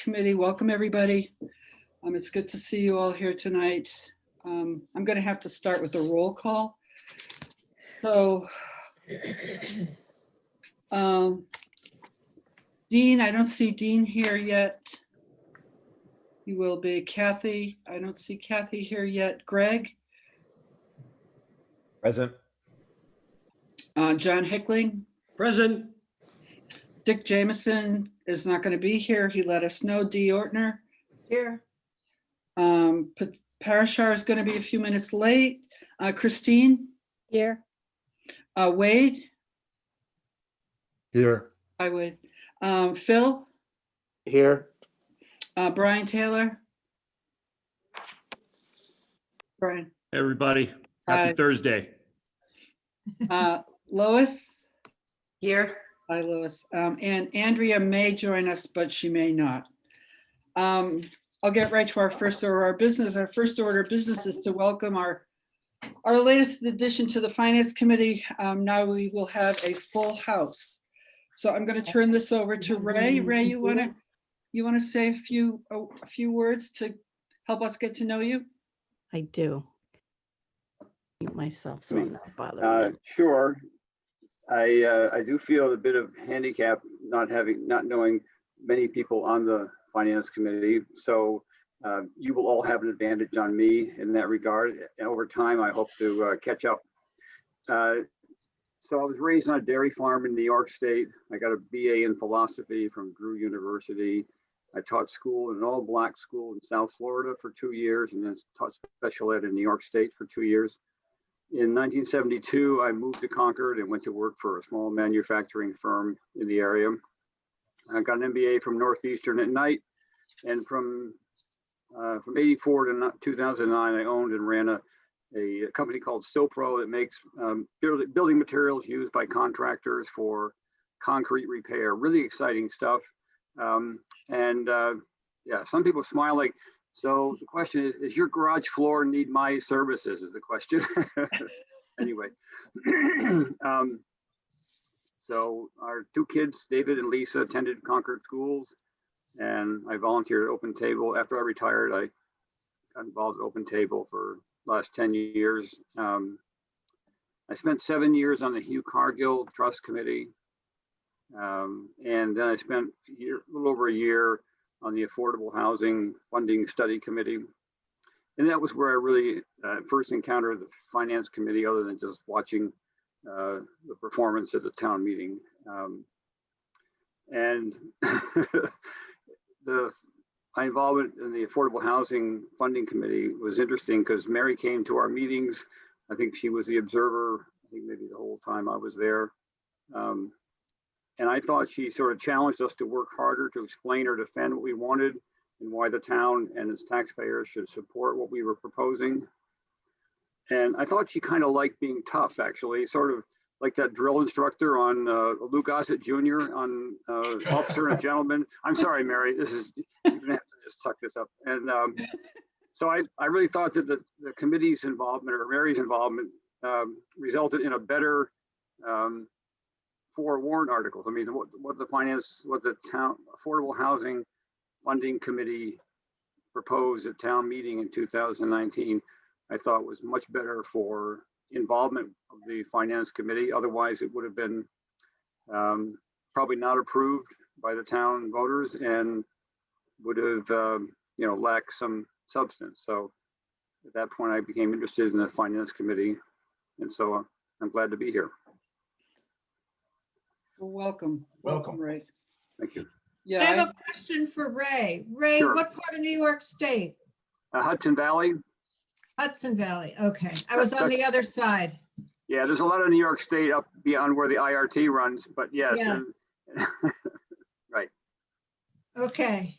Committee. Welcome, everybody. It's good to see you all here tonight. I'm going to have to start with a roll call. So, Dean, I don't see Dean here yet. He will be. Kathy, I don't see Kathy here yet. Greg? Present. John Hickling? Present. Dick Jameson is not going to be here. He let us know. Dee Ortner? Here. Parashar is going to be a few minutes late. Christine? Here. Wade? Here. Hi, Wade. Phil? Here. Brian Taylor? Brian? Everybody, happy Hi. Thursday. Lois? Here. Hi, Lois. And Andrea may join us, but she may not. I'll get right to our first order of business. Our first order of business is to welcome our latest addition to the Finance Committee. Now we will have a full house. So I'm going to turn this over to Ray. Ray, you want to say a few words to help us get to know you? I do. Mute myself so I'm not bothering. Sure. I do feel a bit of handicap not knowing many people on the Finance Committee. So you will all have an advantage on me in that regard. And over time, I hope to catch up. So I was raised on a dairy farm in New York State. I got a BA in philosophy from Drew University. I taught school in an all-black school in South Florida for 2 years, and then taught special ed in New York State for 2 years. In 1972, I moved to Concord and went to work for a small manufacturing firm in the area. I got an MBA from Northeastern at night, and from 84 to 2009, I owned and ran a company called Sopro that makes building materials used by contractors for concrete repair. Really exciting stuff. Yeah, some people smile like, so the question is your garage floor need my services is the question. Anyway, so our two kids, David and Lisa, attended Concord schools, and I volunteered at Open Table. After I retired, I got involved at Open Table for the last 10 years. I spent 7 years on the Hugh Cargill Trust Committee. And then I spent a little over a year on the Affordable Housing Funding Study Committee. And that was where I really first encountered the Finance Committee, other than just watching the performance at the town meeting. And my involvement in the Affordable Housing Funding Committee was interesting because Mary came to our meetings. I think she was the observer, I think maybe the whole time I was there. And I thought she sort of challenged us to work harder to explain or defend what we wanted and why the town and its taxpayers should support what we were proposing. And I thought she kind of liked being tough, actually, sort of like that drill instructor on Luke Gossett Jr. on Officer and Gentleman. I'm sorry, Mary, you're gonna have to just suck this up. And so I really thought that the committee's involvement or Mary's involvement resulted in a better 4 warrant articles. I mean, what the town Affordable Housing Funding Committee proposed at town meeting in 2019, I thought was much better for involvement of the Finance Committee. Otherwise, it would have been probably not approved by the town voters and would have lacked some substance. So at that point, I became interested in the Finance Committee, and so I'm glad to be here. Well, welcome. Welcome. Ray. Thank you. Yeah, I have a question for Ray. Ray, Sure. what part of New York State? Hudson Valley. Hudson Valley. Okay. I was on the other side. Yeah, there's a lot of New York State up beyond where the IRT runs, but yes. Yeah. Right. Okay.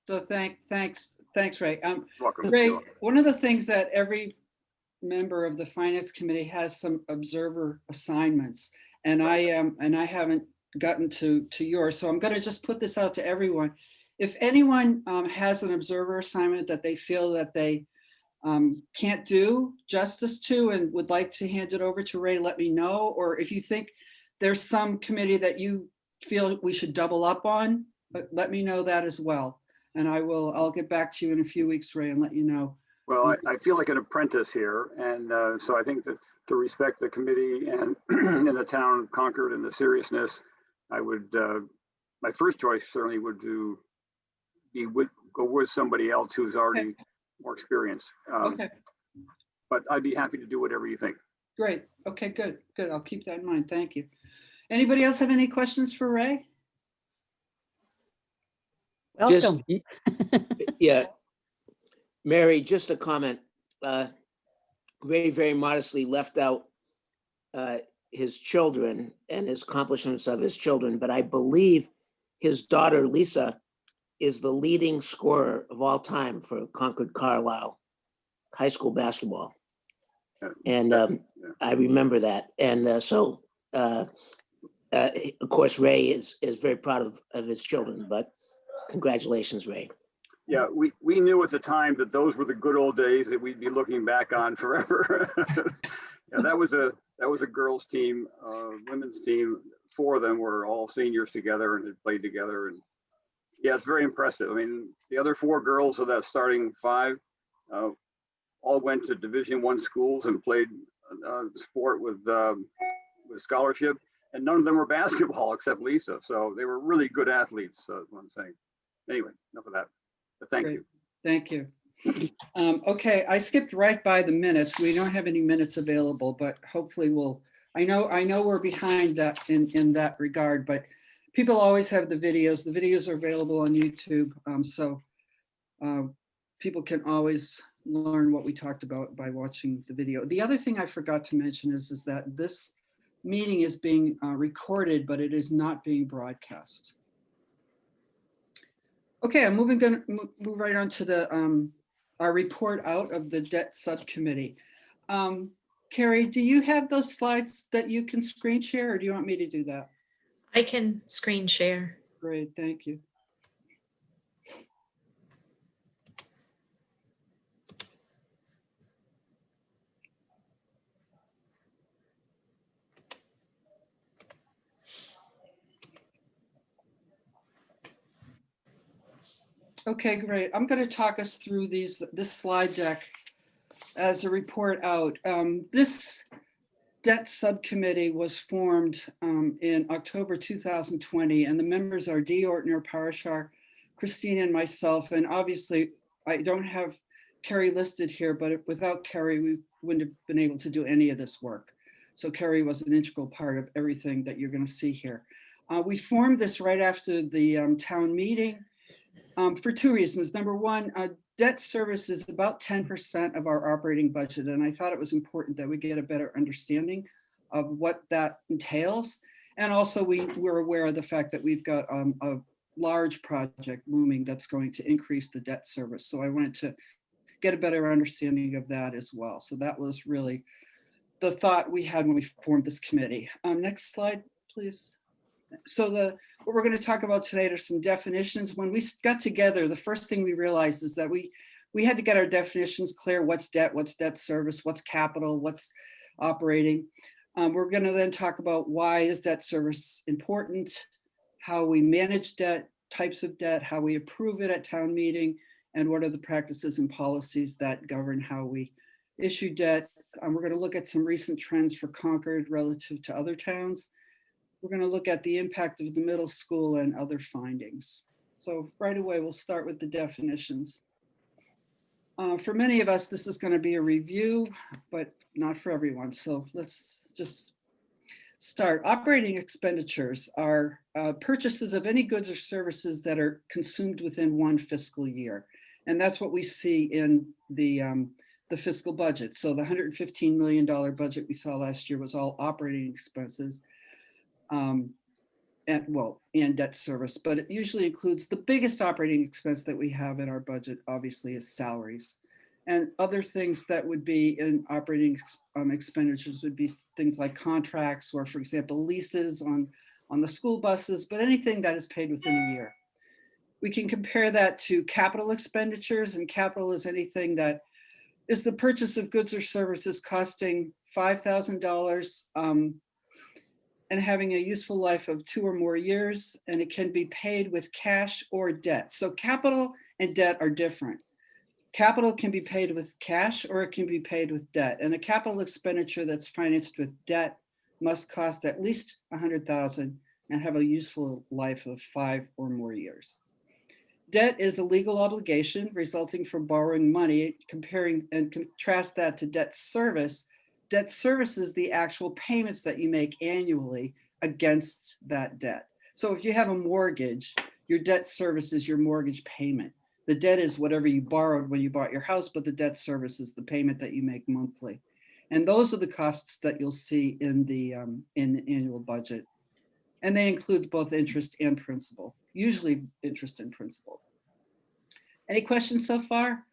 so thanks, Ray. Welcome. Ray, one of the things that every member of the Finance Committee has some observer assignments, and I haven't gotten to yours, so I'm going to just put this out to everyone. If anyone has an observer assignment that they feel that they can't do justice to and would like to hand it over to Ray, let me know. Or if you think there's some committee that you feel we should double up on, let me know that as well. And I'll get back to you in a few weeks, Ray, and let you know. Well, I feel like an apprentice here. And so I think that to respect the committee and in the town of Concord and the seriousness, I would, my first choice certainly would go with somebody else who's already more experienced. Okay, But I'd be happy to do whatever you think. great. Okay, good. I'll keep that in mind. Thank you. Anybody else have any questions for Ray? Welcome. Yeah. Mary, just a comment. Ray very modestly left out his children and his accomplishments of his children, but I believe his daughter, Lisa, is the leading scorer of all time for Concord Carlisle high school basketball. And I remember that. And of course, Ray is very proud of his children, but congratulations, Ray. Yeah, we knew at the time that those were the good old days that we'd be looking back on forever. Yeah, that was a girls' team, women's team. 4 of them were all seniors together and had played together. And yeah, it's very impressive. I mean, the other 4 girls of that starting 5 all went to Division I schools and played sport with scholarship, and none of them were basketball except Lisa. So they were really good athletes. Is what I'm saying. Anyway, enough of that. But thank Great. you. Thank you. Okay, I skipped right by the minutes. We don't have any minutes available, but hopefully I know we're behind that in that regard, but people always have the videos. The videos are available on YouTube. So people can always learn what we talked about by watching the video. The other thing I forgot to mention is that this meeting is being recorded, but it is not being broadcast. Okay, I'm going to move right on to our report out of the debt subcommittee. Carrie, do you have those slides that you can screen share, or do you want me to do that? I can screen share. Great, thank you. Okay, great. I'm going to talk us through this slide deck as a report out. This debt subcommittee was formed in October 2020, and the members are Dee Ortner, Parashar, Christine, and myself. And obviously, I don't have Carrie listed here, but without Carrie, we wouldn't have been able to do any of this work. So Carrie was an integral part of everything that you're going to see here. We formed this right after the town meeting. For 2 reasons. Number one, debt service is about 10% of our operating budget. And I thought it was important that we get a better understanding of what that entails. And also we're aware of the fact that we've got a large project looming that's going to increase the debt service. So I wanted to get a better understanding of that as well. So that was really the thought we had when we formed this committee. Next slide, please. So what we're going to talk about today are some definitions. When we got together, the first thing we realized is that we had to get our definitions clear. What's debt service, what's capital, what's operating. We're going to then talk about why is debt service important, how we manage debt, types of debt, how we approve it at town meeting, and what are the practices and policies that govern how we issue debt. We're going to look at some recent trends for Concord relative to other towns. We're going to look at the impact of the middle school and other findings. So right away, we'll start with the definitions. For many of us, this is going to be a review, but not for everyone. So let's just start. Operating expenditures are purchases of any goods or services that are consumed within one fiscal year. And that's what we see in the fiscal budget. So the $115 million budget we saw last year was all operating expenses. And debt service, but it usually includes the biggest operating expense that we have in our budget, obviously, is salaries. And other things that would be in operating expenditures would be things like contracts or, for example, leases on the school buses, but anything that is paid within a year. We can compare that to capital expenditures, and capital is anything that is the purchase of goods or services costing $5,000. and having a useful life of 2 or more years, and it can be paid with cash or debt. So capital and debt are different. Capital can be paid with cash or it can be paid with debt. And a capital expenditure that's financed with debt must cost at least $100,000 and have a useful life of 5 or more years. Debt is a legal obligation resulting from borrowing money. Comparing and contrast that to debt service. Debt service is the actual payments that you make annually against that debt. So if you have a mortgage, your debt service is your mortgage payment. The debt is whatever you borrowed when you bought your house, but the debt service is the payment that you make monthly. And those are the costs that you'll see in the annual budget. And they include both interest and principal, usually interest and principal. Any questions so far?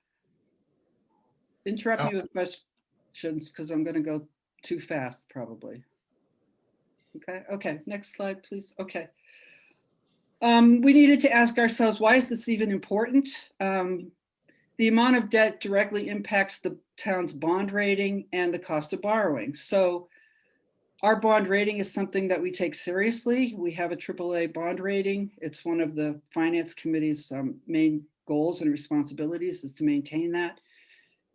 Interrupt me with questions because I'm going to go too fast probably. Okay, next slide, please. Okay. We needed to ask ourselves, why is this even important? The amount of debt directly impacts the town's bond rating and the cost of borrowing. So our bond rating is something that we take seriously. We have a AAA bond rating. It's one of the Finance Committee's main goals and responsibilities is to maintain that.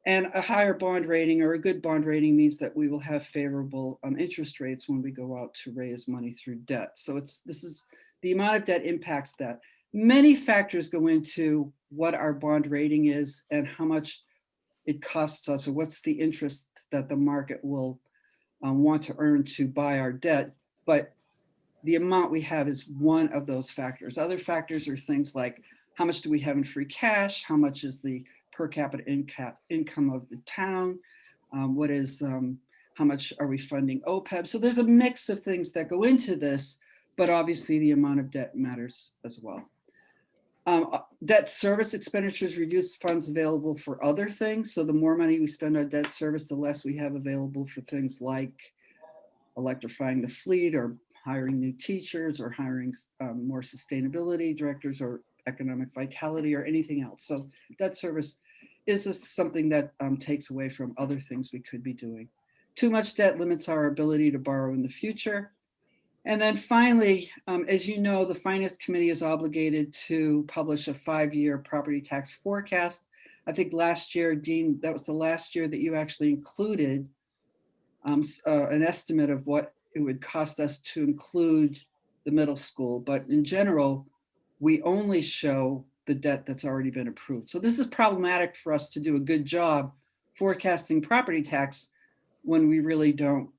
And a higher bond rating or a good bond rating means that we will have favorable interest rates when we go out to raise money through debt. So this is the amount of debt impacts that. Many factors go into what our bond rating is and how much it costs us, or what's the interest that the market will want to earn to buy our debt. But the amount we have is one of those factors. Other factors are things like how much do we have in free cash? How much is the per capita income of the town? How much are we funding OPEB? So there's a mix of things that go into this, but obviously the amount of debt matters as well. Debt service expenditures reduce funds available for other things. So the more money we spend on debt service, the less we have available for things like electrifying the fleet or hiring new teachers or hiring more sustainability directors or economic vitality or anything else. So debt service is something that takes away from other things we could be doing. Too much debt limits our ability to borrow in the future. And then finally, as you know, the Finance Committee is obligated to publish a 5-year property tax forecast. I think last year, Dean, that was the last year that you actually included an estimate of what it would cost us to include the middle school. But in general, we only show the debt that's already been approved. So this is problematic for us to do a good job forecasting property tax when we really don't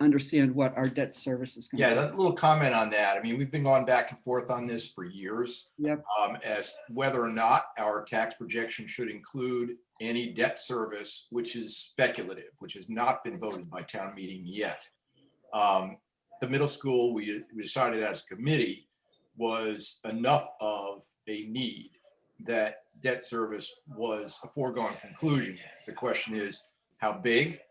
understand what our debt service is going to be. Yeah, that little comment on that. I mean, we've been going back and forth on this for years. Yep. As whether or not our tax projection should include any debt service, which is speculative, which has not been voted by town meeting yet. The middle school, we decided as a committee, was enough of a need that debt service was a foregone conclusion. The question is how big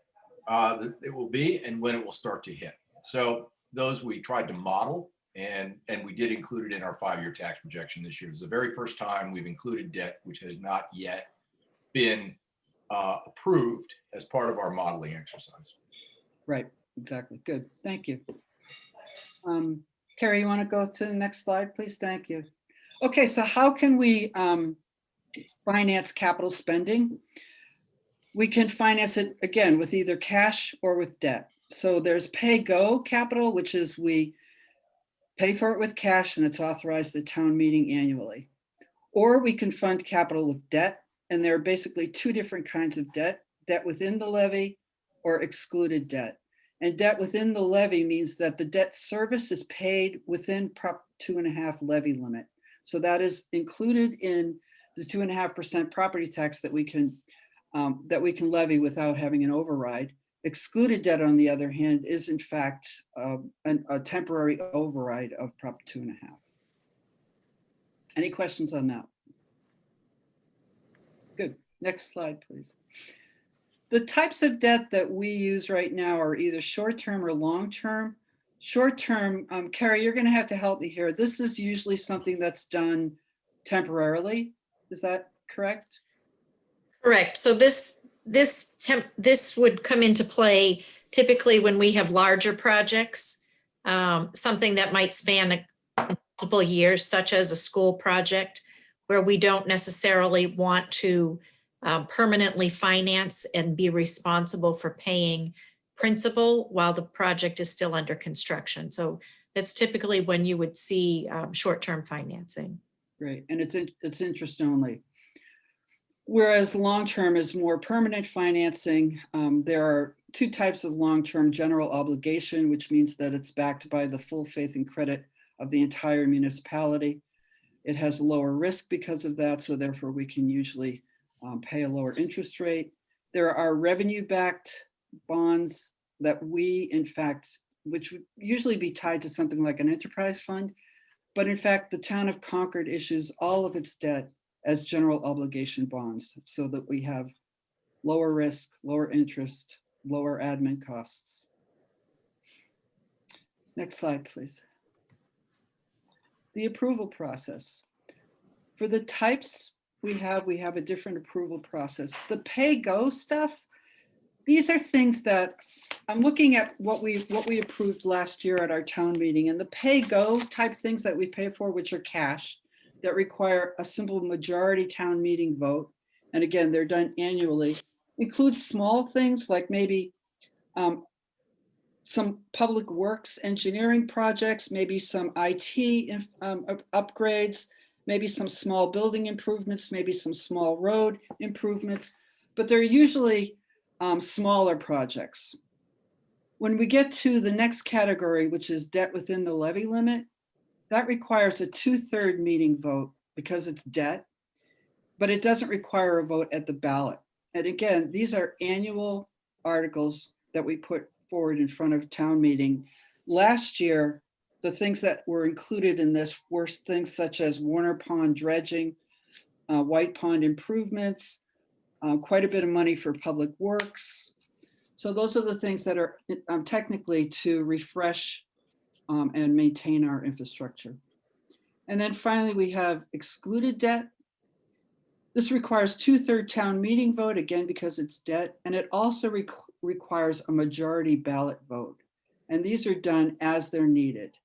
it will be and when it will start to hit. So those we tried to model and we did include it in our 5-year tax projection this year. It's the very first time we've included debt, which has not yet been approved as part of our modeling exercise. Right, exactly. Good, thank you. Carrie, you want to go to the next slide, please? Thank you. Okay, so how can we finance capital spending? We can finance it, again, with either cash or with debt. So there's pay-go capital, which is we pay for it with cash and it's authorized at town meeting annually. Or we can fund capital with debt. And there are basically 2 different kinds of debt: debt within the levy or excluded debt. And debt within the levy means that the debt service is paid within Prop 2.5 levy limit. So that is included in the 2.5% property tax that we can levy without having an override. Excluded debt, on the other hand, is in fact a temporary override of Prop 2.5. Any questions on that? Good. Next slide, please. The types of debt that we use right now are either short-term or long-term. Short-term, Carrie, you're going to have to help me here. This is usually something that's done temporarily. Is that correct? Correct. So this would come into play typically when we have larger projects. something that might span multiple years, such as a school project, where we don't necessarily want to permanently finance and be responsible for paying principal while the project is still under construction. So that's typically when you would see short-term financing. Great, and it's interest only. Whereas long-term is more permanent financing. There are two types of long-term: general obligation, which means that it's backed by the full faith and credit of the entire municipality. It has lower risk because of that, so therefore we can usually pay a lower interest rate. There are revenue-backed bonds that we, in fact, which would usually be tied to something like an enterprise fund, but in fact, the town of Concord issues all of its debt as general obligation bonds, so that we have lower risk, lower interest, lower admin costs. Next slide, please. The approval process. For the types we have a different approval process. The pay-go stuff, these are things that I'm looking at what we approved last year at our town meeting, and the pay-go type things that we pay for, which are cash, that require a simple majority town meeting vote. And again, they're done annually. Includes small things like maybe some public works engineering projects, maybe some IT upgrades, maybe some small building improvements, maybe some small road improvements, but they're usually smaller projects. When we get to the next category, which is debt within the levy limit, that requires a 2/3 meeting vote because it's debt, but it doesn't require a vote at the ballot. And again, these are annual articles that we put forward in front of town meeting. Last year, the things that were included in this were things such as Warner Pond dredging, White Pond improvements, quite a bit of money for public works. So those are the things that are technically to refresh and maintain our infrastructure. And then finally, we have excluded debt. This requires 2/3 town meeting vote, again, because it's debt, and it also requires a majority ballot vote. And these are done as they're needed.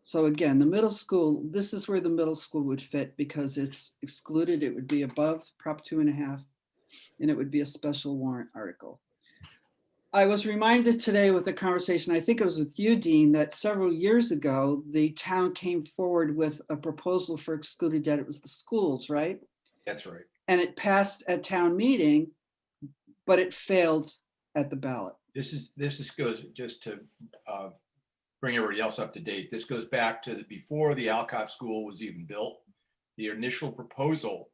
So again, the middle school, this is where the middle school would fit because it's excluded. It would be above Prop 2.5, and it would be a special warrant article. I was reminded today with a conversation, I think it was with you, Dean, that several years ago, the town came forward with a proposal for excluded debt. It was the schools, right? That's right. And it passed at town meeting, but it failed at the ballot. This goes just to bring everybody else up to date. This goes back to before the Alcott School was even built. The initial proposal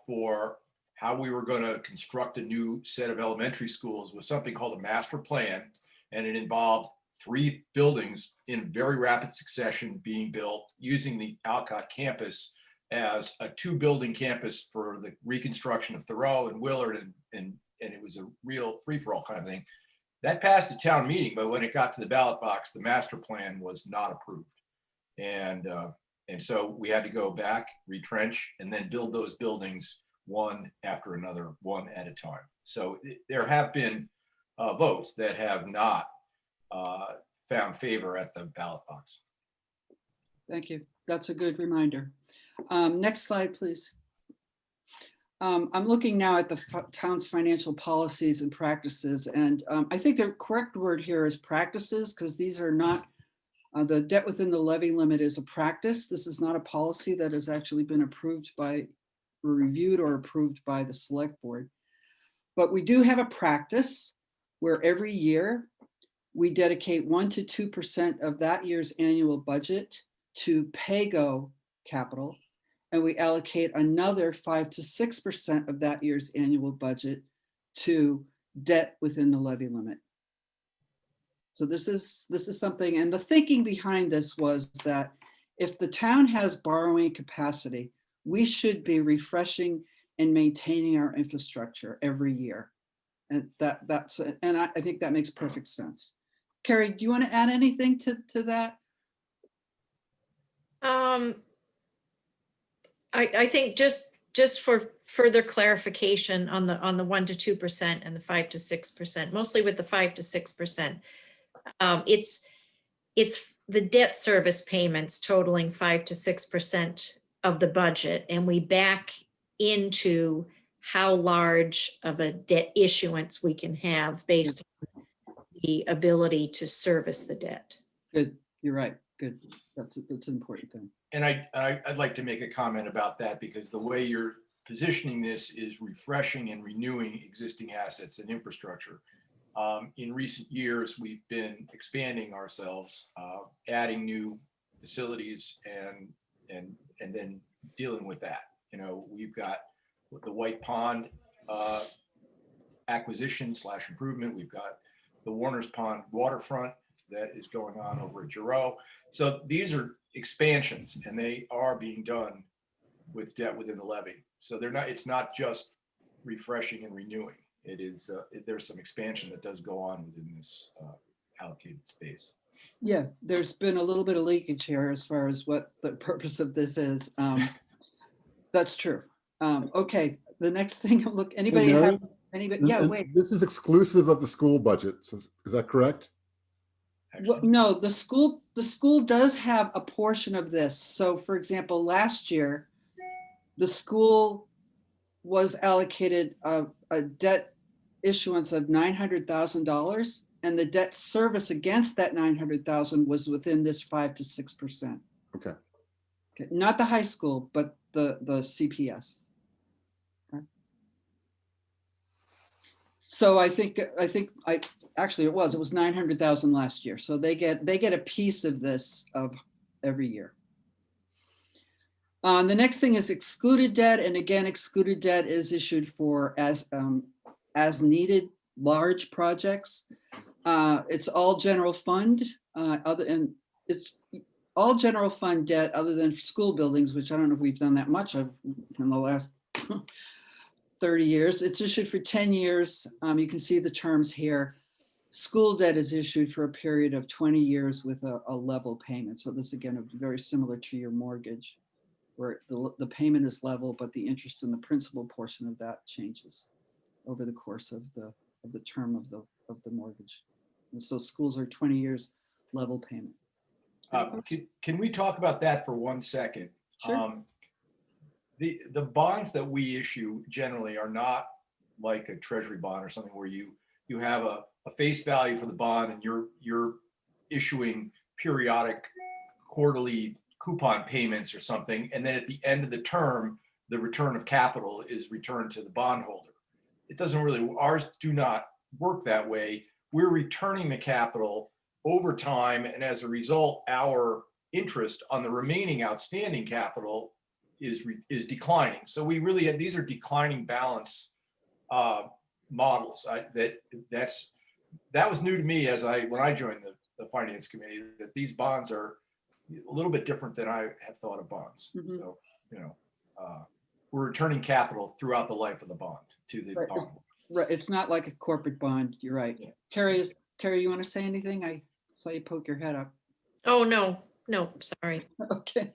for how we were going to construct a new set of elementary schools was something called a master plan, and it involved 3 buildings in very rapid succession being built using the Alcott campus as a 2-building campus for the reconstruction of Thoreau and Willard, and it was a real free-for-all kind of thing. That passed a town meeting, but when it got to the ballot box, the master plan was not approved. And so we had to go back, retrench, and then build those buildings one after another, one at a time. So there have been votes that have not found favor at the ballot box. Thank you. That's a good reminder. Next slide, please. I'm looking now at the town's financial policies and practices, and I think the correct word here is practices, because these are not, the debt within the levy limit is a practice. This is not a policy that has actually been approved by, or reviewed or approved by the select board. But we do have a practice where every year we dedicate 1 to 2% of that year's annual budget to pay-go capital, and we allocate another 5 to 6% of that year's annual budget to debt within the levy limit. So this is something, and the thinking behind this was that if the town has borrowing capacity, we should be refreshing and maintaining our infrastructure every year. And I think that makes perfect sense. Carrie, do you want to add anything to that? I think just for further clarification on the 1 to 2% and the 5 to 6%, mostly with the 5 to 6%, it's the debt service payments totaling 5 to 6% of the budget, and we back into how large of a debt issuance we can have based on the ability to service the debt. Good, you're right, good. That's an important thing. And I'd like to make a comment about that, because the way you're positioning this is refreshing and renewing existing assets and infrastructure. In recent years, we've been expanding ourselves, adding new facilities and then dealing with that. You know, we've got the White Pond acquisition / improvement. We've got the Warner's Pond waterfront that is going on over at Giroux. So these are expansions, and they are being done with debt within the levy. So it's not just refreshing and renewing. It is, there's some expansion that does go on within this allocated space. Yeah, there's been a little bit of leakage here as far as what the purpose of this is. That's true. Okay, the next thing, look, anybody Mary? have, anybody, And- yeah, and wait. This is exclusive of the school budget. So is that correct? Well, Actually, no, the school does have a portion of this. So for example, last year, the school was allocated a debt issuance of $900,000, and the debt service against that 900,000 was within this 5 to 6%. Okay. Okay, not the high school, but the CPS. Okay. So I think actually it was 900,000 last year. So they get a piece of this of every year. The next thing is excluded debt, and again, excluded debt is issued for as needed large projects. It's all general fund, it's all general fund debt other than school buildings, which I don't know if we've done that much of in the last 30 years. It's issued for 10 years. You can see the terms here. School debt is issued for a period of 20 years with a level payment. So this again is very similar to your mortgage, where the payment is level, but the interest and the principal portion of that changes over the course of the term of the mortgage. And so schools are 20 years level payment. can we talk about that for 1 second? Sure. The bonds that we issue generally are not like a treasury bond or something where you have a face value for the bond and you're issuing periodic quarterly coupon payments or something, and then at the end of the term, the return of capital is returned to the bondholder. It doesn't really, ours do not work that way. We're returning the capital over time, and as a result, our interest on the remaining outstanding capital is declining. So we really have, these are declining balance models. That was new to me when I joined the finance committee, that these bonds are a little bit different than I had thought of bonds. Mhm. So, we're returning capital throughout the life of the bond to the Right. bond. Right, it's not like a corporate bond, you're right. Yeah. Terry, you want to say anything? I saw you poke your head up. Oh, no, sorry. Okay,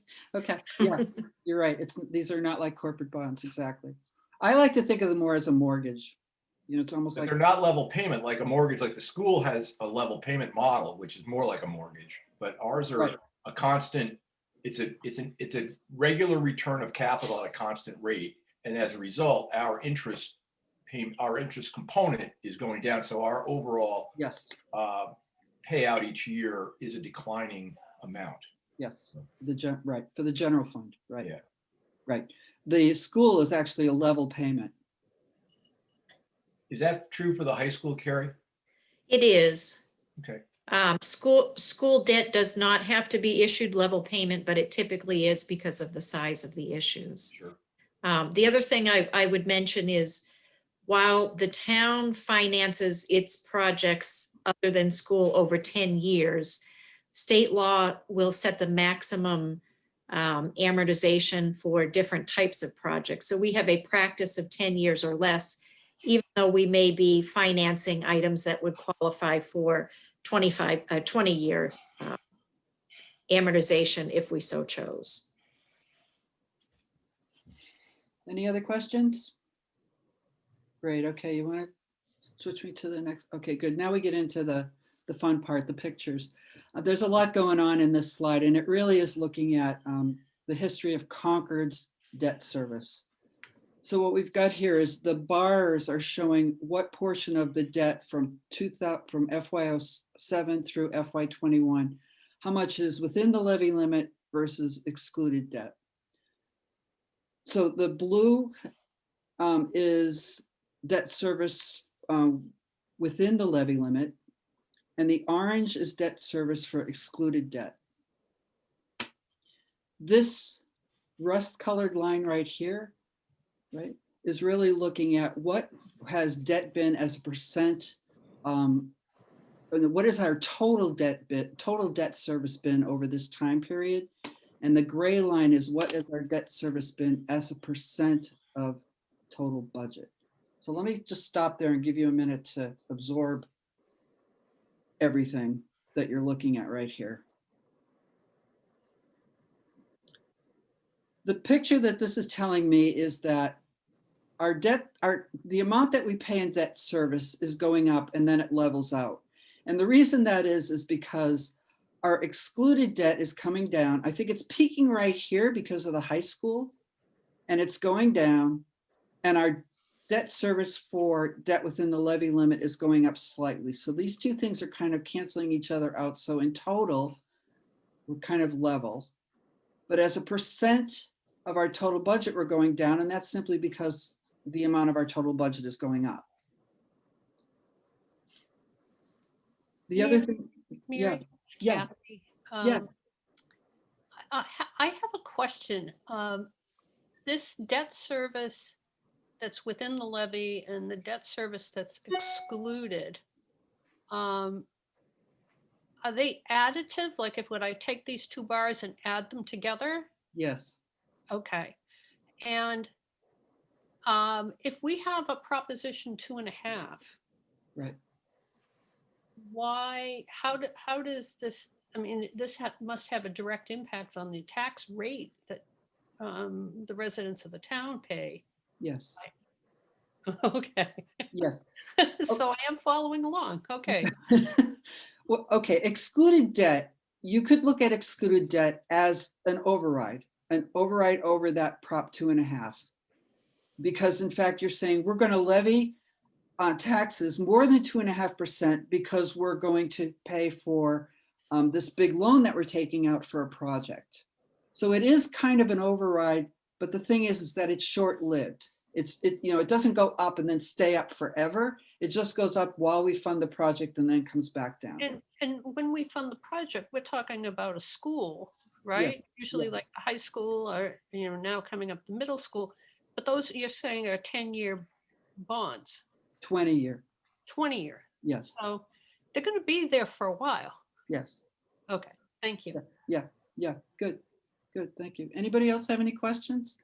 yeah, you're right. These are not like corporate bonds, exactly. I like to think of them more as a mortgage. You know, it's almost But like, they're not level payment like a mortgage. Like the school has a level payment model, which is more like a mortgage, but ours are Right. a constant. It's a regular return of capital at a constant rate, and as a result, our interest component is going down. So our overall yes, payout each year is a declining amount. yes, right, for the general fund, right? Yeah. Right. The school is actually a level payment. Is that true for the high school, Carrie? It is. Okay. School debt does not have to be issued level payment, but it typically is because of the size of the issues. Sure. The other thing I would mention is, while the town finances its projects other than school over 10 years, state law will set the maximum amortization for different types of projects. So we have a practice of 10 years or less, even though we may be financing items that would qualify for 20-year amortization if we so chose. Any other questions? Great, okay, you want to switch me to the next? Okay, good. Now we get into the the fun part, the pictures. There's a lot going on in this slide, and it really is looking at the history of Concord's debt service. So what we've got here is the bars are showing what portion of the debt from FY07 through FY21, how much is within the levy limit versus excluded debt. So the blue is debt service within the levy limit, and the orange is debt service for excluded debt. This rust-colored line right here, right, is really looking at what has debt been as a percent, what is our total debt service been over this time period, and the gray line is what has our debt service been as a percent of total budget. So let me just stop there and give you a minute to absorb everything that you're looking at right here. The picture that this is telling me is that our debt, the amount that we pay in debt service is going up and then it levels out. And the reason that is because our excluded debt is coming down. I think it's peaking right here because of the high school, and it's going down, and our debt service for debt within the levy limit is going up slightly. So these two things are kind of canceling each other out. So in total, we're kind of level. But as a percent of our total budget, we're going down, and that's simply because the amount of our total budget is going up. The other thing, yeah, yeah. Kathy, Yeah. I have a question. This debt service that's within the levy and the debt service that's excluded, are they additive? Like if would I take these two bars and add them together? Yes. Okay. And if we have a proposition 2.5, Right. why, how does this, I mean, this must have a direct impact on the tax rate that the residents of the town pay. Yes. Okay. Yes. So I am following along. Okay. Well, okay, excluded debt, you could look at excluded debt as an override over that Prop 2.5. Because in fact, you're saying we're going to levy taxes more than 2.5% because we're going to pay for this big loan that we're taking out for a project. So it is kind of an override, but the thing is that it's short-lived. It doesn't go up and then stay up forever. It just goes up while we fund the project and then comes back down. And when we fund the project, we're talking about a school, right? Usually like a high school or, now coming up the middle school, but those you're saying are 10-year bonds. 20-year. 20-year. Yes. So they're going to be there for a while. Yes. Okay. Thank you. Yeah. Good. Thank you. Anybody else have any questions?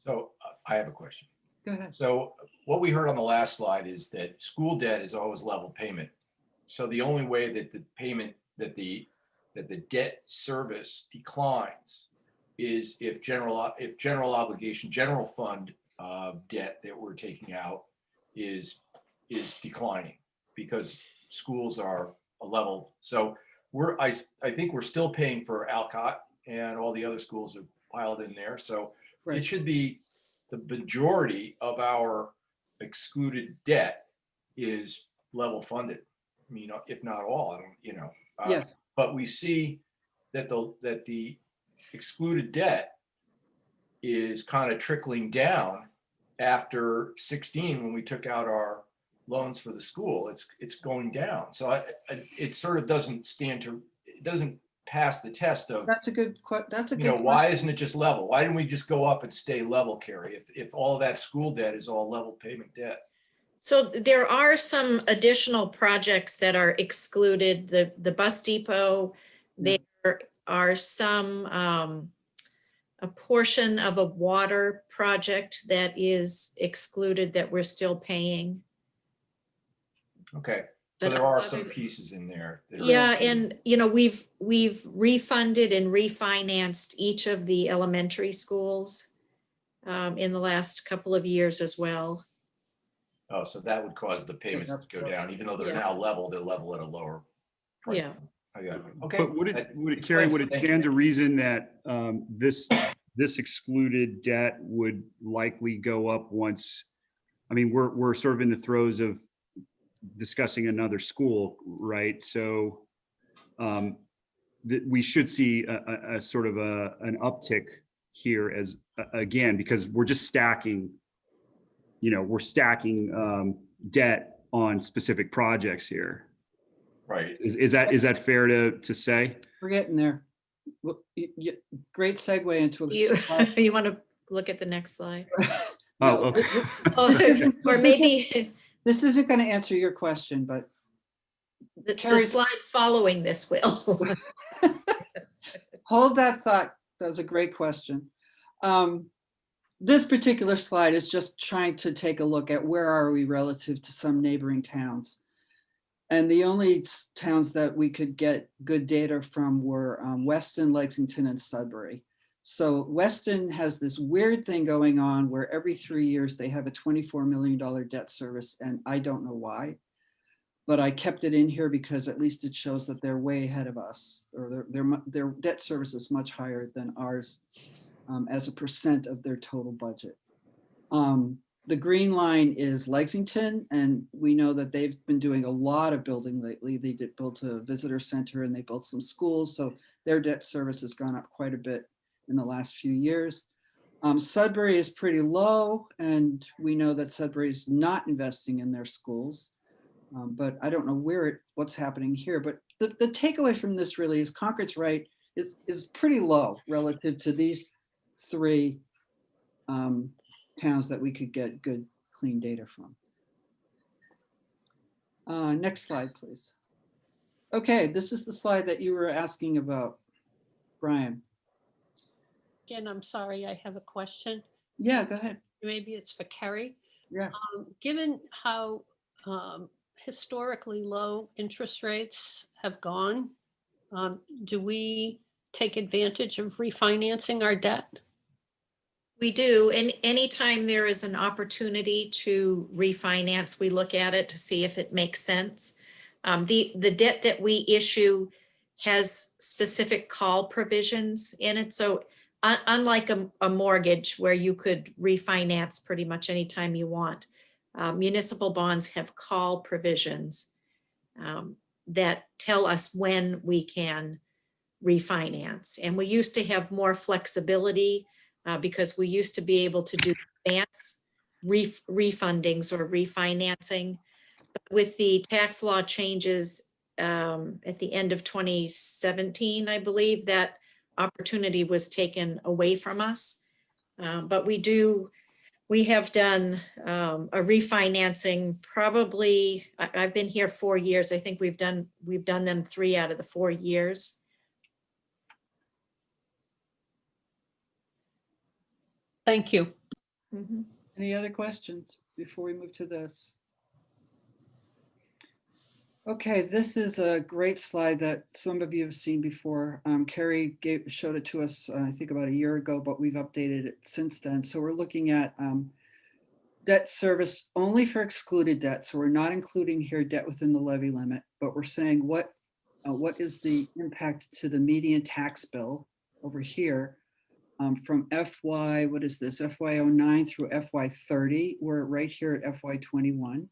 So I have a question. Go ahead. So what we heard on the last slide is that school debt is always level payment. So the only way that the payment, that the debt service declines is if general obligation, general fund debt that we're taking out is declining because schools are a level. So I think we're still paying for Alcott and all the other schools have piled in there. So Right. it should be the majority of our excluded debt is level funded. I mean, if not all, Yes. but we see that the excluded debt is kind of trickling down after 16 when we took out our loans for the school. It's going down. So it sort of doesn't pass the test of, That's a good why question. isn't it just level? Why didn't we just go up and stay level, Carrie, if all of that school debt is all level payment debt? So there are some additional projects that are excluded, the bus depot. Yeah. There are some, a portion of a water project that is excluded that we're still paying. Okay, so But there are other- some pieces in there. that are- Yeah, and we've refunded and refinanced each of the elementary schools in the last couple of years as well. Oh, so that would cause the payments to go down, even though they're Yeah. now level, they're level at a lower price. Yeah. I got it. Okay. But would that it, Carrie, would it explains stand to Thank reason that this excluded debt would likely go up once? I mean, we're sort of in the throes of discussing another school, right? So that we should see a sort of an uptick here as again, because we're just stacking, we're stacking debt on specific projects here. Right. Is that fair to say? We're getting there. Well, great segue into. You want to look at the next slide? Oh, okay. Or maybe This isn't going to answer your question, but the Carrie's- slide following this will. hold that thought. That was a great question. This particular slide is just trying to take a look at where are we relative to some neighboring towns. And the only towns that we could get good data from were Weston, Lexington, and Sudbury. So Weston has this weird thing going on where every 3 years they have a $24 million debt service, and I don't know why. But I kept it in here because at least it shows that they're way ahead of us, or their debt service is much higher than ours as a percent of their total budget. The green line is Lexington, and we know that they've been doing a lot of building lately. They built a visitor center and they built some schools, so their debt service has gone up quite a bit in the last few years. Sudbury is pretty low, and we know that Sudbury is not investing in their schools, but I don't know what's happening here. But the takeaway from this really is Concord's right is pretty low relative to these three towns that we could get good, clean data from. Next slide, please. Okay, this is the slide that you were asking about, Brian. Again, I'm sorry, I have a question. Yeah, go ahead. Maybe it's for Kerry. Yeah. Given how historically low interest rates have gone, do we take advantage of refinancing our debt? We do, and anytime there is an opportunity to refinance, we look at it to see if it makes sense. The debt that we issue has specific call provisions in it. So unlike a mortgage where you could refinance pretty much anytime you want, municipal bonds have call provisions that tell us when we can refinance. And we used to have more flexibility because we used to be able to do advance refundings or refinancing. But with the tax law changes at the end of 2017, I believe, that opportunity was taken away from us. But we have done a refinancing probably, I've been here 4 years. I think we've done them 3 out of the 4 years. Thank you. Mm-hmm. Any other questions before we move to this? Okay, this is a great slide that some of you have seen before. Carrie showed it to us, I think about a year ago, but we've updated it since then. So we're looking at debt service only for excluded debt. So we're not including here debt within the levy limit, but we're saying what is the impact to the median tax bill over here from FY, what is this, FY09 through FY30. We're right here at FY21.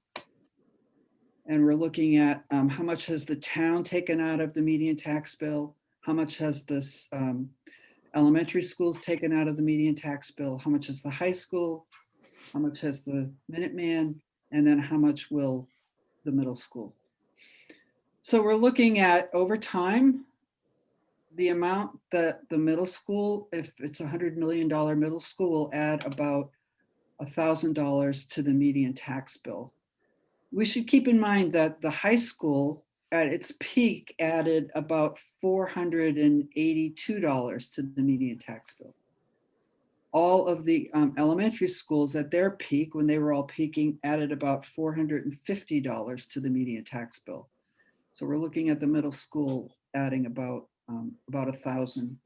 And we're looking at how much has the town taken out of the median tax bill? How much has this elementary schools taken out of the median tax bill? How much is the high school? How much has the Minuteman? And then how much will the middle school? So we're looking at over time, the amount that the middle school, if it's $100 million middle school, will add about $1,000 to the median tax bill. We should keep in mind that the high school at its peak added about $482 to the median tax bill. All of the elementary schools at their peak, when they were all peaking, added about $450 to the median tax bill. So we're looking at the middle school adding about $1,000.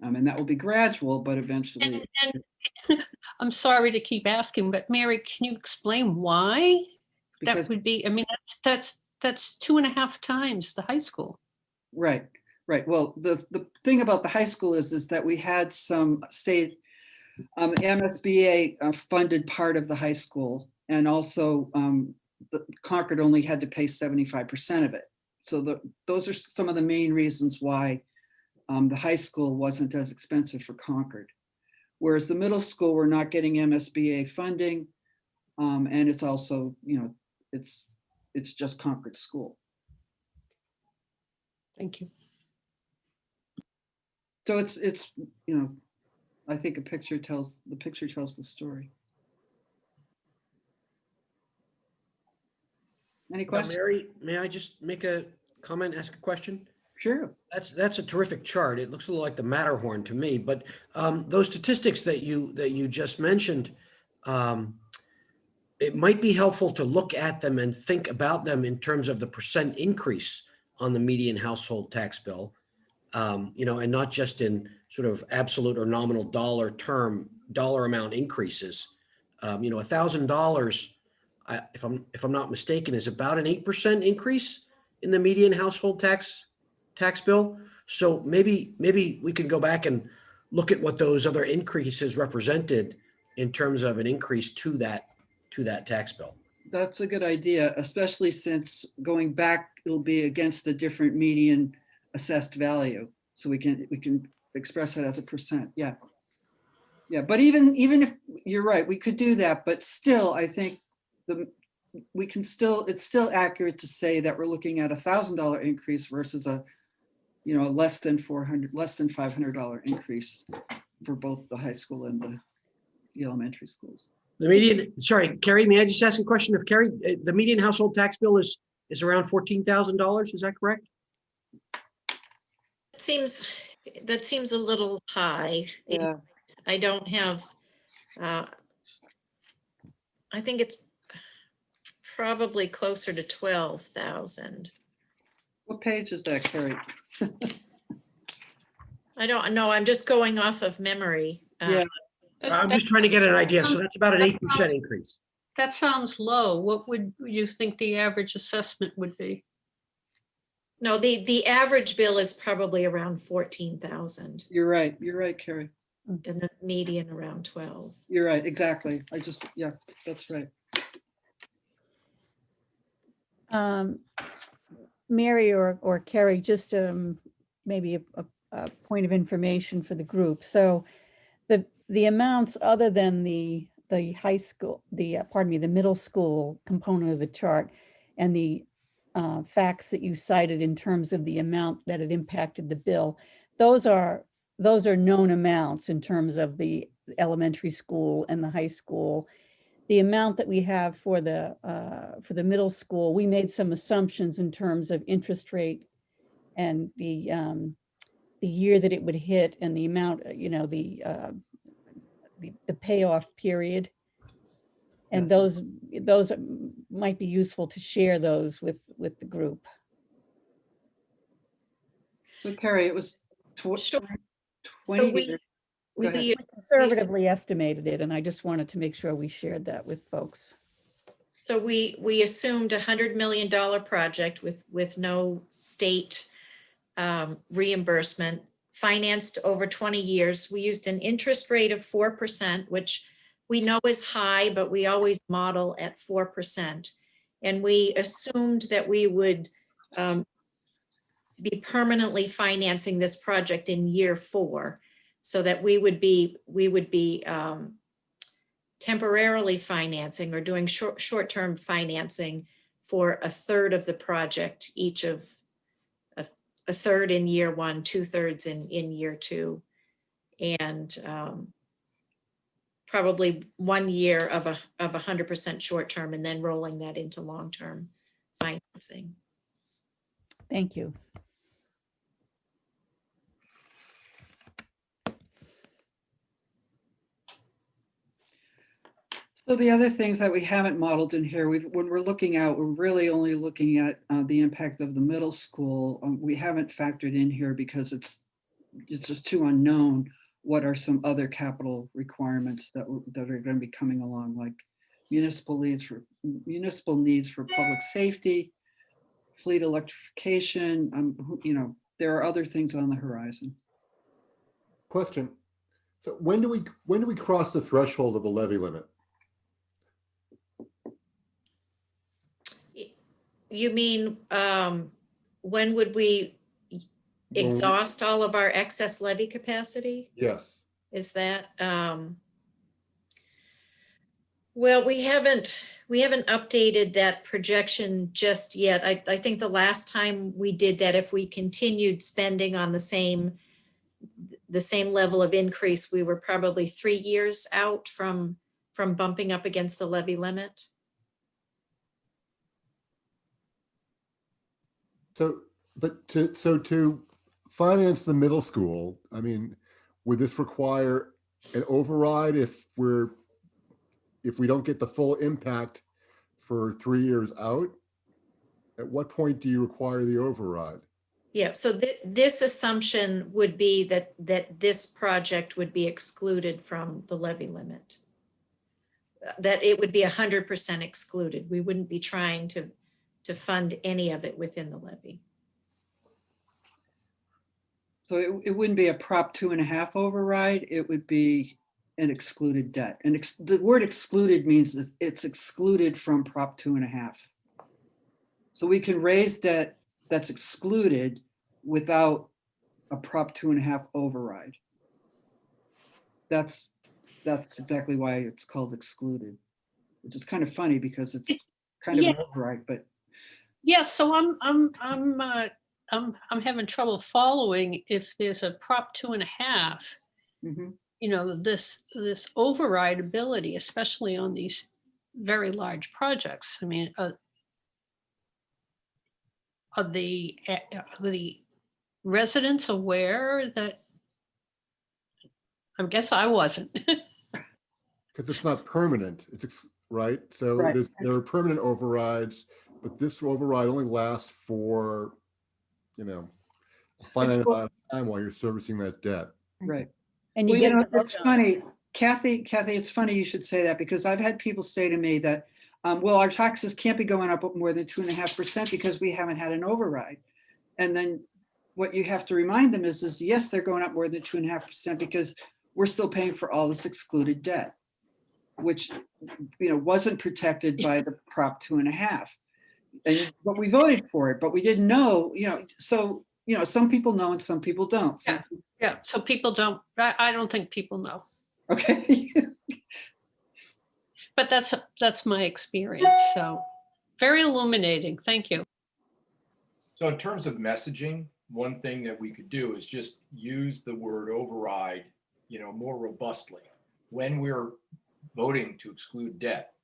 And that will be gradual, but eventually, And I'm sorry to keep asking, but Mary, can you explain why that because, would be? I mean, that's 2.5 times the high school. right, right. Well, the thing about the high school is that we had some state, MSBA funded part of the high school, and also Concord only had to pay 75% of it. So those are some of the main reasons why the high school wasn't as expensive for Concord. Whereas the middle school, we're not getting MSBA funding. And it's also, it's just Concord School. Thank you. So it's, I think the picture tells the story. Any Now, questions? Mary, may I just make a comment, ask a question? Sure. That's a terrific chart. It looks a little like the Matterhorn to me, but those statistics that you just mentioned, it might be helpful to look at them and think about them in terms of the percent increase on the median household tax bill, and not just in sort of absolute or nominal dollar amount increases. $1,000, if I'm not mistaken, is about an 8% increase in the median household tax bill. So maybe we can go back and look at what those other increases represented in terms of an increase to that tax bill. That's a good idea, especially since going back, it'll be against the different median assessed value. So we can express it as a percent. Yeah. Yeah, but even if you're right, we could do that, but still, I think it's still accurate to say that we're looking at $1,000 increase versus a less than $500 increase for both the high school and the elementary schools. The median, sorry, Carrie, may I just ask a question of Carrie? The median household tax bill is around $14,000. Is that correct? That seems a little high. Yeah. I don't have, I think it's probably closer to 12,000. What page is that, Carrie? I don't know. I'm just going off of memory. Yeah. I'm just trying to get an idea. So that's about an 8% increase. That sounds low. What would you think the average assessment would be? No, the average bill is probably around 14,000 You're right, Carrie. and the median around 12. You're right, exactly. Yeah, that's right. Mary or Carrie, just maybe a point of information for the group. So the amounts other than the high school, the middle school component of the chart, and the facts that you cited in terms of the amount that it impacted the bill, those are known amounts in terms of the elementary school and the high school. The amount that we have for the middle school, we made some assumptions in terms of interest rate and the year that it would hit and the amount, the payoff period. And Yes. those might be useful to share those with the group. So Carrie, it was Sure. 20. So we Go ahead. We conservatively estimated it, and I just wanted to make sure we shared that with folks. So we assumed $100 million project with no state reimbursement, financed over 20 years. We used an interest rate of 4%, which we know is high, but we always model at 4%. And we assumed that we would be permanently financing this project in year 4, so that we would be temporarily financing or doing short-term financing for a third of the project, each of a third in year 1, 2/3 in year 2, and probably 1 year of 100% short-term, and then rolling that into long-term financing. Thank you. So the other things that we haven't modeled in here, when we're looking out, we're really only looking at the impact of the middle school. We haven't factored in here because it's it's just too unknown. What are some other capital requirements that are going to be coming along, like municipal needs for public safety, fleet electrification? There are other things on the horizon. Question. So when do we cross the threshold of the levy limit? You mean, when would we exhaust all of our excess levy capacity? Yes. Is that, well, we haven't updated that projection just yet. I think the last time we did that, if we continued spending on the same level of increase, we were probably 3 years out from bumping up against the levy limit. So to finance the middle school, I mean, would this require an override if we don't get the full impact for 3 years out? At what point do you require the override? Yeah, so this assumption would be that this project would be excluded from the levy limit. That it would be 100% excluded. We wouldn't be trying to fund any of it within the levy. So it wouldn't be a Prop 2.5 override. It would be an excluded debt. And the word excluded means that it's excluded from Prop 2.5. So we can raise debt that's excluded without a Prop 2.5 override. That's exactly why it's called excluded, which is kind of funny because it's kind of an override, but. Yeah, so I'm having trouble following if there's a Prop 2.5, Mhm. this override ability, especially on these very large projects. I mean, are the residents aware that? I guess I wasn't. Because it's not permanent, right? So Right. there are permanent overrides, but this override only lasts for, a finite amount of time while you're servicing that debt. Right. And you Well, get. to it's vote on it. funny, Kathy, it's funny you should say that because I've had people say to me that, well, our taxes can't be going up more than 2.5% because we haven't had an override. And then what you have to remind them is yes, they're going up more than 2.5% because we're still paying for all this excluded debt, which, wasn't protected by the Prop 2.5. But we voted for it, but we didn't know, so, some people know and some people don't. Yeah, so people don't, I don't think people know, Okay. but that's my experience. So very illuminating. Thank you. So in terms of messaging, one thing that we could do is just use the word override, more robustly. When we're voting to exclude debt,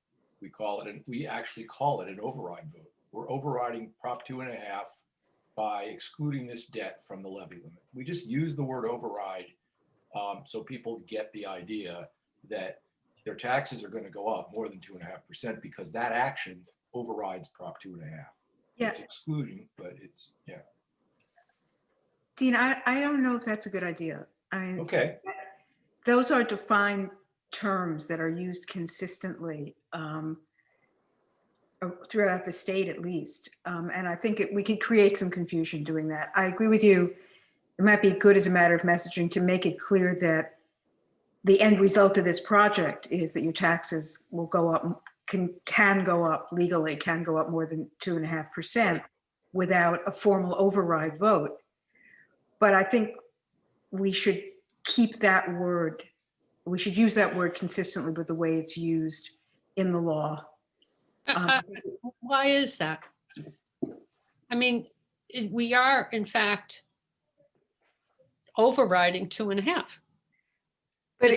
we actually call it an override vote. We're overriding Prop 2.5 by excluding this debt from the levy limit. We just use the word override so people get the idea that their taxes are going to go up more than 2.5% because that action overrides Prop 2.5. Yeah. It's excluding, but it's, yeah. Dean, I don't know if that's a good idea. I mean, Okay. those are defined terms that are used consistently throughout the state, at least. And I think we could create some confusion doing that. I agree with you. It might be good as a matter of messaging to make it clear that the end result of this project is that your taxes will go up, can go up legally, can go up more than 2.5% without a formal override vote. But I think we should keep that word, we should use that word consistently with the way it's used in the law. Why is that? I mean, we are in fact overriding 2.5. But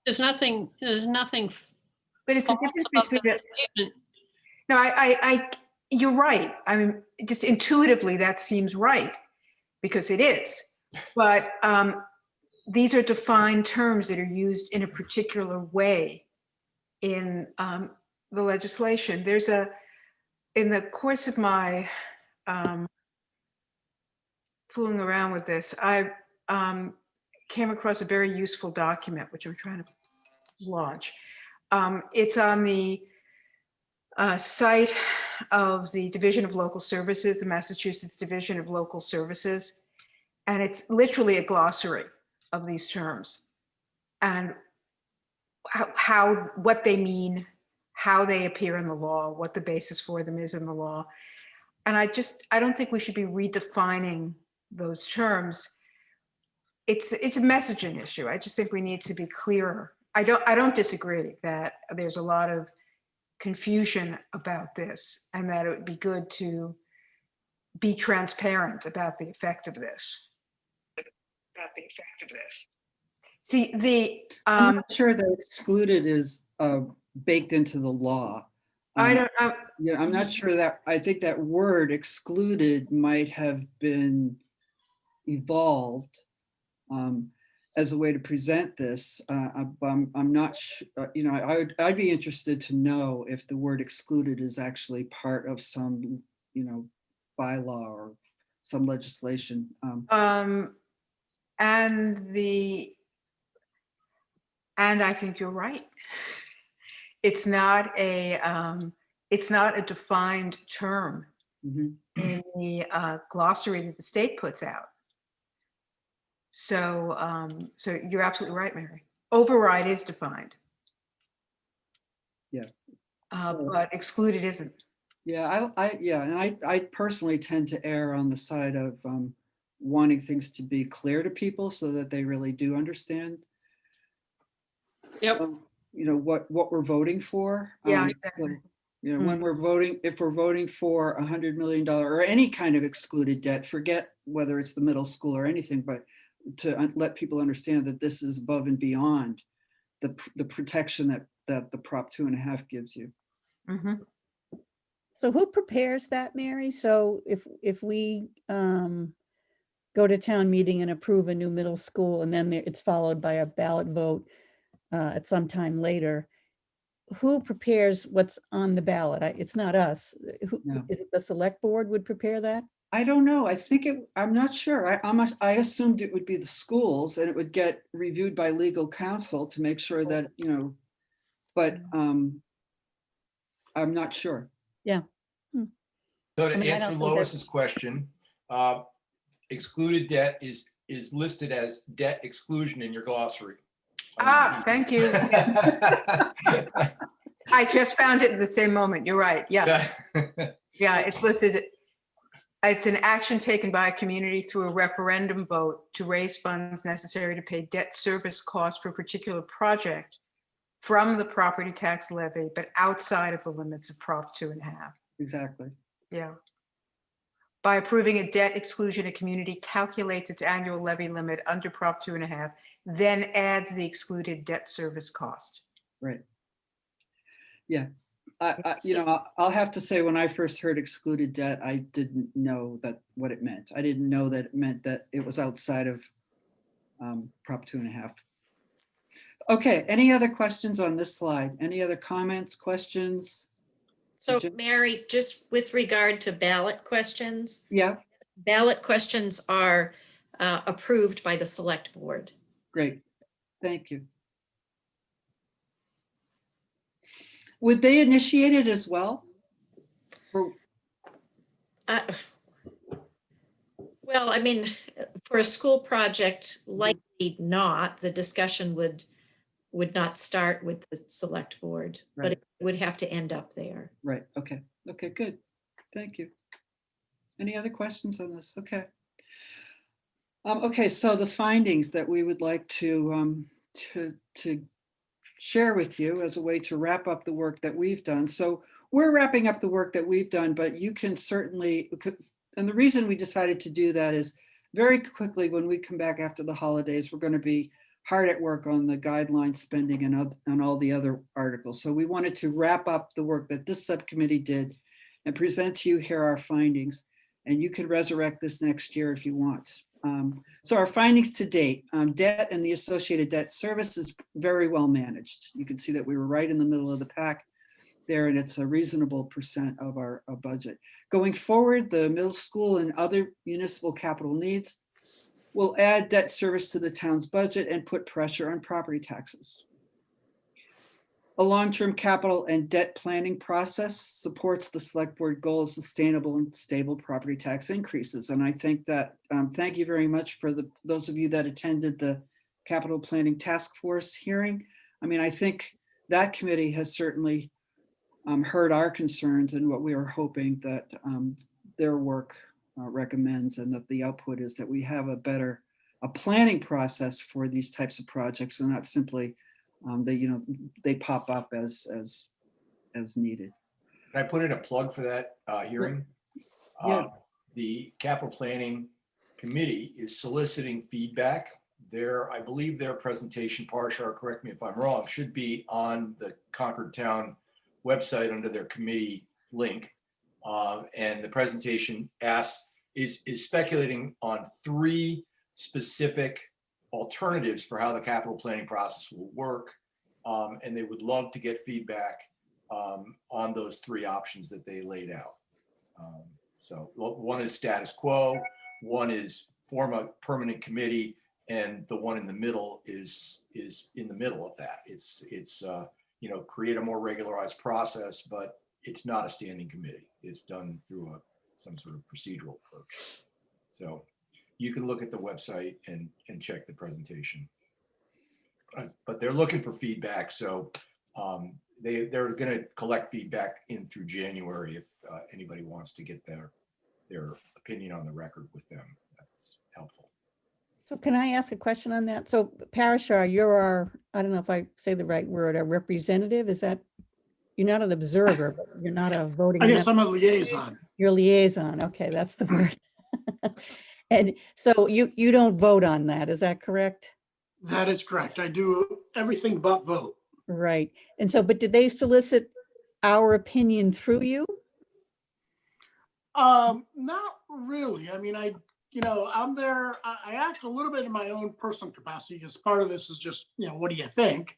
There's nothing. But it's a difference false about between that statement. No, you're right. I mean, just intuitively that seems right because it is. But these are defined terms that are used in a particular way in the legislation. In the course of my fooling around with this, I came across a very useful document, which I'm trying to launch. It's on the site of the Division of Local Services, the Massachusetts Division of Local Services. And it's literally a glossary of these terms and what they mean, how they appear in the law, what the basis for them is in the law. And I don't think we should be redefining those terms. It's a messaging issue. I just think we need to be clearer. I don't disagree that there's a lot of confusion about this and that it would be good to be transparent about the effect of this. See, I'm not sure that excluded is baked into the law. Yeah, I'm not sure that, I think that word excluded might have been evolved as a way to present this. I'm not sure, you know, I'd be interested to know if the word excluded is actually part of some, you know, bylaw or some legislation. And I think you're right. It's not a defined term in the glossary that the state puts out. So you're absolutely right, Mary. Override is defined. Yeah. But excluded isn't. Yeah, I personally tend to err on the side of wanting things to be clear to people so that they really do understand. Yep. You know, what we're voting for. Yeah, exactly. So, you know, when we're voting, if we're voting for $100 million or any kind of excluded debt, forget whether it's the middle school or anything, but to let people understand that this is above and beyond the protection that the Prop 2.5 gives you. So who prepares that, Mary? So if we go to town meeting and approve a new middle school and then it's followed by a ballot vote at some time later, who prepares what's on the ballot? It's not us. No. Is it the select board would prepare that? I don't know. I think I'm not sure. I assumed it would be the schools and it would get reviewed by legal counsel to make sure that, you know, but I'm not sure. Yeah. So to I mean, I answer don't think Lois's question, excluded debt is listed as debt exclusion in your glossary. Thank you. I just found it at the same moment. You're right. Yeah. Yeah, it's listed. It's an action taken by a community through a referendum vote to raise funds necessary to pay debt service costs for a particular project from the property tax levy, but outside of the limits of Prop 2.5. Exactly. Yeah. By approving a debt exclusion, a community calculates its annual levy limit under Prop 2.5, then adds the excluded debt service cost. Right. Yeah. You know, I'll have to say when I first heard excluded debt, I didn't know what it meant. I didn't know that it meant that it was outside of Prop 2.5. Okay, any other questions on this slide? Any other comments, questions? So Mary, just with regard to ballot questions, Yeah, ballot questions are approved by the select board. great. Thank you. Would they initiate it as well? Well, I mean, for a school project, likely not. The discussion would not start with the select board, but Right. it would have to end up there. Right, okay. Okay, good. Thank you. Any other questions on this? Okay. Okay, so the findings that we would like to share with you as a way to wrap up the work that we've done. So we're wrapping up the work that we've done, but you can certainly, and the reason we decided to do that is very quickly when we come back after the holidays, we're going to be hard at work on the guideline spending and all the other articles. So we wanted to wrap up the work that this subcommittee did and present to you here our findings. And you can resurrect this next year if you want. So our findings to date, debt and the associated debt service is very well managed. You can see that we were right in the middle of the pack there, and it's a reasonable percent of our budget. Going forward, the middle school and other municipal capital needs, will add debt service to the town's budget and put pressure on property taxes. A long-term capital and debt planning process supports the select board goal of sustainable and stable property tax increases. And I think that, thank you very much for those of you that attended the capital planning task force hearing. I mean, I think that committee has certainly heard our concerns and what we are hoping that their work recommends, and that the output is that we have a planning process for these types of projects, and not simply they pop up as needed. Can I put in a plug for that hearing? Yeah. The capital planning committee is soliciting feedback. I believe their presentation, Parshar, correct me if I'm wrong, should be on the Concord Town website under their committee link. And the presentation is speculating on 3 specific alternatives for how the capital planning process will work. And they would love to get feedback on those 3 options that they laid out. So one is status quo, one is form a permanent committee, and the one in the middle is in the middle of that. It's create a more regularized process, but it's not a standing committee. It's done through some sort of procedural approach. So you can look at the website and check the presentation. But they're looking for feedback, so they're going to collect feedback in through January if anybody wants to get their opinion on the record with them. That's helpful. So can I ask a question on that? So Parashar, you're our, I don't know if I say the right word, a representative, is that, you're not an observer, but you're not a voting. I guess member. I'm a liaison. You're a liaison, okay, that's the word. And so you don't vote on that, is that correct? That is correct. I do everything but vote. Right, and so, but did they solicit our opinion through you? Not really. I mean, I'm there, I act a little bit in my own personal capacity because part of this is just, what do you think?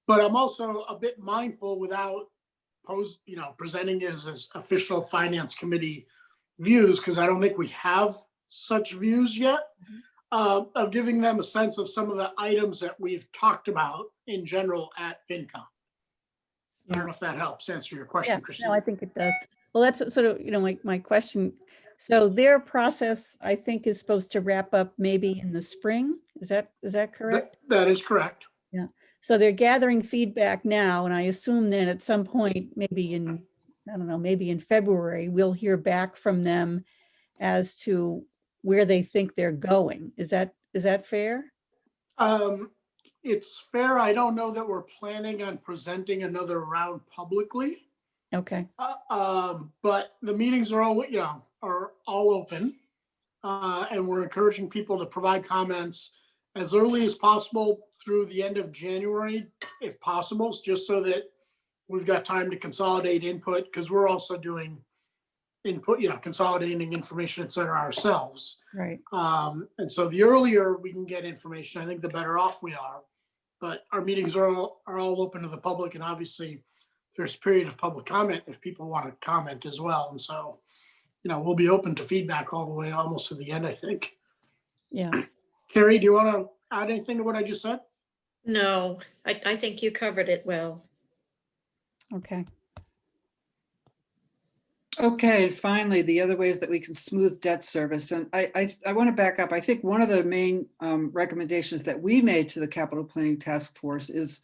But I'm also a bit mindful without presenting as official finance committee views, because I don't think we have such views yet, of giving them a sense of some of the items that we've talked about in general at FinCom. I don't know if that helps answer your question, Yeah, Christine. no, I think it does. Well, that's sort of, my question. So their process, I think, is supposed to wrap up maybe in the spring. Is that correct? That is correct. Yeah. So they're gathering feedback now, and I assume that at some point, maybe in, I don't know, maybe in February, we'll hear back from them as to where they think they're going. Is that fair? It's fair. I don't know that we're planning on presenting another round publicly. Okay. But the meetings are all open, and we're encouraging people to provide comments as early as possible through the end of January, if possible, just so that we've got time to consolidate input, because we're also doing input, consolidating information, et cetera, ourselves. Right. And so the earlier we can get information, I think the better off we are. But our meetings are all open to the public, and obviously there's a period of public comment if people want to comment as well. And so, we'll be open to feedback all the way almost to the end, I think. Yeah. Carrie, do you want to add anything to what I just said? No, I think you covered it well. Okay. Okay, and finally, the other ways that we can smooth debt service. And I want to back up. I think one of the main recommendations that we made to the capital planning task force is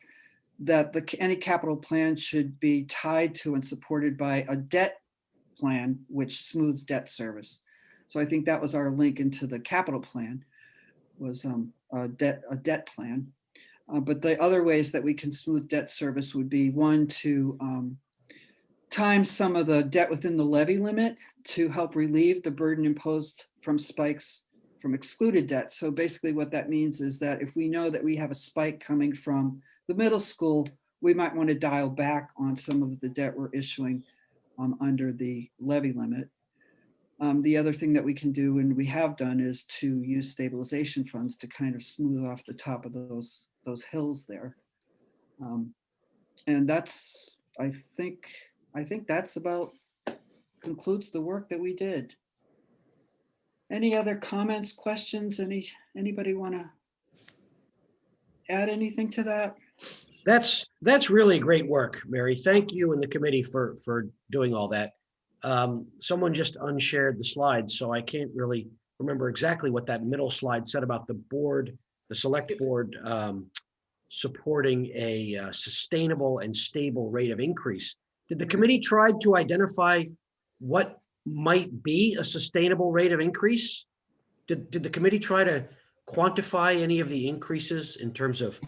that any capital plan should be tied to and supported by a debt plan, which smooths debt service. So I think that was our link into the capital plan, was a debt plan. But the other ways that we can smooth debt service would be, one, to time some of the debt within the levy limit to help relieve the burden imposed from spikes from excluded debt. So basically what that means is that if we know that we have a spike coming from the middle school, we might want to dial back on some of the debt we're issuing under the levy limit. The other thing that we can do, and we have done, is to use stabilization funds to kind of smooth off the top of those hills there. And that's, I think that's about concludes the work that we did. Any other comments, questions? Anybody want to add anything to that? That's really great work, Mary. Thank you and the committee for doing all that. Someone just unshared the slides, so I can't really remember exactly what that middle slide said about the board, the select board supporting a sustainable and stable rate of increase. Did the committee try to identify what might be a sustainable rate of increase? Did the committee try to quantify any of the increases in terms of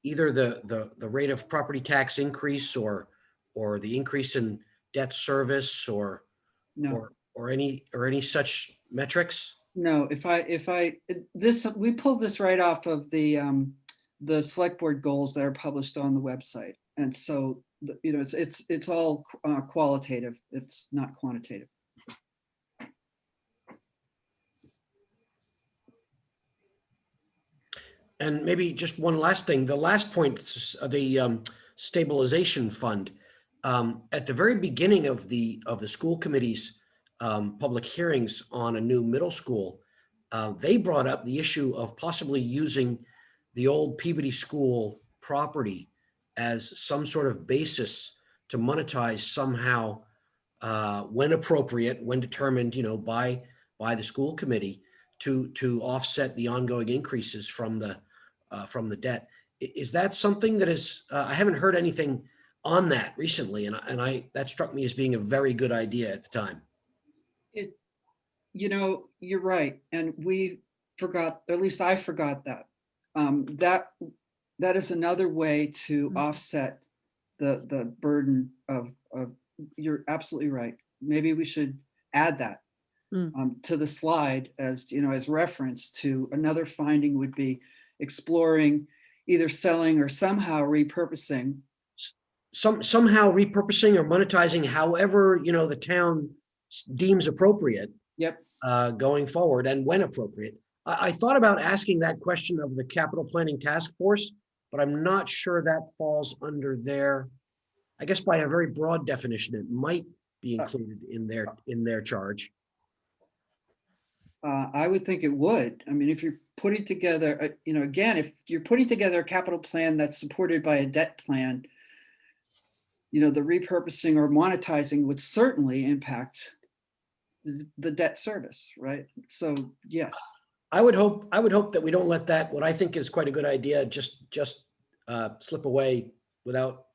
either the rate of property tax increase or the increase in debt service or No. or any such metrics? No, we pulled this right off of the select board goals that are published on the website. And so, it's all qualitative. It's not quantitative. And maybe just one last thing, the last point, the stabilization fund. At the very beginning of the school committee's public hearings on a new middle school, they brought up the issue of possibly using the old Peabody School property as some sort of basis to monetize somehow, when appropriate, when determined, by the school committee to offset the ongoing increases from the debt. Is that something that is, I haven't heard anything on that recently, and that struck me as being a very good idea at the time. You're right. And we forgot, or at least I forgot that. That is another way to offset the burden of, you're absolutely right. Maybe we should add that to the slide as reference to another finding would be exploring either selling or somehow repurposing. Somehow repurposing or monetizing however, the town deems appropriate. Yep. Going forward and when appropriate. I thought about asking that question of the capital planning task force, but I'm not sure that falls under their, I guess by a very broad definition, it might be included in their charge. I would think it would. I mean, if you're putting together, again, if you're putting together a capital plan that's supported by a debt plan, the repurposing or monetizing would certainly impact the debt service, right? So yes. I would hope that we don't let that, what I think is quite a good idea, just slip away without,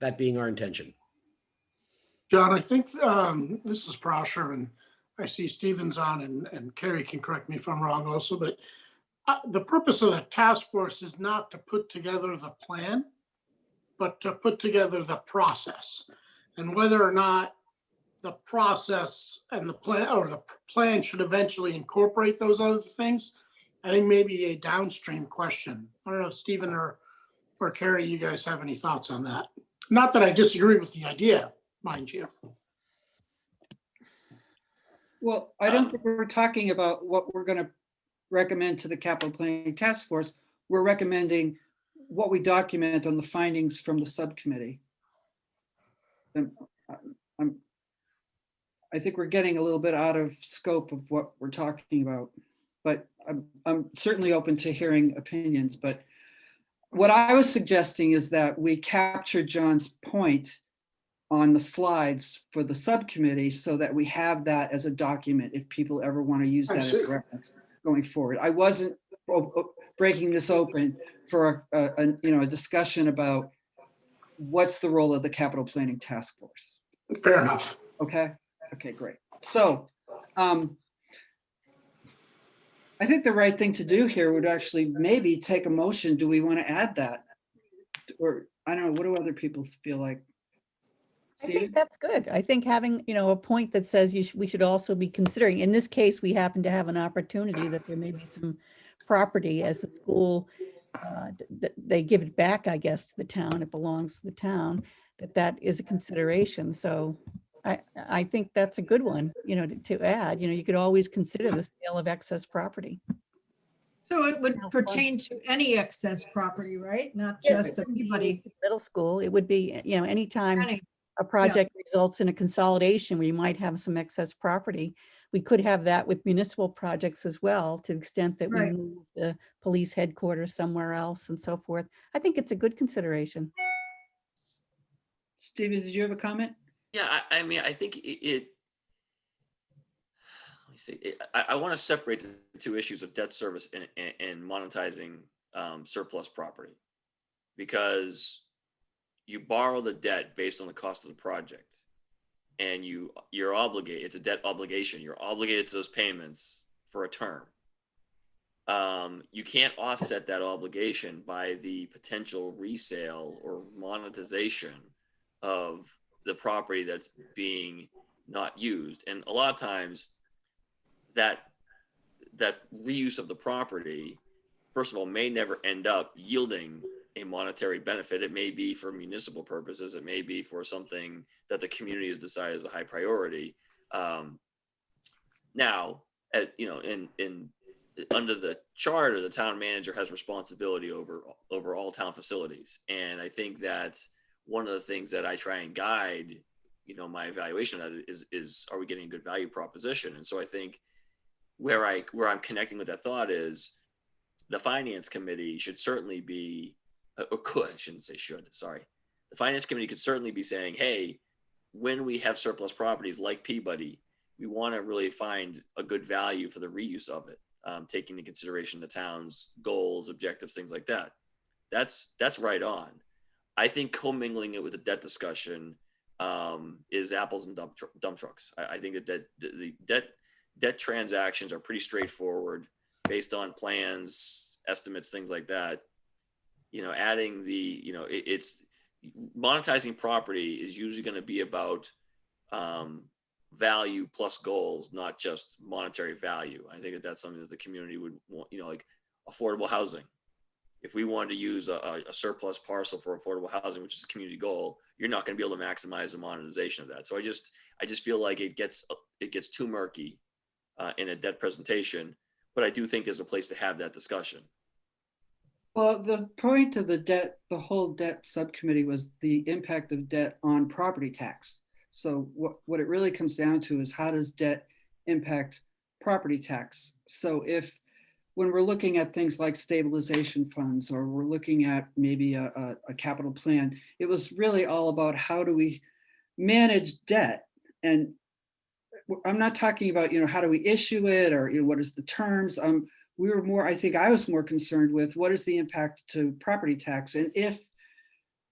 that being our intention. John, I think this is Prosher, and I see Stevens on, and Carrie can correct me if I'm wrong also, but the purpose of the task force is not to put together the plan, but to put together the process. And whether or not the process and the plan should eventually incorporate those other things, I think maybe a downstream question. I don't know if Stephen or Carrie, you guys have any thoughts on that? Not that I disagree with the idea, mind you. Well, I don't think we're talking about what we're going to recommend to the capital planning task force. We're recommending what we document on the findings from the subcommittee. I think we're getting a little bit out of scope of what we're talking about, but I'm certainly open to hearing opinions. But what I was suggesting is that we capture John's point on the slides for the subcommittee so that we have that as a document if people ever want to use that as a reference going forward. I wasn't breaking this open for a discussion about what's the role of the capital planning task force. Fair enough. Okay. Okay, great. So I think the right thing to do here would actually maybe take a motion. Do we want to add that? Or I don't know, what do other people feel like? I think that's good. I think having, a point that says we should also be considering, in this case, we happen to have an opportunity that there may be some property as the school, they give it back, I guess, to the town. It belongs to the town, that is a consideration. So I think that's a good one, to add. You could always consider the sale of excess property. So it would pertain to any excess property, right? Not just anybody. Middle school, it would be, anytime a project results in a consolidation where you might have some excess property, we could have that with municipal projects as well, to the extent that we Right. move the police headquarters somewhere else and so forth. I think it's a good consideration. Stephen, did you have a comment? Yeah, I mean, I think let me see. I want to separate the two issues of debt service and monetizing surplus property, because you borrow the debt based on the cost of the project, and you're obligated. It's a debt obligation. You're obligated to those payments for a term. You can't offset that obligation by the potential resale or monetization of the property that's being not used. And a lot of times that reuse of the property, first of all, may never end up yielding a monetary benefit. It may be for municipal purposes. It may be for something that the community has decided is a high priority. Now, in under the charter, the town manager has responsibility over all town facilities. And I think that one of the things that I try and guide, my evaluation of that is are we getting a good value proposition? And so I think where I'm connecting with that thought is the finance committee should certainly be, or could, I shouldn't say should, sorry. The finance committee could certainly be saying, hey, when we have surplus properties like Peabody, we want to really find a good value for the reuse of it, taking into consideration the town's goals, objectives, things like that. That's right on. I think commingling it with the debt discussion is apples and dump trucks. I think that the debt transactions are pretty straightforward based on plans, estimates, things like that. Adding it's monetizing property is usually going to be about value plus goals, not just monetary value. I think that that's something that the community would want, like affordable housing. If we wanted to use a surplus parcel for affordable housing, which is a community goal, you're not going to be able to maximize the monetization of that. So I just feel like it gets too murky in a debt presentation, but I do think there's a place to have that discussion. Well, the point of the whole debt subcommittee was the impact of debt on property tax. So what it really comes down to is how does debt impact property tax? So when we're looking at things like stabilization funds, or we're looking at maybe a capital plan, it was really all about how do we manage debt. And I'm not talking about, how do we issue it, or, what is the terms? I think I was more concerned with what is the impact to property tax, and if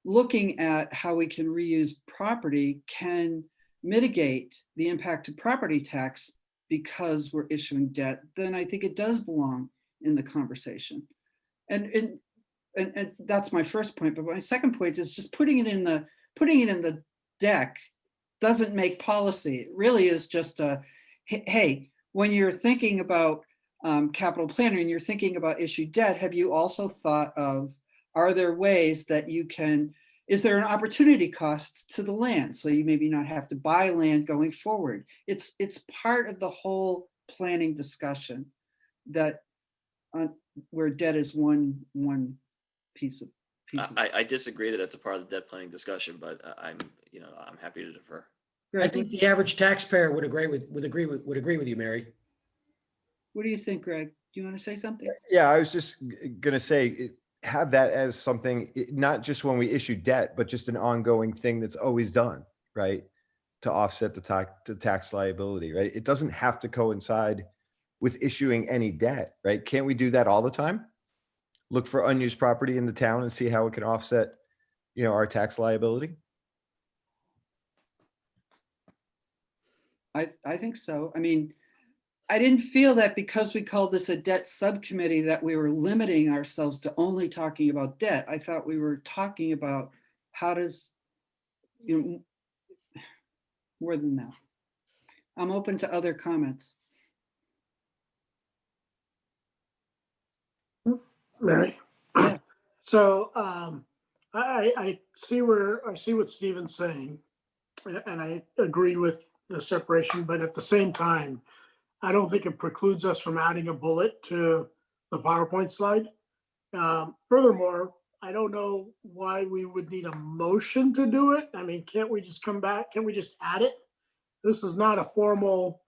looking at how we can reuse property can mitigate the impact to property tax because we're issuing debt, then I think it does belong in the conversation. And that's my first point. But my second point is just putting it in the deck doesn't make policy. It really is just hey, when you're thinking about capital planning and you're thinking about issued debt, have you also thought of, are there ways that is there an opportunity cost to the land? So you maybe not have to buy land going forward. It's part of the whole planning discussion that where debt is one piece of. I disagree that it's a part of the debt planning discussion, but I'm happy to defer. I think the average taxpayer would agree with you, Mary. What do you think, Greg? Do you want to say something? Yeah, I was just going to say, have that as something, not just when we issue debt, but just an ongoing thing that's always done, right? To offset the tax liability, right? It doesn't have to coincide with issuing any debt, right? Can't we do that all the time? Look for unused property in the town and see how it can offset, our tax liability. I think so. I mean, I didn't feel that because we called this a debt subcommittee that we were limiting ourselves to only talking about debt. I thought we were talking about how does, more than that. I'm open to other comments. Mary. Yeah. So I see what Stephen's saying, and I agree with the separation, but at the same time, I don't think it precludes us from adding a bullet to the PowerPoint slide. Furthermore, I don't know why we would need a motion to do it. I mean, can't we just come back? Can we just add it? This is not a formal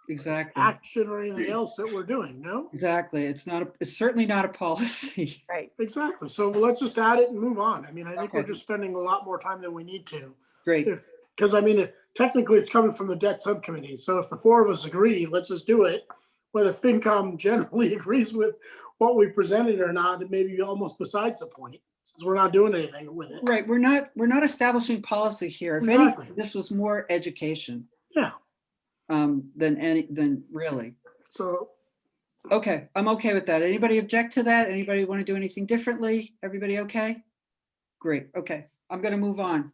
exactly. action or anything else that we're doing, no? Exactly. It's certainly not a policy. Right. Exactly. So let's just add it and move on. I mean, I think we're Okay. just spending a lot more time than we need to. Great. Because I mean, technically it's coming from the debt subcommittee. So if the four of us agree, let's just do it. Whether FinCom generally agrees with what we presented or not, it may be almost besides the point, since we're not doing anything with it. Right. We're not establishing policy here. If Exactly. anything, this was more education. Yeah. Than really. So Okay, I'm okay with that. Anybody object to that? Anybody want to do anything differently? Everybody okay? Great, okay. I'm gonna move on.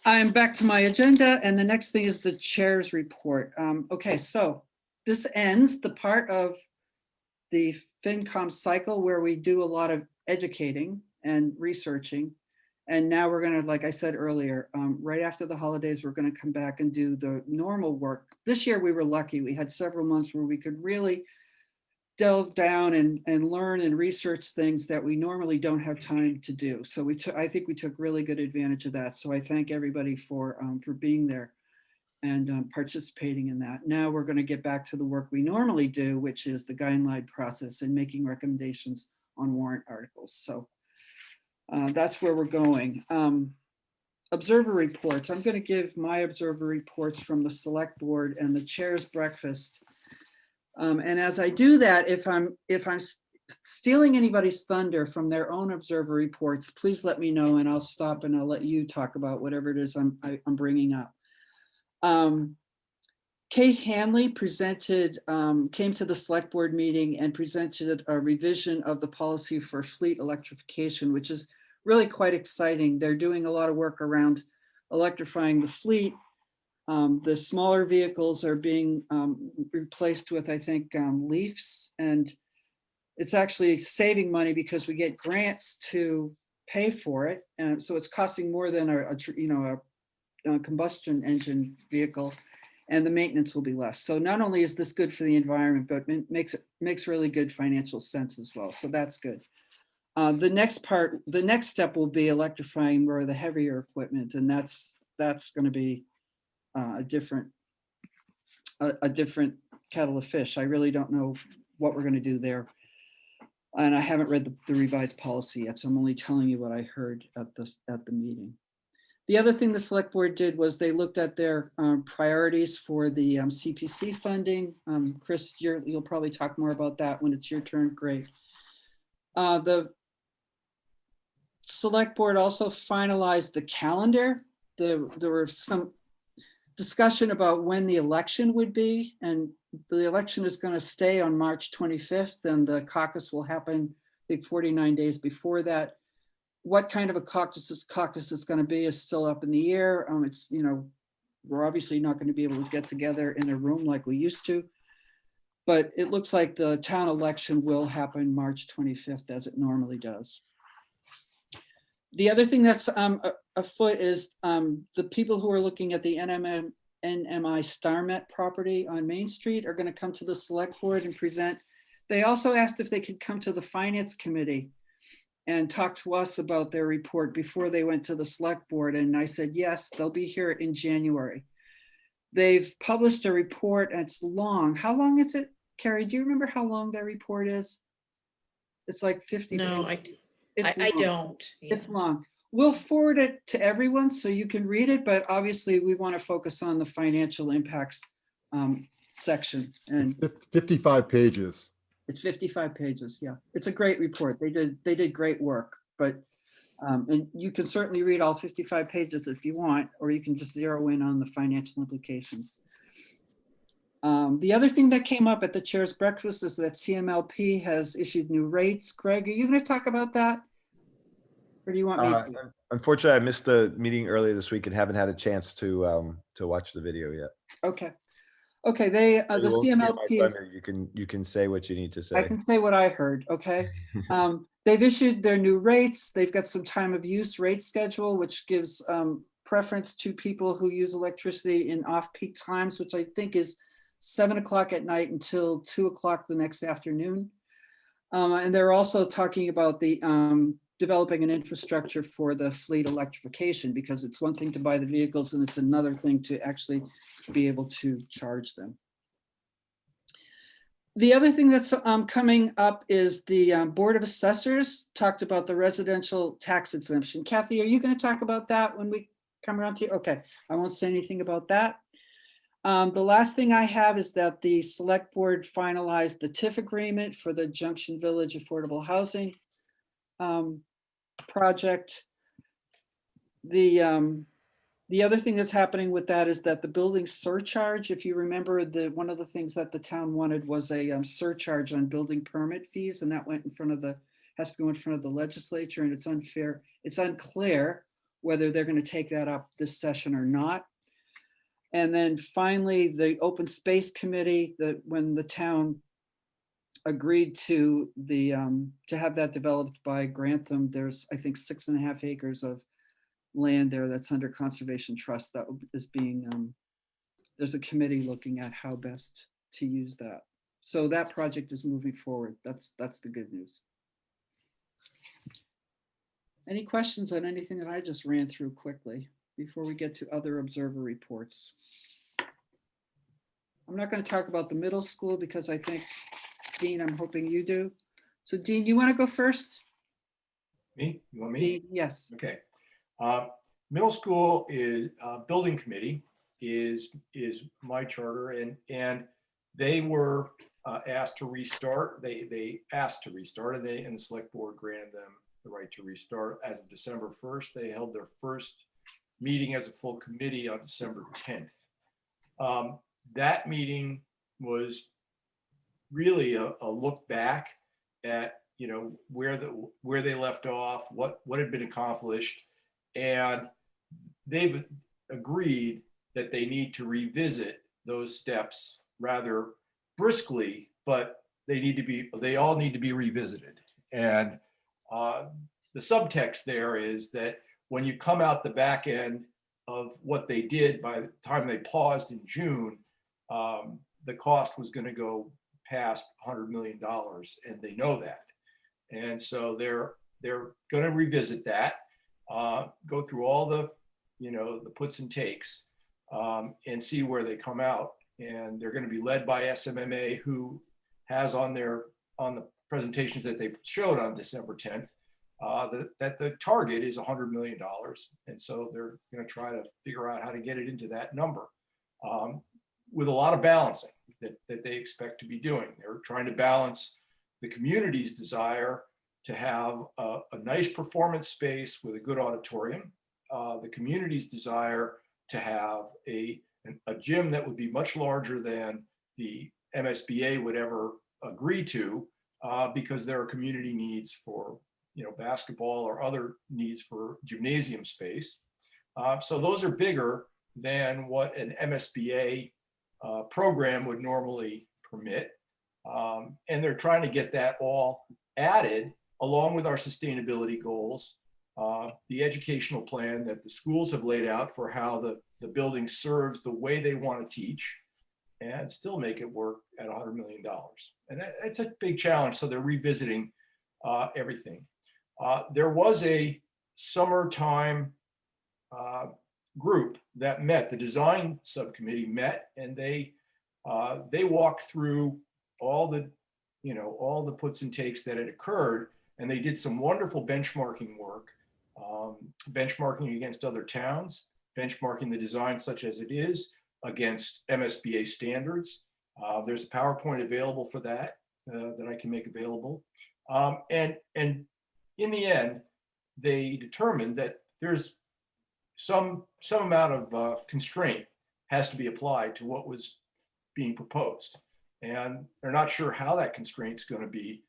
I'm back to my agenda, and the next thing is the chair's report. Okay, so this ends the part of the FinCom cycle where we do a lot of educating and researching. And now we're gonna, like I said earlier, right after the holidays, we're gonna come back and do the normal work. This year we were lucky. We had several months where we could really delve down and learn and research things that we normally don't have time to do. So I think we took really good advantage of that. So I thank everybody for being there and participating in that. Now we're gonna get back to the work we normally do, which is the guideline process and making recommendations on warrant articles. So that's where we're going. Observer reports. I'm going to give my observer reports from the select board and the chair's breakfast. And as I do that, if I'm stealing anybody's thunder from their own observer reports, please let me know and I'll stop and I'll let you talk about whatever it is I'm bringing up. Kate Hanley presented, came to the select board meeting and presented a revision of the policy for fleet electrification, which is really quite exciting. They're doing a lot of work around electrifying the fleet. The smaller vehicles are being replaced with, I think, Leafs, and it's actually saving money because we get grants to pay for it. And so it's costing more than a combustion engine vehicle, and the maintenance will be less. So not only is this good for the environment, but it makes really good financial sense as well. So that's good. The next step will be electrifying more of the heavier equipment, and that's going to be a different kettle of fish. I really don't know what we're going to do there, and I haven't read the revised policy yet, so I'm only telling you what I heard at the meeting. The other thing the select board did was they looked at their priorities for the CPC funding. Chris, you'll probably talk more about that when it's your turn. Great. The select board also finalized the calendar. There were some discussion about when the election would be, and the election is going to stay on March 25th, and the caucus will happen, I think, 49 days before that. What kind of a caucus is going to be is still up in the air. It's, we're obviously not going to be able to get together in a room like we used to, but it looks like the town election will happen March 25th as it normally does. The other thing that's afoot is the people who are looking at the NMI StarMet property on Main Street are going to come to the select board and present. They also asked if they could come to the finance committee and talk to us about their report before they went to the select board. And I said, yes, they'll be here in January. They've published a report and it's long. How long is it? Carrie, do you remember how long that report is? It's like 50 No, pages. I don't. Yeah. It's long. We'll forward it to everyone so you can read it, but obviously we want to focus on the financial impacts section. And It's 55 pages. it's 55 pages. Yeah, it's a great report. They did great work, but and you can certainly read all 55 pages if you want, or you can just zero in on the financial implications. The other thing that came up at the chair's breakfast is that CMLP has issued new rates. Greg, are you going to talk about that? Or do you want me to? Unfortunately, I missed the meeting earlier this week and haven't had a chance to watch the video yet. Okay. Okay, the CMLP. You can say what you need to say. I can say what I heard, okay? They've issued their new rates. They've got some time of use rate schedule, which gives preference to people who use electricity in off-peak times, which I think is 7 o'clock at night until 2 o'clock the next afternoon. And they're also talking about the developing an infrastructure for the fleet electrification, because it's one thing to buy the vehicles and it's another thing to actually be able to charge them. The other thing that's coming up is the Board of Assessors talked about the residential tax exemption. Kathy, are you going to talk about that when we come around to you? Okay, I won't say anything about that. The last thing I have is that the select board finalized the TIF agreement for the Junction Village Affordable Housing project. The other thing that's happening with that is that the building surcharge, if you remember, one of the things that the town wanted was a surcharge on building permit fees, and that went in front of has to go in front of the legislature, and it's unfair. It's unclear whether they're going to take that up this session or not. And then finally, the Open Space Committee, when the town agreed to have that developed by Grantham, there's, I think, 6.5 acres of land there that's under conservation trust that is being, there's a committee looking at how best to use that. So that project is moving forward. That's the good news. Any questions on anything that I just ran through quickly before we get to other observer reports? I'm not going to talk about the middle school because I think, Dean, I'm hoping you do. So Dean, you want to go first? Me? You want me? Dean, yes. Okay. Middle school is building committee is my charter, and they were asked to restart. They asked to restart, and the select board granted them the right to restart as of December 1st. They held their first meeting as a full committee on December 10th. That meeting was really a look back at, you know, where they left off, what had been accomplished, and they've agreed that they need to revisit those steps rather briskly, but they all need to be revisited. And the subtext there is that when you come out the back end of what they did, by the time they paused in June, the cost was going to go past $100 million, and they know that. And so they're going to revisit that, go through all the, the puts and takes, and see where they come out. And they're going to be led by SMMA, who has on the presentations that they showed on December 10th, that the target is $100 million. And so they're going to try to figure out how to get it into that number, with a lot of balancing that they expect to be doing. They're trying to balance the community's desire to have a nice performance space with a good auditorium, the community's desire to have a gym that would be much larger than the MSBA would ever agree to, because there are community needs for, basketball or other needs for gymnasium space. So those are bigger than what an MSBA program would normally permit. And they're trying to get that all added along with our sustainability goals, the educational plan that the schools have laid out for how the building serves the way they want to teach, and still make it work at $100 million. And it's a big challenge. So they're revisiting everything. There was a summertime group that met, the design subcommittee met, and they walked through all the puts and takes that had occurred, and they did some wonderful benchmarking work, benchmarking against other towns, benchmarking the design such as it is against MSBA standards. There's a PowerPoint available for that that I can make available. And in the end, they determined that there's some amount of constraint has to be applied to what was being proposed. And they're not sure how that constraint's going to be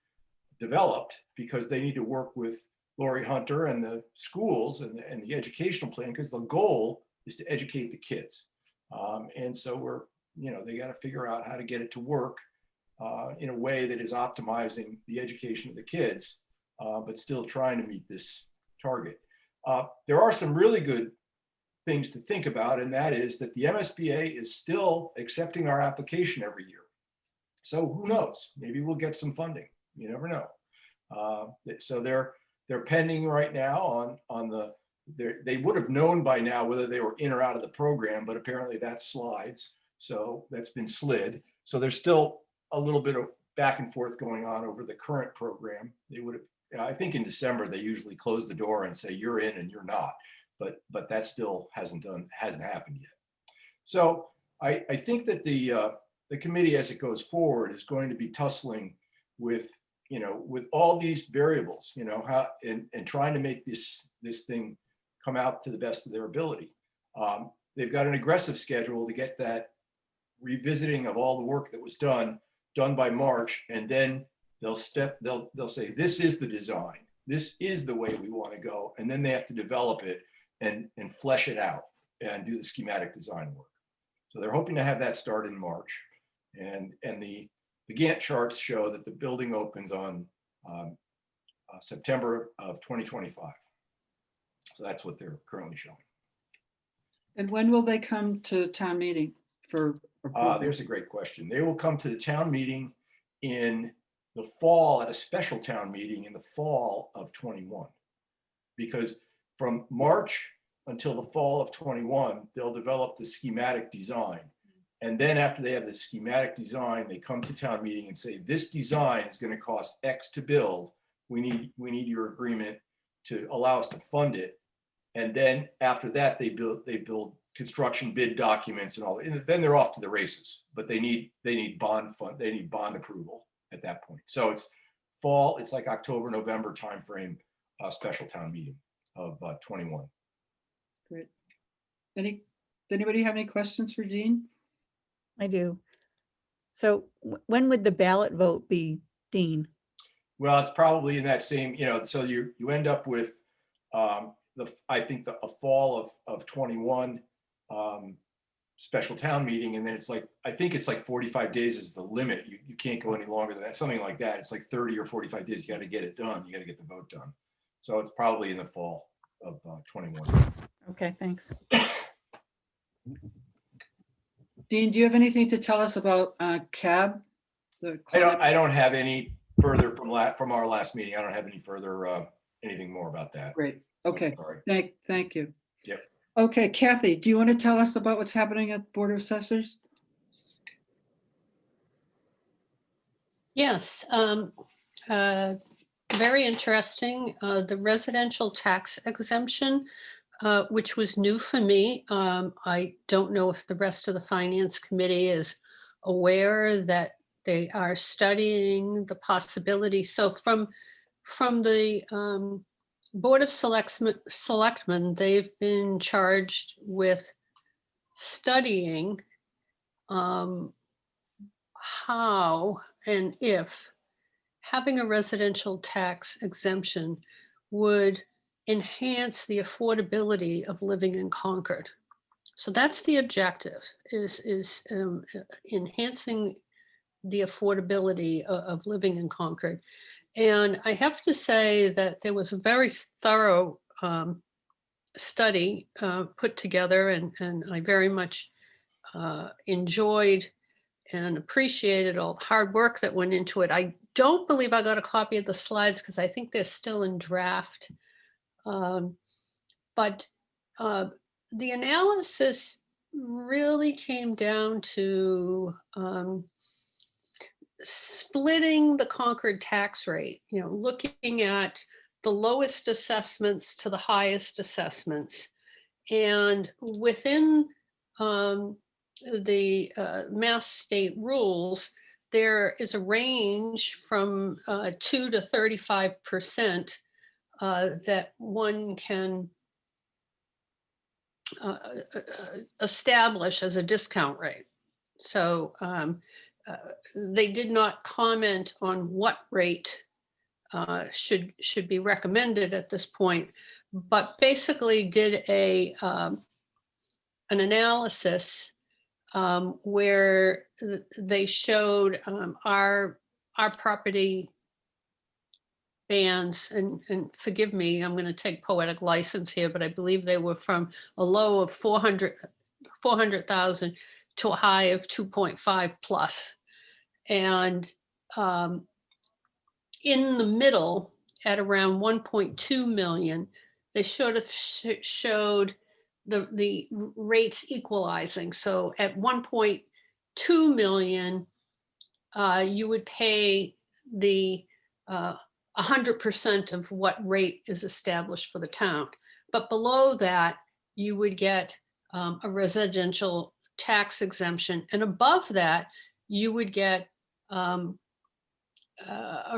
developed, because they need to work with Lori Hunter and the schools and the educational plan, because the goal is to educate the kids. And so they got to figure out how to get it to work in a way that is optimizing the education of the kids, but still trying to meet this target. There are some really good things to think about, and that is that the MSBA is still accepting our application every year. So who knows? Maybe we'll get some funding. You never know. So they're They're pending right now they would have known by now whether they were in or out of the program, but apparently that slides. So that's been slid. So there's still a little bit of back and forth going on over the current program. They would have, I think in December, they usually close the door and say you're in and you're not, but that still hasn't happened yet. So I think that the committee, as it goes forward, is going to be tussling with all these variables, how and trying to make this thing come out to the best of their ability. They've got an aggressive schedule to get that revisiting of all the work that was done by March, and then they'll say, this is the design, this is the way we want to go, and then they have to develop it and flesh it out and do the schematic design work. So they're hoping to have that start in March, and the Gantt charts show that the building opens on September of 2025. So that's what they're currently showing. And when will they come to town meeting for approval? There's a great question. They will come to the town meeting in the fall, at a special town meeting in the fall of 21. Because from March until the fall of 21, they'll develop the schematic design. And then after they have the schematic design, they come to town meeting and say, this design is going to cost X to build. We need your agreement to allow us to fund it. And then after that, they build construction bid documents and all, and then they're off to the races. But they need bond approval at that point. So it's fall, it's like October, November timeframe, special town meeting of 21. Great. Does anybody have any questions for Dean? I do. So when would the ballot vote be, Dean? Well, it's probably in that same, so you end up with I think a fall of 21 special town meeting, and then I think it's like 45 days is the limit. You can't go any longer than that, something like that. It's like 30 or 45 days. You got to get it done. You got to get the vote done. So it's probably in the fall of 21. Okay, thanks. Dean, do you have anything to tell us about CAB? I don't have any further from our last meeting. I don't have any further anything more about that. Great. Okay. Sorry. Thank you. Yep. Okay, Kathy, do you want to tell us about what's happening at Board of Assessors? Yes, very interesting. The residential tax exemption, which was new for me. I don't know if the rest of the Finance Committee is aware that they are studying the possibility. So from the Board of Selectmen, they've been charged with studying how and if having a residential tax exemption would enhance the affordability of living in Concord. So that's the objective, is enhancing the affordability of living in Concord. And I have to say that there was a very thorough study put together, and I very much enjoyed and appreciated all the hard work that went into it. I don't believe I got a copy of the slides because I think they're still in draft. But the analysis really came down to splitting the Concord tax rate, looking at the lowest assessments to the highest assessments. And within the Mass state rules, there is a range from 2 to 35% that one can establish as a discount rate. So they did not comment on what rate should be recommended at this point, but basically did an analysis where they showed our property bands, and forgive me, I'm going to take poetic license here, but I believe they were from a low of 400,000 to a high of 2.5 plus. And in the middle at around 1.2 million, they showed the rates equalizing. So at 1.2 million, you would pay the 100% of what rate is established for the town. But below that, you would get a residential tax exemption. And above that, you would get a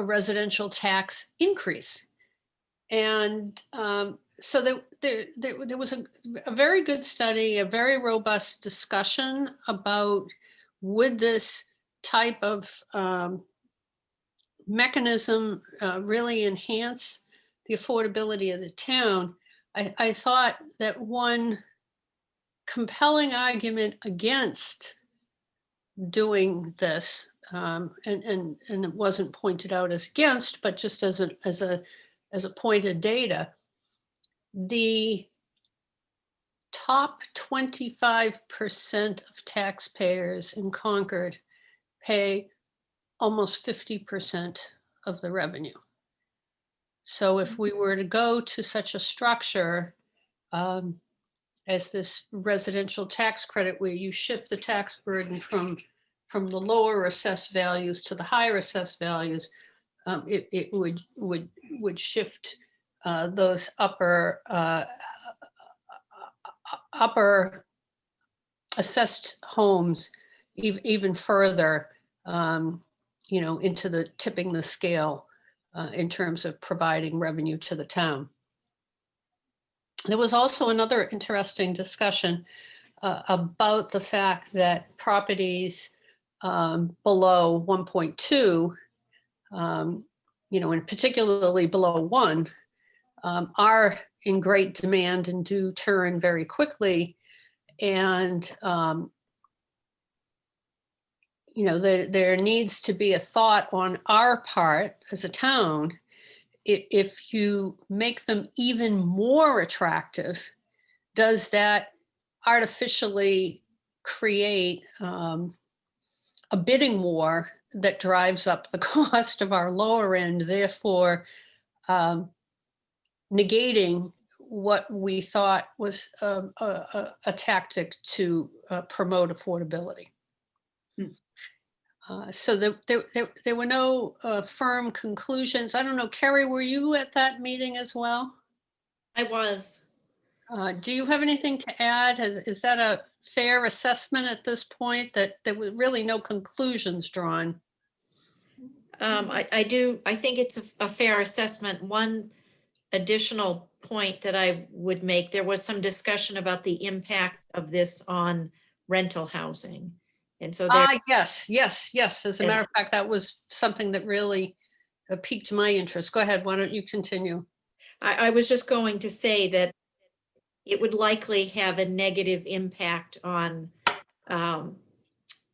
residential tax increase. And so there was a very good study, a very robust discussion about would this type of mechanism really enhance the affordability of the town. I thought that one compelling argument against doing this, and it wasn't pointed out as against, but just as a point of data, the top 25% of taxpayers in Concord pay almost 50% of the revenue. So if we were to go to such a structure as this residential tax credit, where you shift the tax burden from the lower assessed values to the higher assessed values, it would shift those upper assessed homes even further, into the tipping the scale in terms of providing revenue to the town. There was also another interesting discussion about the fact that properties below 1.2, and particularly below 1, are in great demand and do turn very quickly. And there needs to be a thought on our part as a town. If you make them even more attractive, does that artificially create a bidding war that drives up the cost of our lower end, therefore negating what we thought was a tactic to promote affordability? So there were no firm conclusions. I don't know, Kerry, were you at that meeting as well? I was. Do you have anything to add? Is that a fair assessment at this point, that there were really no conclusions drawn? I do. I think it's a fair assessment. One additional point that I would make, there was some discussion about the impact of this on rental housing. And so yes. As a matter of fact, that was something that really piqued my interest. Go ahead. Why don't you continue? I was just going to say that it would likely have a negative impact on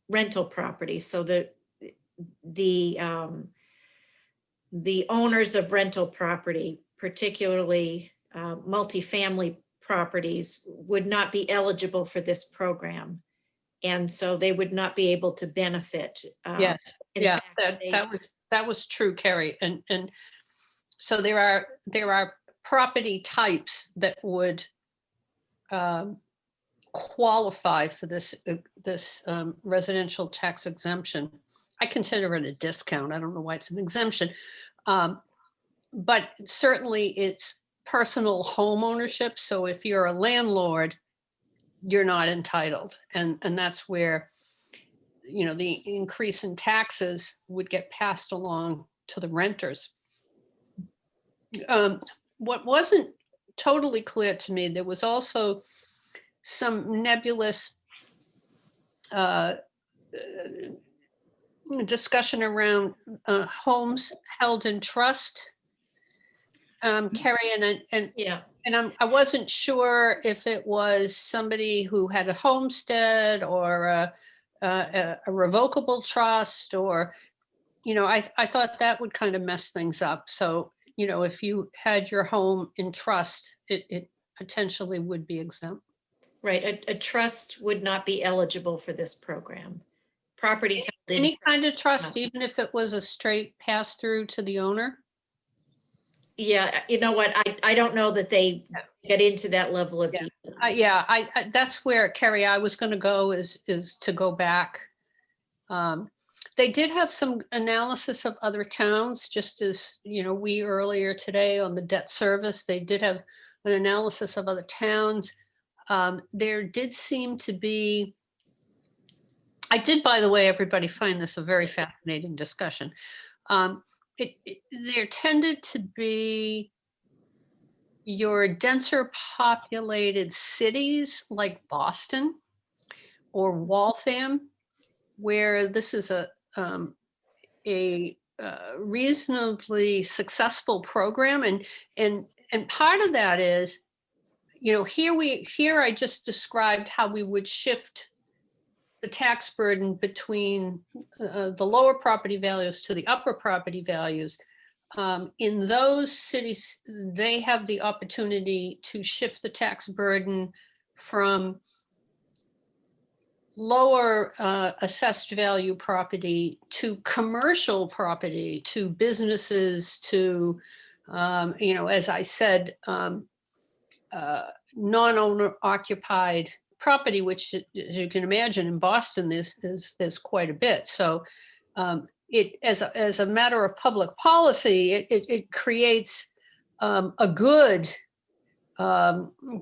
rental property. So the owners of rental property, particularly multifamily properties, would not be eligible for this program. And so they would not be able to benefit. Yes, yeah, that was true, Kerry. And so there are property types that would qualify for this residential tax exemption. I consider it a discount. I don't know why it's an exemption, but certainly it's personal home ownership. So if you're a landlord, you're not entitled. And that's where, the increase in taxes would get passed along to the renters. What wasn't totally clear to me, there was also some nebulous discussion around homes held in trust. Kerry, and yeah. And I wasn't sure if it was somebody who had a homestead or a revocable trust, or, I thought that would kind of mess things up. So, if you had your home in trust, it potentially would be exempt. Right. A trust would not be eligible for this program. Property held in Any kind of trust, no. even if it was a straight pass through to the owner? Yeah, you know what? I don't know that they get into that level of Yeah. detail. Yeah, that's where, Kerry, I was going to go is to go back. They did have some analysis of other towns, just as, you know, we earlier today on the debt service, they did have an analysis of other towns. There did seem to be, I did, by the way, everybody find this a very fascinating discussion. There tended to be your denser populated cities like Boston or Waltham, where this is a reasonably successful program, and part of that is, you know, here I just described how we would shift the tax burden between the lower property values to the upper property values. In those cities, they have the opportunity to shift the tax burden from lower assessed value property to commercial property, to businesses, to, you know, as I said, non-owner occupied property, which, as you can imagine, in Boston, there's quite a bit. So it, as a matter of public policy, it creates a good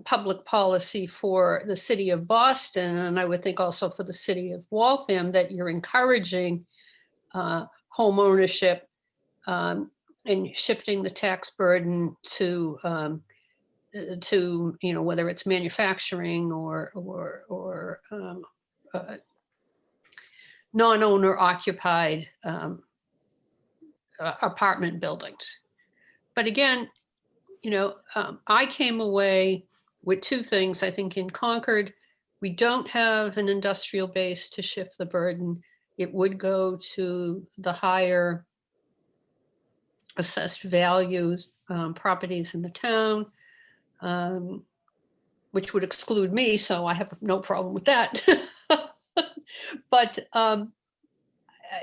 public policy for the city of Boston, and I would think also for the city of Waltham, that you're encouraging home ownership and shifting the tax burden to you know, whether it's manufacturing or non-owner occupied apartment buildings. But again, you know, I came away with two things. I think in Concord, we don't have an industrial base to shift the burden. It would go to the higher assessed values properties in the town, which would exclude me, so I have no problem with that. But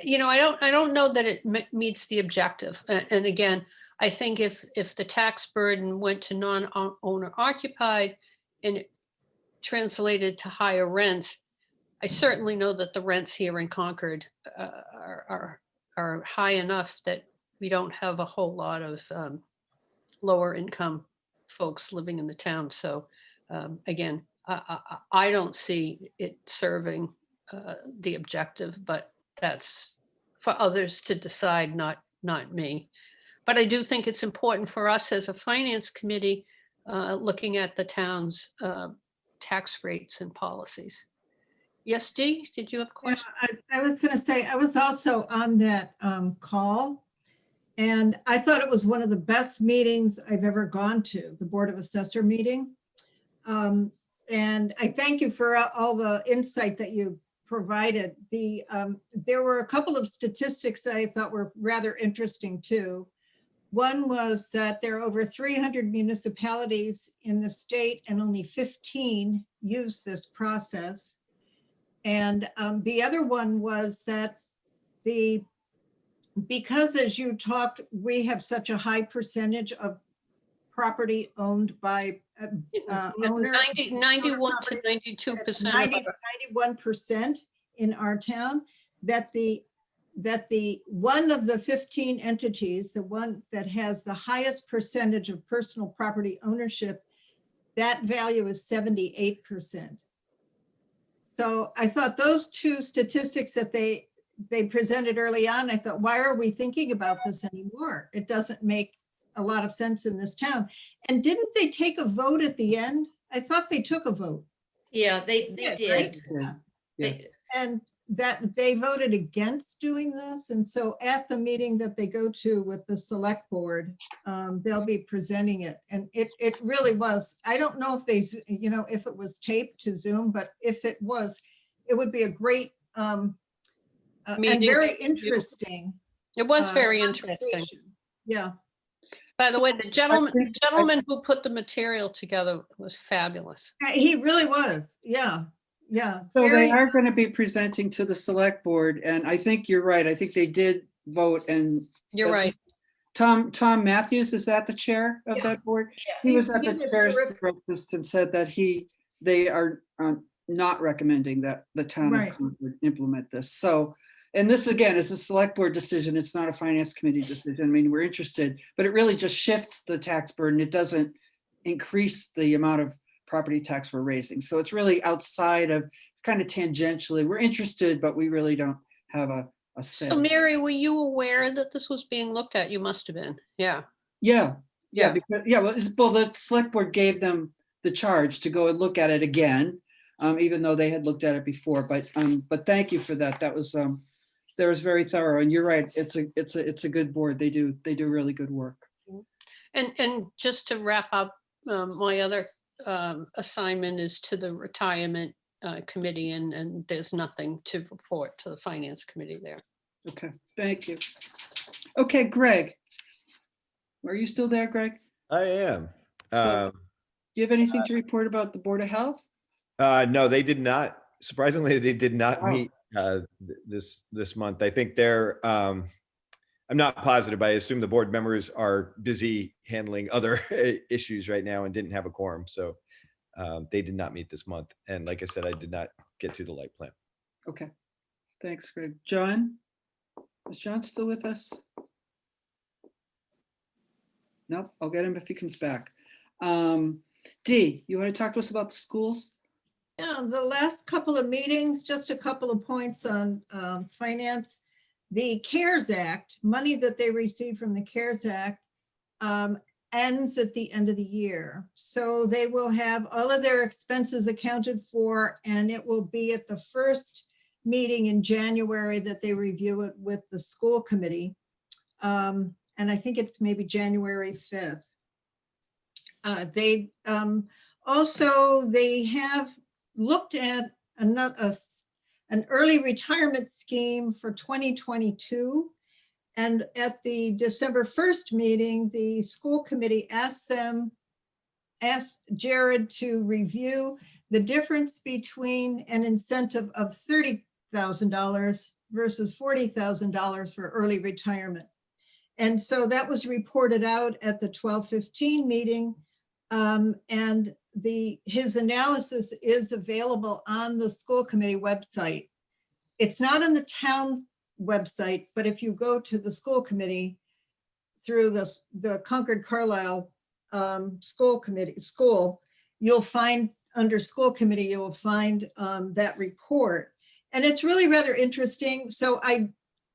you know, I don't know that it meets the objective. And again, I think if the tax burden went to non-owner occupied and it translated to higher rents, I certainly know that the rents here in Concord are high enough that we don't have a whole lot of lower income folks living in the town. So again, I don't see it serving the objective, but that's for others to decide, not me. But I do think it's important for us as a finance committee looking at the town's tax rates and policies. Yes, Dee, did you have a question? I was going to say, I was also on that call, and I thought it was one of the best meetings I've ever gone to, the Board of Assessor meeting. And I thank you for all the insight that you provided. There were a couple of statistics that I thought were rather interesting too. One was that there are over 300 municipalities in the state and only 15 use this process. And the other one was that because, as you talked, we have such a high percentage of property owned by owner. 91 to 92%. 91% in our town, that the one of the 15 entities, the one that has the highest percentage of personal property ownership, that value is 78%. So I thought those two statistics that they presented early on, I thought, why are we thinking about this anymore? It doesn't make a lot of sense in this town. And didn't they take a vote at the end? I thought they took a vote. Yeah, they did. Right? Yeah. And that they voted against doing this. And so at the meeting that they go to with the select board, they'll be presenting it. And it really was, I don't know if they, you know, if it was taped to Zoom, but if it was, it would be a great and very interesting. It was very interesting. conversation. Yeah. By the way, the gentleman who put the material together was fabulous. He really was. Yeah. Yeah. So they Very- are going to be presenting to the select board, and I think you're right. I think they did vote, and You're right. Tom Matthews, is that the chair of Yeah. that board? Yeah, He was he's- at he the was chair's terrific. breakfast and said that they are not recommending that the town of Right. Concord implement this. So, and this again is a select board decision. It's not a finance committee decision. I mean, we're interested, but it really just shifts the tax burden. It doesn't increase the amount of property tax we're raising. So it's really outside of, kind of tangentially, we're interested, but we really don't have a say. So Mary, were you aware that this was being looked at? You must have been. Yeah. Yeah, Yeah. because, well, the select board gave them the charge to go and look at it again, even though they had looked at it before, but thank you for that. That was very thorough, and you're right, it's a good board. They do really good work. And just to wrap up, my other assignment is to the retirement committee, and there's nothing to report to the finance committee there. Okay, thank you. Okay, Greg. Are you still there, Greg? I am. Do you have anything to report about the Board of Health? No, they did not. Surprisingly, they did not Wow. meet this month. I think they're. I'm not positive, but I assume the board members are busy handling other issues right now and didn't have a quorum. So they did not meet this month. And like I said, I did not get to the light plan. Okay, thanks, Greg. John? Is John still with us? Nope, I'll get him if he comes back. Dee, you want to talk to us about the schools? Yeah, the last couple of meetings, just a couple of points on finance. The CARES Act, money that they received from the CARES Act ends at the end of the year. So they will have all of their expenses accounted for, and it will be at the first meeting in January that they review it with the school committee. And I think it's maybe January 5th. They have looked at an early retirement scheme for 2022. And at the December 1st meeting, the school committee asked Jared to review the difference between an incentive of $30,000 versus $40,000 for early retirement. And so that was reported out at the 12/15 meeting. And his analysis is available on the school committee website. It's not on the town website, but if you go to the school committee through the Concord Carlisle school, you'll find under school committee, you will find that report. And it's really rather interesting. So I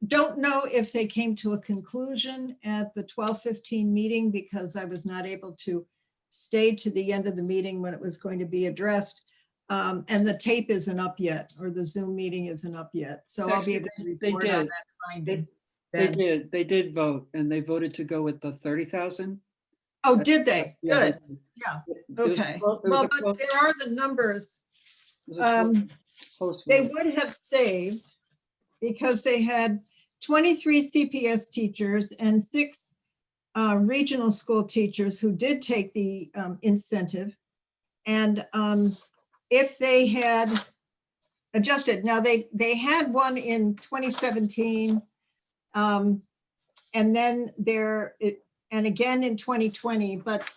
don't know if they came to a conclusion at the 12/15 meeting because I was not able to stay to the end of the meeting when it was going to be addressed. And the tape isn't up yet, or the Zoom meeting isn't up yet. So I'll be able to report on that finding. They did vote, and they voted to go with the 30,000. Oh, did they? Yeah, Good. Yeah. It was Okay. clo- it was Well, a but close- there are the numbers. it was a close They vote. would have saved because they had 23 CPS teachers and 6 regional school teachers who did take the incentive. And if they had adjusted, now they had one in 2017, and then and again in 2020, but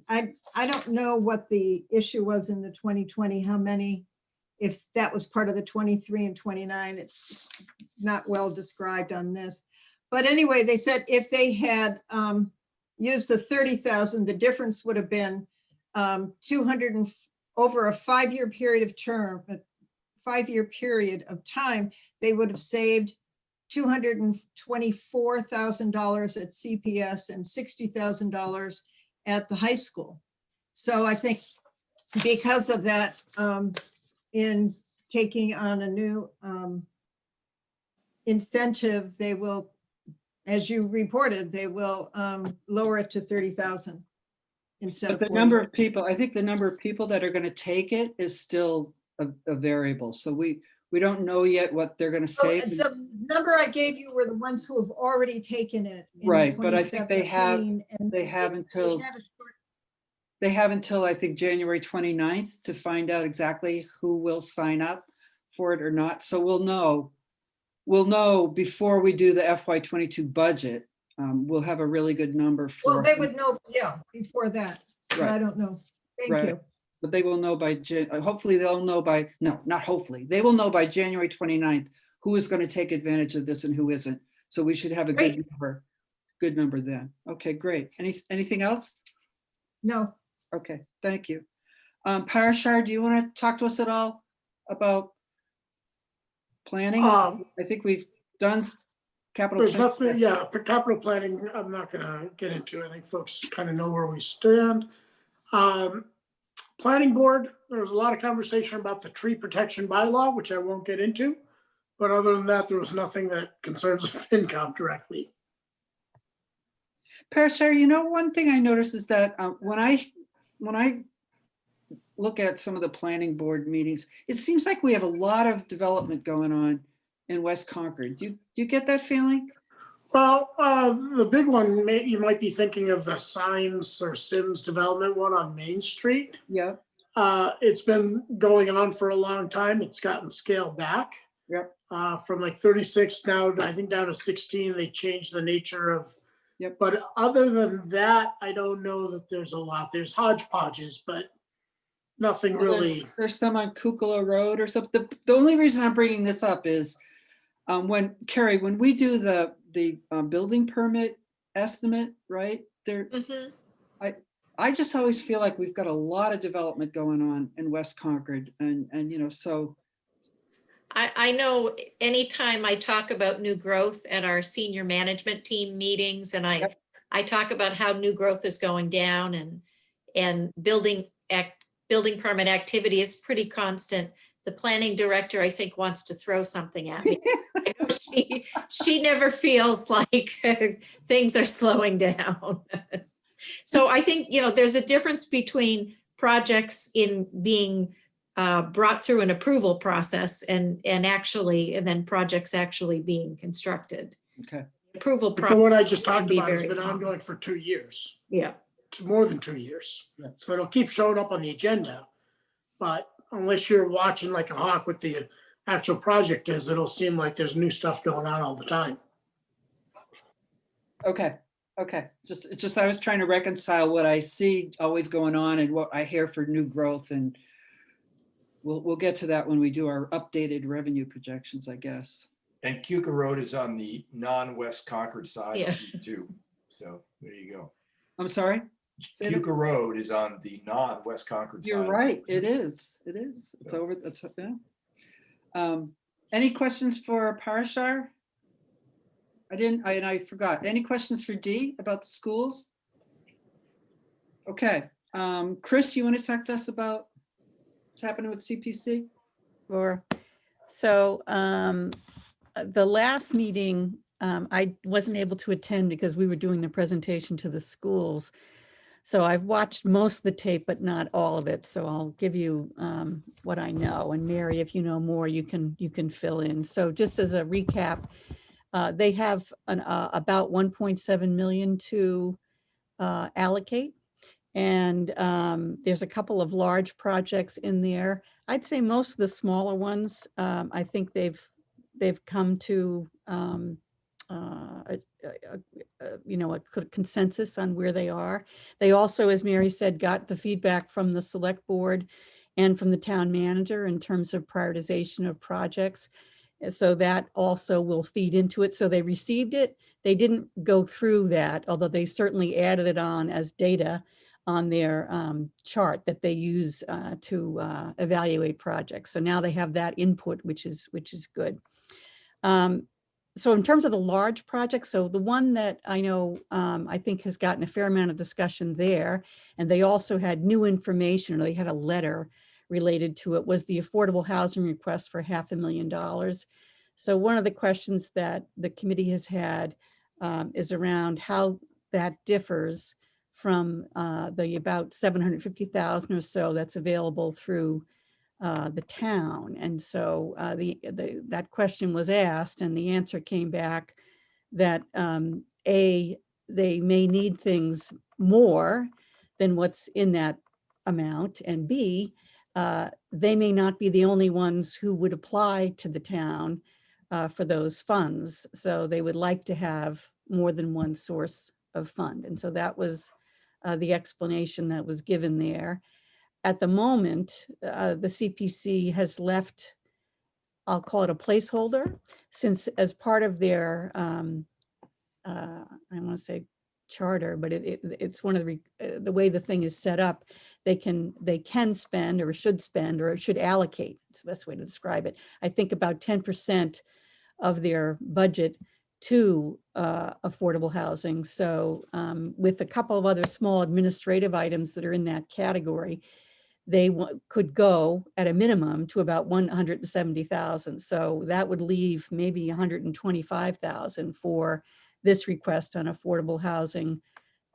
I don't know what the issue was in the 2020, how many, if that was part of the 23 and 29, it's not well described on this. But anyway, they said if they had used the 30,000, the difference would have been 200 and over a 5-year period of time, they would have saved $224,000 at CPS and $60,000 at the high school. So I think because of that, in taking on a new incentive, they will, as you reported, they will lower it to 30,000 instead But of the 40. number of people, I think the number of people that are going to take it is still a variable. So we don't know yet what they're going to So save. the number I gave you were the ones who have already taken it. in Right, but I think they have- 2017, and they have until- had a short- They have until, I think, January 29th to find out exactly who will sign up for it or not. So we'll know before we do the FY22 budget we'll have a really good number for. Well, they would know, yeah, before that, but I Right. don't know. Thank Right. you. But they will know by, hopefully they'll know by, no, not hopefully, they will know by January 29th who is going to take advantage of this and who isn't. So we should have a Great. good number then. Okay, great. Anything else? No, Okay, thank you. Parashar, do you want to talk to us at all about planning? I think we've done capital. There's plan- nothing, yeah, for capital planning, I'm not gonna get into. I think folks kind of know where we stand. Planning board, there was a lot of conversation about the tree protection bylaw, which I won't get into. But other than that, there was nothing that concerns FinCom directly. Parashar, you know, one thing I noticed is that when I look at some of the planning board meetings, it seems like we have a lot of development going on in West Concord. Do you get that feeling? Well, the big one, you might be thinking of the Signs or Sims development one on Main Street. Yeah. It's been going on for a long time. It's gotten scaled back. Yep. From like 36 now, I think down to 16. They changed the nature of. Yep. But other than that, I don't know that there's a lot. There's hodgepodges, but nothing Well, really. There's some on Kukula Road or something. The only reason I'm bringing this up is when Carrie, when we do the building permit estimate, right there, I just always feel like we've got a lot of development going on in West Concord, and you know, so. I know anytime I talk about new growth at our senior management team meetings, and I talk about how new growth is going down, and building permit activity is pretty constant. The planning director, I think, wants to throw something at me. I know she never feels like things are slowing down. So I think, you know, there's a difference between projects in being brought through an approval process and then projects actually being constructed. Okay. Approval The process. one I just talked can be about has very been long. ongoing for 2 years. Yeah. It's more than 2 years. Yeah. So it'll keep showing up on the agenda. But unless you're watching like a hawk what the actual project is, it'll seem like there's new stuff going on all the time. Okay. Just I was trying to reconcile what I see always going on and what I hear for new growth, and we'll get to that when we do our updated revenue projections, I guess. And Cuca Road is on the non-West Concord side Yeah. of Route 2. So there you go. I'm sorry? Say that- Cuca Road is on the non-West Concord side. You're of right. Route 2. It is. It's over. That's yeah. Any questions for Parashar? I forgot. Any questions for Dee about the schools? Okay. Chris, you want to talk to us about what's happening with CPC? Sure. So the last meeting, I wasn't able to attend because we were doing the presentation to the schools. So I've watched most of the tape, but not all of it. So I'll give you what I know. And Mary, if you know more, you can fill in. So just as a recap, they have about 1.7 million to allocate. And there's a couple of large projects in there. I'd say most of the smaller ones, I think they've come to a consensus on where they are. They also, as Mary said, got the feedback from the select board and from the town manager in terms of prioritization of projects. So that also will feed into it. So they received it. They didn't go through that, although they certainly added it on as data on their chart that they use to evaluate projects. So now they have that input, which is good. So in terms of the large projects, so the one that I know I think has gotten a fair amount of discussion there, and they also had new information, or they had a letter related to it, was the affordable housing request for $500,000. So one of the questions that the committee has had is around how that differs from the about 750,000 or so that's available through the town. And so that question was asked, and the answer came back that A, they may need things more than what's in that amount, and B, they may not be the only ones who would apply to the town for those funds. So they would like to have more than one source of fund. And so that was the explanation that was given there. At the moment, the CPC has left, I'll call it a placeholder, since as part of their, I want to say charter, but it's one of the way the thing is set up, they can spend or should allocate. It's the best way to describe it. I think about 10% of their budget to affordable housing. So with a couple of other small administrative items that are in that category, they could go at a minimum to about 170,000. So that would leave maybe 125,000 for this request on affordable housing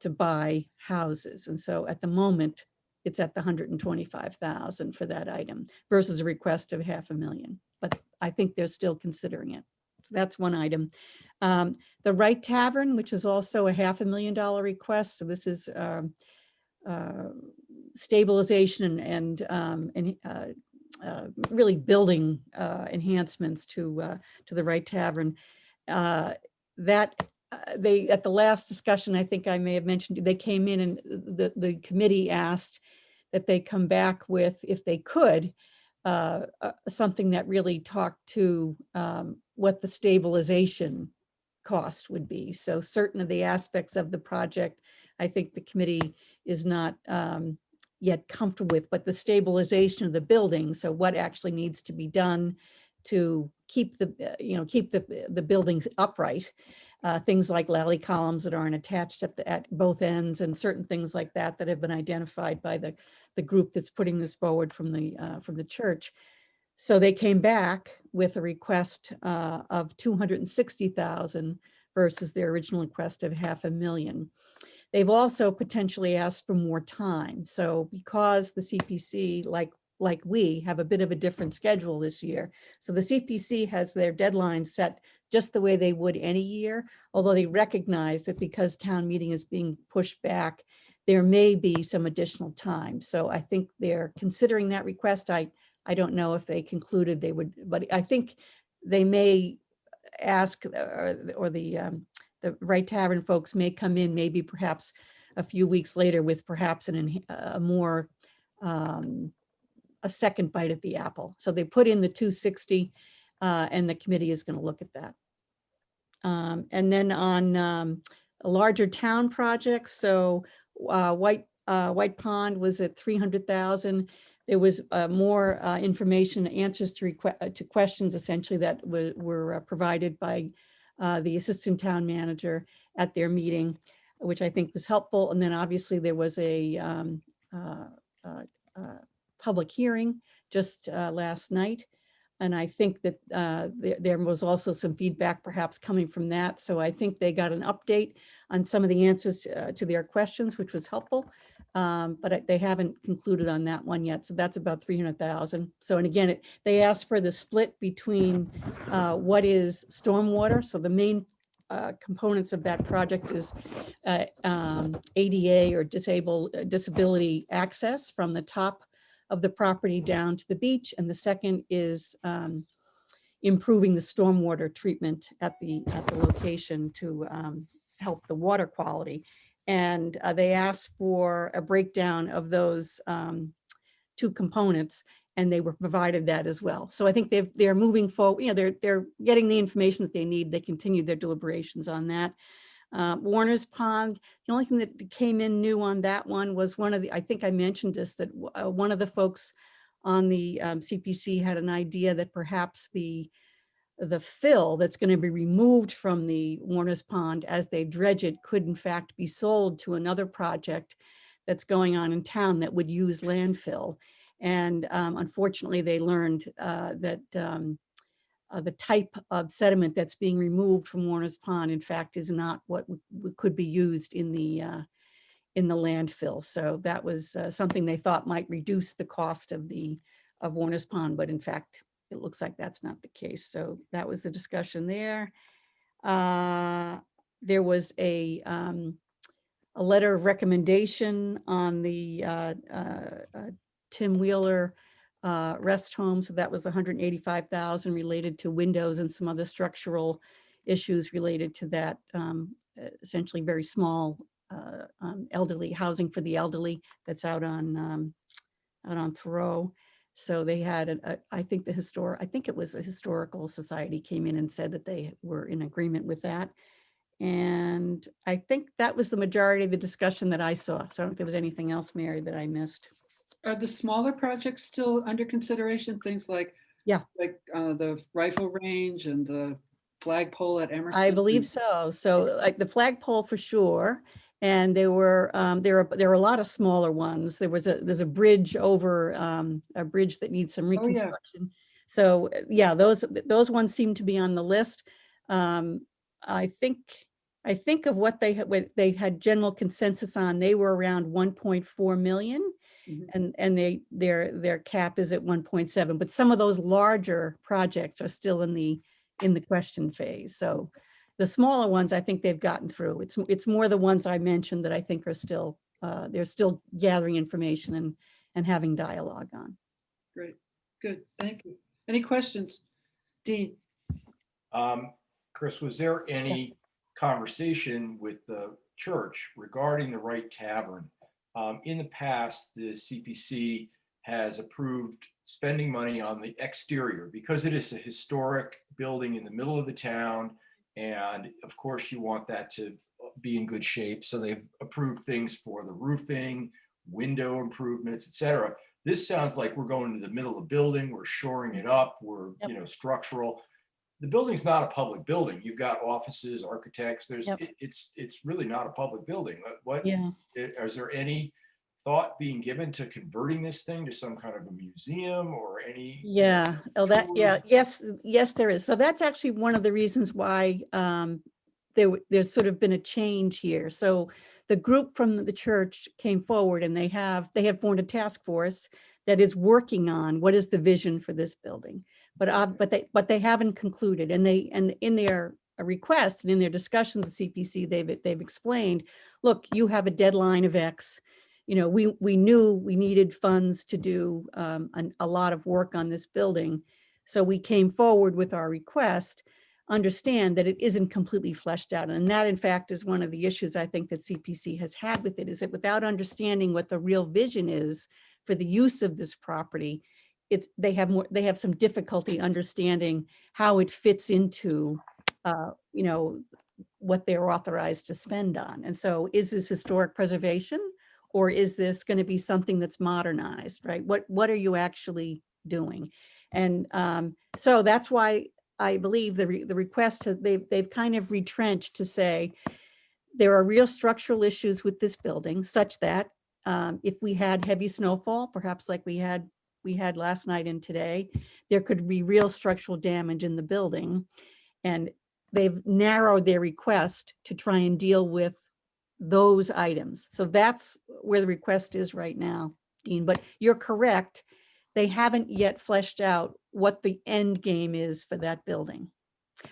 to buy houses. And so at the moment, it's at the 125,000 for that item versus a request of 500,000. But I think they're still considering it. So that's one item. The Wright Tavern, which is also a $500,000 request. So this is stabilization and really building enhancements to the Wright Tavern. They, at the last discussion, I think I may have mentioned, they came in and the committee asked that they come back with, if they could, something that really talked to what the stabilization cost would be. So certain of the aspects of the project, I think the committee is not yet comfortable with, but the stabilization of the building. So what actually needs to be done to keep the buildings upright. Things like lally columns that aren't attached at both ends, and certain things like that that have been identified by the group that's putting this forward from the church. So they came back with a request of 260,000 versus their original request of 500,000. They've also potentially asked for more time. So because the CPC, like we, have a bit of a different schedule this year. So the CPC has their deadline set just the way they would any year, although they recognize that because town meeting is being pushed back, there may be some additional time. So I think they're considering that request. I don't know if they concluded they would, but I think they may ask, or the Wright Tavern folks may come in maybe perhaps a few weeks later with perhaps a more a second bite at the apple. So they put in the 260 and the committee is going to look at that. And then on larger town projects, so White Pond was at 300,000. There was more information, answers to questions essentially that were provided by the assistant town manager at their meeting, which I think was helpful. And then obviously there was a public hearing just last night. And I think that there was also some feedback perhaps coming from that. So I think they got an update on some of the answers to their questions, which was helpful. But they haven't concluded on that one yet. So that's about 300,000. So, and again, they asked for the split between what is stormwater. So the main components of that project is ADA or disability access from the top of the property down to the beach. And the second is improving the stormwater treatment at the location to help the water quality. And they asked for a breakdown of those two components, and they were provided that as well. So I think they're moving forward. They're getting the information that they need. They continued their deliberations on that. Warner's Pond, the only thing that came in new on that one was I think I mentioned this, that one of the folks on the CPC had an idea that perhaps the fill that's going to be removed from the Warner's Pond as they dredge it could in fact be sold to another project that's going on in town that would use landfill. And unfortunately, they learned that the type of sediment that's being removed from Warner's Pond, in fact, is not what could be used in the landfill. So that was something they thought might reduce the cost of Warner's Pond, but in fact, it looks like that's not the case. So that was the discussion there. There was a letter of recommendation on the Tim Wheeler rest home. So that was 185,000 related to windows and some other structural issues related to that, essentially very small elderly housing for the elderly that's out on Thoreau. So they had, I think it was a historical society came in and said that they were in agreement with that. And I think that was the majority of the discussion that I saw. So I don't think there was anything else, Mary, that I missed. Are the smaller projects still under consideration? Things like, Yeah. like the rifle range and the flagpole at Emerson? I believe so. So like the flagpole for sure. And there were a lot of smaller ones. There's a bridge over a bridge that needs some Oh, yeah. reconstruction. So yeah, those ones seem to be on the list. I think of what they had general consensus on, they were around 1.4 million. Mhm. And their cap is at 1.7, but some of those larger projects are still in the question phase. So the smaller ones, I think they've gotten through. It's more the ones I mentioned that I think are still, they're still gathering information and having dialogue on. Great, good, thank you. Any questions? Dean? Chris, was there any conversation with the church regarding the Wright Tavern? In the past, the CPC has approved spending money on the exterior because it is a historic building in the middle of the town. And of course, you want that to be in good shape. So they've approved things for the roofing, window improvements, et cetera. This sounds like we're going to the middle of the building, we're shoring it up, we're structural. The building's not a public building. You've got offices, architects. It's really not a public building. Is there any thought being given to converting this thing to some kind of a museum or any? Yes, there is. So that's actually one of the reasons why there's sort of been a change here. So the group from the church came forward and they have formed a task force that is working on what is the vision for this building. But they haven't concluded, and in their request and in their discussions with CPC, they've explained, look, you have a deadline of X. We knew we needed funds to do a lot of work on this building. So we came forward with our request, understand that it isn't completely fleshed out. And that, in fact, is one of the issues I think that CPC has had with it, is that without understanding what the real vision is for the use of this property, they have some difficulty understanding how it fits into what they're authorized to spend on. And so is this historic preservation, or is this going to be something that's modernized, right? What are you actually doing? And so that's why I believe the request, they've kind of retrenched to say there are real structural issues with this building, such that if we had heavy snowfall, perhaps like we had last night and today, there could be real structural damage in the building. And they've narrowed their request to try and deal with those items. So that's where the request is right now, Dean. But you're correct. They haven't yet fleshed out what the end game is for that building.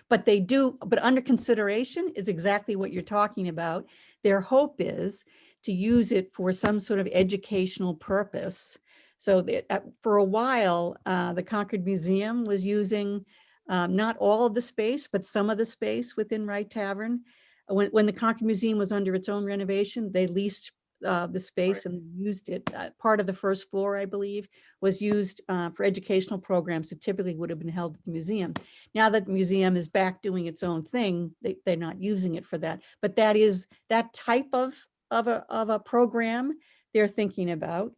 But they do, but under consideration is exactly what you're talking about. Their hope is to use it for some sort of educational purpose. So that, for a while, the Concord Museum was using not all of the space, but some of the space within Wright Tavern. When the Concord Museum was under its own renovation, they leased the space and used it. Part of the first floor, I believe, was used for educational programs that typically would have been held at the museum. Now that the museum is back doing its own thing, they're not using it for that. But that is that type of a program they're thinking about.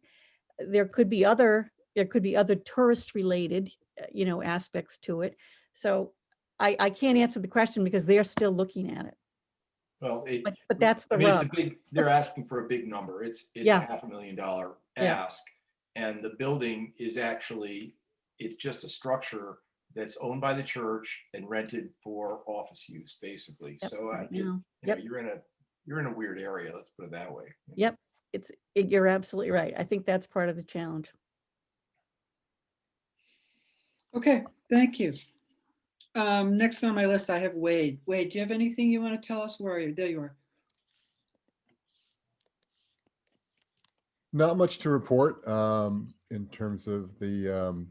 There could be other tourist related, aspects to it. So I can't answer the question because they're still looking at it. Well, but that's the it's rub. they're asking for a big number. It's a $500,000 ask. And the building is actually, it's just a structure that's owned by the church and rented for office use, basically. So you're in a weird area, let's put it that way. Yep. You're absolutely right. I think that's part of the challenge. Okay, thank you. Next on my list, I have Wade. Wade, do you have anything you want to tell us? Where are you? There you are. Not much to report in terms of the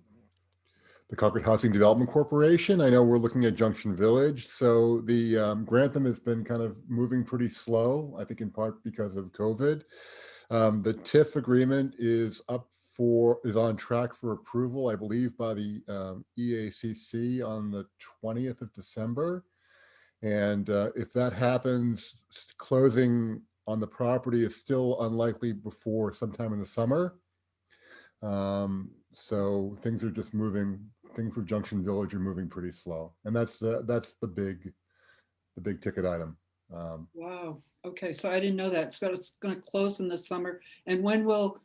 the Concord Housing Development Corporation. I know we're looking at Junction Village. So the Grantham has been kind of moving pretty slow, I think in part because of COVID. The TIF agreement is on track for approval, I believe, by the EACC on the 20th of December. And if that happens, closing on the property is still unlikely before sometime in the summer. So things are just moving. Things with Junction Village are moving pretty slow, and that's the big ticket item. Wow. Okay, so I didn't know that. So it's going to close in the summer. And when will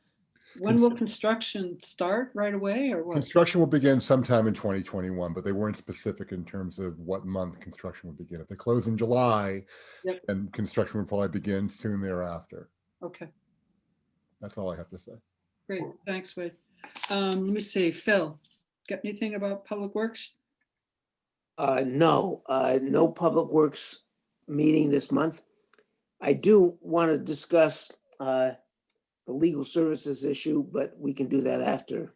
construction start? Right away, or what? Construction will begin sometime in 2021, but they weren't specific in terms of what month construction would begin. If they close in July, Yep. then construction would probably begin soon thereafter. Okay, That's all I have to say. great. Thanks, Wade. Let me see, Phil, got anything about Public Works? No, no Public Works meeting this month. I do want to discuss the legal services issue, but we can do that after.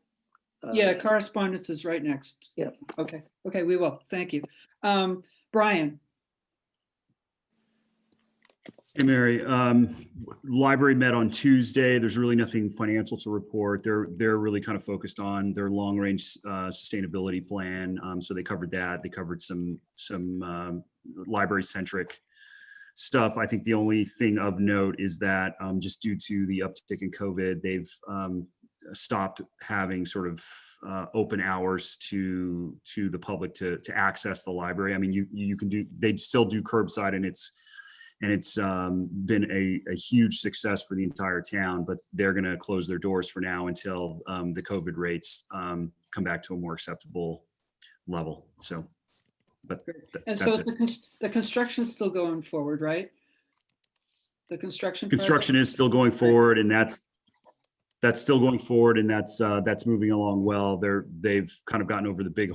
Yeah, correspondence is right next. Yep. Okay, we will. Thank you. Brian, Hey, Mary, library met on Tuesday. There's really nothing financial to report. They're really kind of focused on their long range sustainability plan. So they covered that. They covered some library centric stuff. I think the only thing of note is that just due to the uptick in COVID, they've stopped having sort of open hours to the public to access the library. I mean, you can do, they still do curbside, and it's been a huge success for the entire town, but they're going to close their doors for now until the COVID rates come back to a more acceptable level. So, but and so that's is it. the construction's still going forward, right? The construction Construction is still going forward, and that's still going forward, and that's moving along well. They've kind of gotten over the big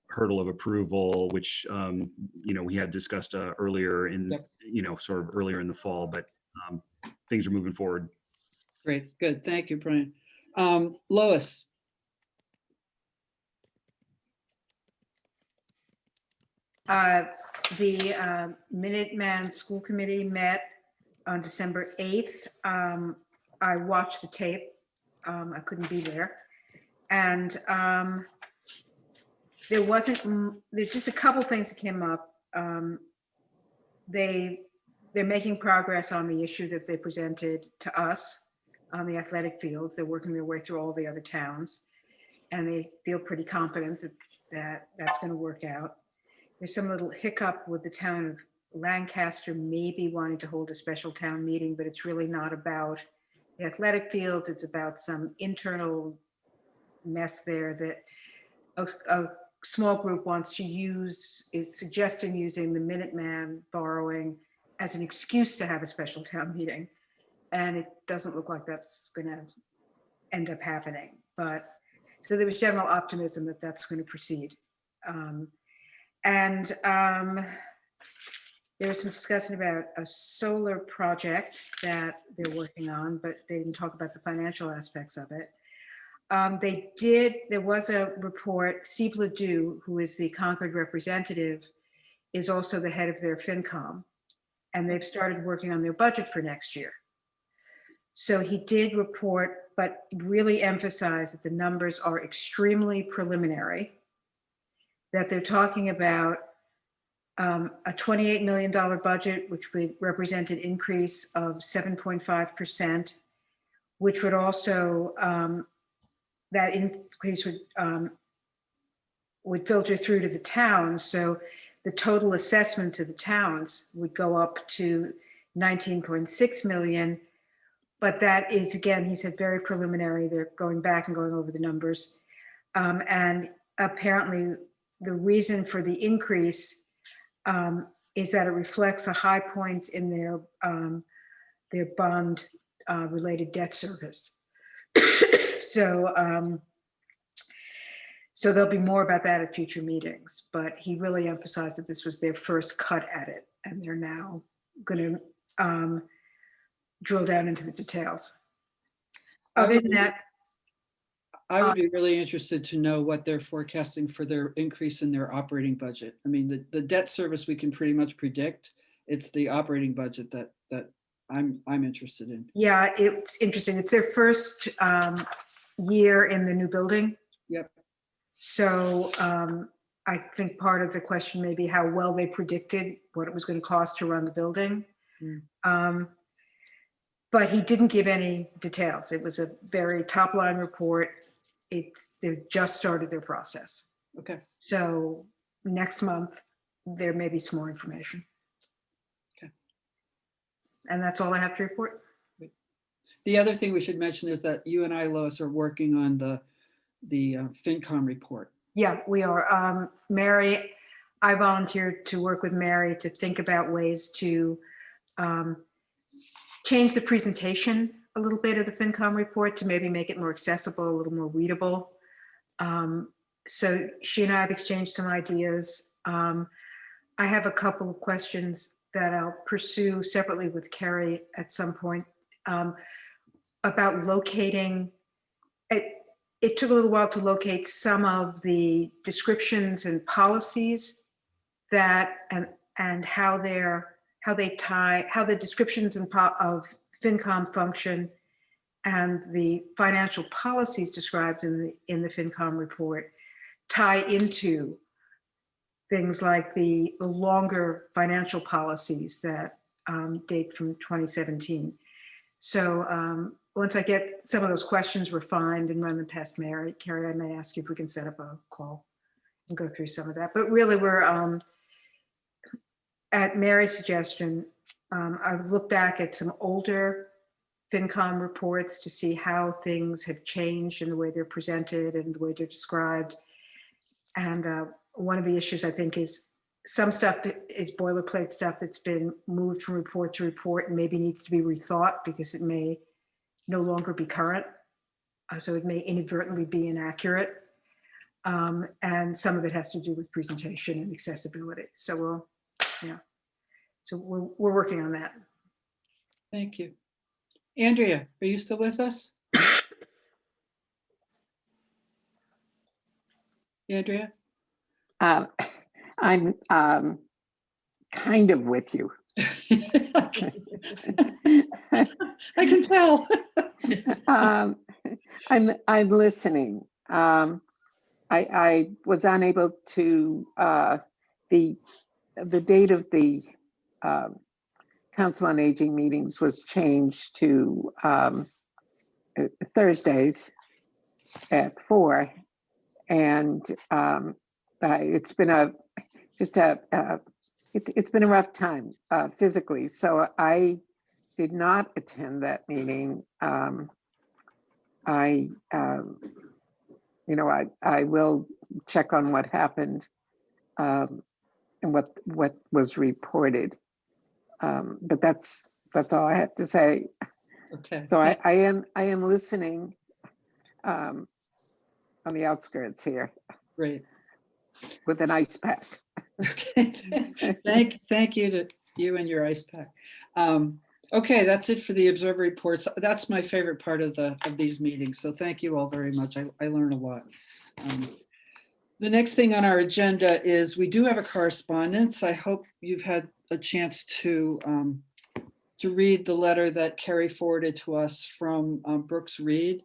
hurdle of approval, which we had discussed earlier in sort of earlier in the fall, but things are moving forward. Great, good. Thank you, Brian. Lois. The Minuteman School Committee met on December 8th. I watched the tape. I couldn't be there. And there's just a couple things that came up. They're making progress on the issue that they presented to us on the athletic fields. They're working their way through all the other towns, and they feel pretty confident that that's going to work out. There's some little hiccup with the town of Lancaster maybe wanting to hold a special town meeting, but it's really not about the athletic fields. It's about some internal mess there that a small group wants to is suggesting using the Minuteman borrowing as an excuse to have a special town meeting. And it doesn't look like that's going to end up happening. But so there was general optimism that that's going to proceed. There was some discussion about a solar project that they're working on, but they didn't talk about the financial aspects of it. There was a report. Steve Ledoux, who is the Concord representative, is also the head of their FinCom, and they've started working on their budget for next year. So he did report, but really emphasize that the numbers are extremely preliminary, that they're talking about a $28 million budget, which would represent an increase of 7.5%, which would also, that increase would filter through to the towns. So the total assessment to the towns would go up to 19.6 million. But that is, again, he said, very preliminary. They're going back and going over the numbers. And apparently the reason for the increase is that it reflects a high point in their bond related debt service. So there'll be more about that at future meetings, but he really emphasized that this was their first cut at it, and they're now going to drill down into the details. Other than that, I would be really interested to know what they're forecasting for their increase in their operating budget. I mean, the debt service we can pretty much predict. It's the operating budget that I'm interested in. Yeah, it's interesting. It's their first year in the new building. Yep. So I think part of the question may be how well they predicted what it was going to cost to run the building. But he didn't give any details. It was a very top line report. They've just started their process. Okay. So next month, there may be some more information. Okay. And that's all I have to report. The other thing we should mention is that you and I, Lois, are working on the FinCom report. Yeah, we are. Mary, I volunteered to work with Mary to think about ways to change the presentation a little bit of the FinCom report to maybe make it more accessible, a little more readable. So she and I have exchanged some ideas. I have a couple of questions that I'll pursue separately with Carrie at some point about locating. It took a little while to locate some of the descriptions and policies that and how the descriptions of FinCom function and the financial policies described in the FinCom report tie into things like the longer financial policies that date from 2017. So once I get some of those questions refined and run them past Mary, Carrie, I may ask you if we can set up a call and go through some of that. But really, we're at Mary's suggestion, I've looked back at some older FinCom reports to see how things have changed in the way they're presented and the way they're described. And one of the issues I think is some stuff is boilerplate stuff that's been moved from report to report and maybe needs to be rethought because it may no longer be current. So it may inadvertently be inaccurate. And some of it has to do with presentation and accessibility. So we're working on that. Thank you. Andrea, are you still with us? Andrea? I'm kind of with you. I can tell. I'm listening. I was unable to, the date of the Council on Aging meetings was changed to Thursdays at 4. And it's been it's been a rough time physically. So I did not attend that meeting. I will check on what happened and what was reported. But that's all I have to say. Okay. So I am listening on the outskirts here. Great. With an ice pack. Thank you to you and your ice pack. Okay, that's it for the observer reports. That's my favorite part of these meetings. So thank you all very much. I learned a lot. The next thing on our agenda is we do have a correspondence. I hope you've had a chance to read the letter that Carrie forwarded to us from Brooks Reed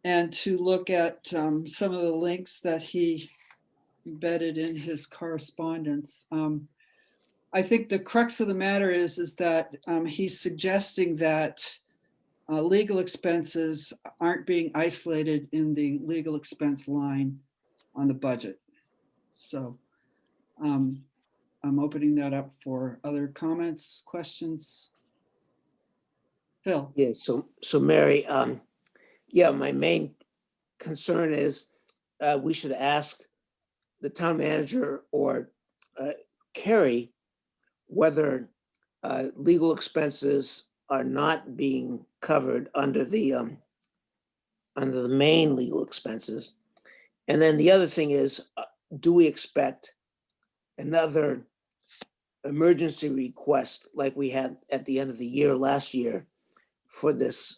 and to look at some of the links that he embedded in his correspondence. I think the crux of the matter is that he's suggesting that legal expenses aren't being isolated in the legal expense line on the budget. So I'm opening that up for other comments, questions. Phil. Yes, so Mary, yeah, my main concern is we should ask the town manager or Carrie whether legal expenses are not being covered under the main legal expenses. And then the other thing is, do we expect another emergency request like we had at the end of the year last year for this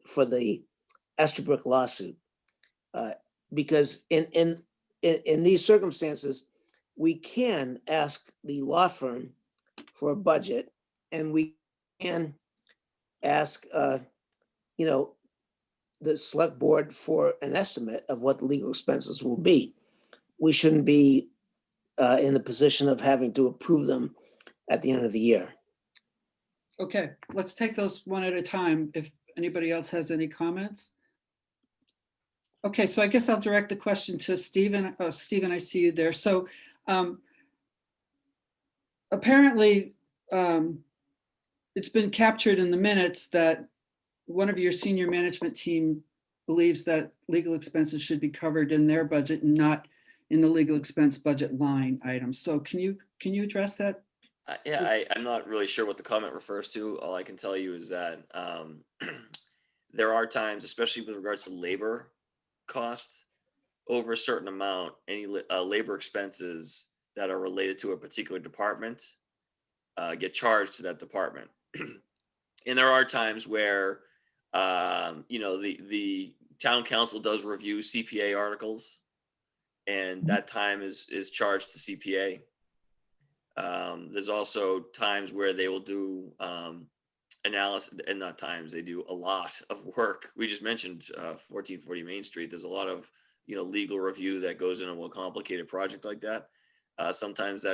for the Estabrook lawsuit? Because in these circumstances, we can ask the law firm for a budget, and we can ask, you know, the select board for an estimate of what the legal expenses will be. We shouldn't be in the position of having to approve them at the end of the year. Okay, let's take those one at a time. If anybody else has any comments. Okay, so I guess I'll direct the question to Stephen. Oh, Stephen, I see you there. So apparently it's been captured in the minutes that one of your senior management team believes that legal expenses should be covered in their budget and not in the legal expense budget line item. So can you address that? Yeah, I'm not really sure what the comment refers to. All I can tell you is that there are times, especially with regards to labor cost, over a certain amount, any labor expenses that are related to a particular department get charged to that department. And there are times where, you know, the town council does review CPA articles, and that time is charged to CPA. There's also times where they will do analysis, and not times, they do a lot of work. We just mentioned 1440 Main Street. There's a lot of, you know, legal review that goes into a complicated project like that. Sometimes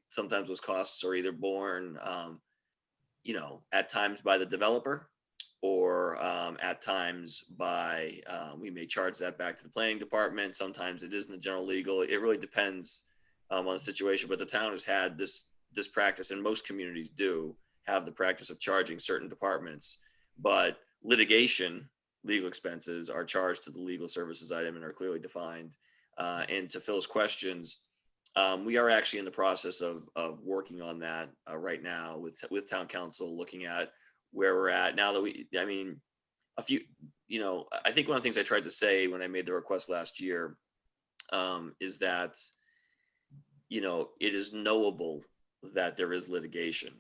sometimes those costs are either borne, you know, at times by the developer, or at times by, we may charge that back to the planning department. Sometimes it is in the general legal. It really depends on the situation, but the town has had this practice, and most communities do have the practice of charging certain departments, but legal expenses are charged to the legal services item and are clearly defined. And to Phil's questions, we are actually in the process of working on that right now with town council, looking at where we're at now that I think one of the things I tried to say when I made the request last year is that, you know, it is knowable that there is litigation,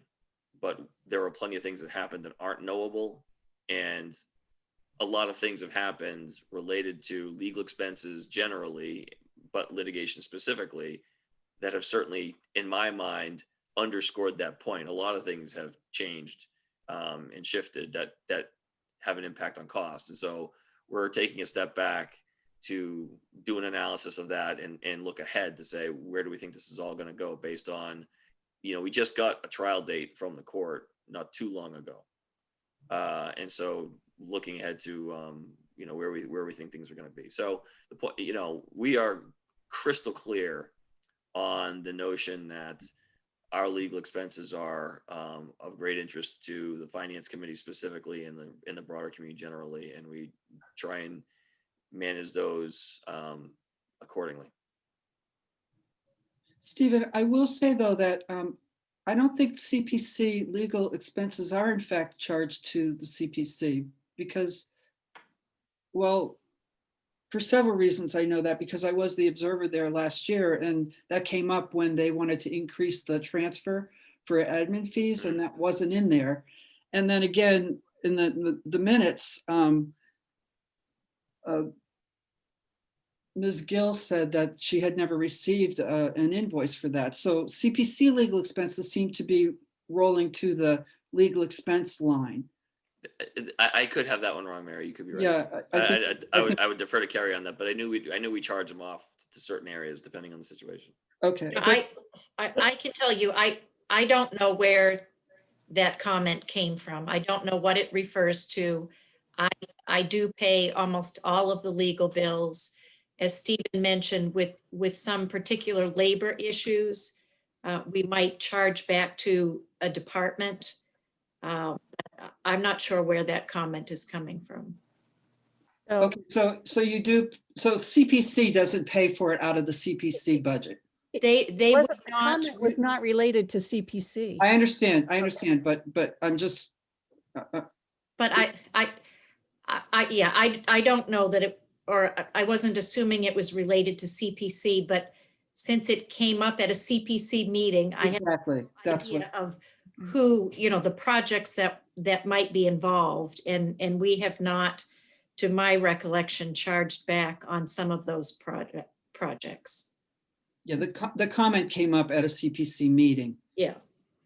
but there are plenty of things that happen that aren't knowable. And a lot of things have happened related to legal expenses generally, but litigation specifically, that have certainly, in my mind, underscored that point. A lot of things have changed and shifted that have an impact on cost. And so we're taking a step back to do an analysis of that and look ahead to say, where do we think this is all going to go based on, you know, we just got a trial date from the court not too long ago. And so looking ahead to, you know, where we think things are going to be. So the point, you know, we are crystal clear on the notion that our legal expenses are of great interest to the finance committee specifically, and in the broader community generally, and we try and manage those accordingly. Stephen, I will say though that I don't think CPC legal expenses are in fact charged to the CPC because, well, for several reasons I know that, because I was the observer there last year, and that came up when they wanted to increase the transfer for admin fees, and that wasn't in there. And then again, in the minutes, Ms. Gill said that she had never received an invoice for that. So CPC legal expenses seem to be rolling to the legal expense line. I could have that one wrong, Mary. You could be right. Yeah, I would defer to Carrie on that, but I knew we charge them off to certain areas depending on the situation. Okay. I can tell you, I don't know where that comment came from. I don't know what it refers to. I do pay almost all of the legal bills. As Stephen mentioned, with some particular labor issues, we might charge back to a department. I'm not sure where that comment is coming from. Okay, so CPC doesn't pay for it out of the CPC budget. They The would not. comment was not related to CPC. I understand, but I'm just. But I don't know that it, or I wasn't assuming it was related to CPC, but since it came up at a CPC meeting, I have Exactly, that's what. idea of who, you know, the projects that might be involved, and we have not to my recollection, charged back on some of those projects. Yeah, the comment came up at a CPC meeting. Yeah.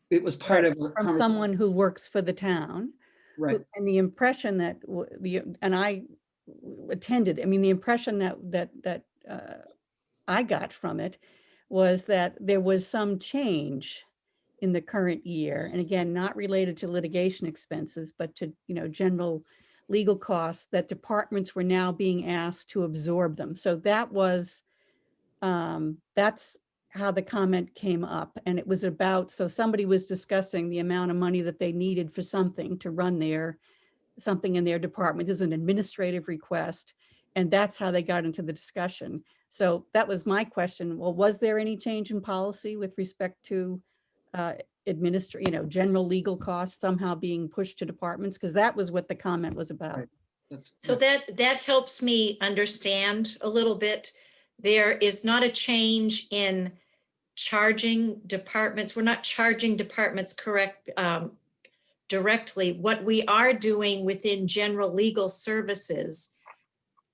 It was part of a From conversation. someone who works for the town. Right. And the impression that and I attended, I mean, the impression that I got from it was that there was some change in the current year. And again, not related to litigation expenses, but to, general legal costs, that departments were now being asked to absorb them. So that was, that's how the comment came up. And it was about, so somebody was discussing the amount of money that they needed for something to run something in their department. There's an administrative request. And that's how they got into the discussion. So that was my question. Well, was there any change in policy with respect to general legal costs somehow being pushed to departments? Because that was what the comment was about. Right. So that helps me understand a little bit. There is not a change in charging departments. We're not charging departments directly. What we are doing within general legal services,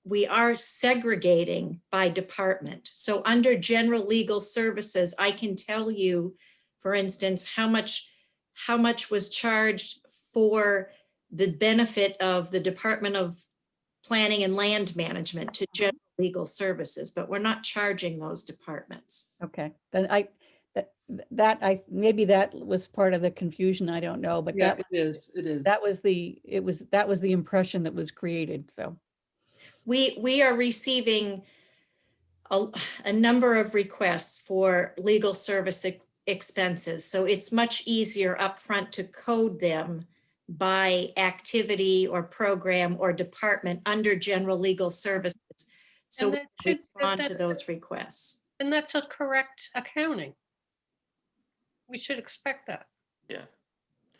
we are segregating by department. So under general legal services, I can tell you, for instance, how much was charged for the benefit of the Department of Planning and Land Management to general legal services, but we're not charging those departments. Okay, then maybe that was part of the confusion. I don't know, but Yeah, that it is. that was the impression that was created. So We are receiving a number of requests for legal service expenses. So it's much easier upfront to code them by activity or program or department under general legal services. So And we that should- respond to those requests. And that's a correct accounting. We should expect that. Yeah.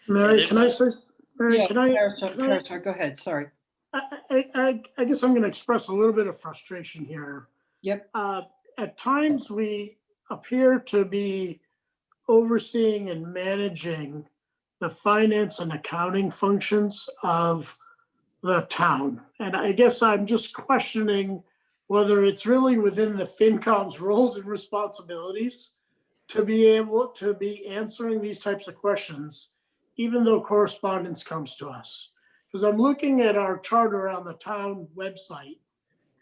Mary, there's can I no- say, Mary, Yeah, can I? Parashar, go ahead, sorry. I guess I'm going to express a little bit of frustration here. Yep. At times, we appear to be overseeing and managing the finance and accounting functions of the town. And I guess I'm just questioning whether it's really within the FinCom's roles and responsibilities to be able to be answering these types of questions, even though correspondence comes to us. Because I'm looking at our charter on the town website.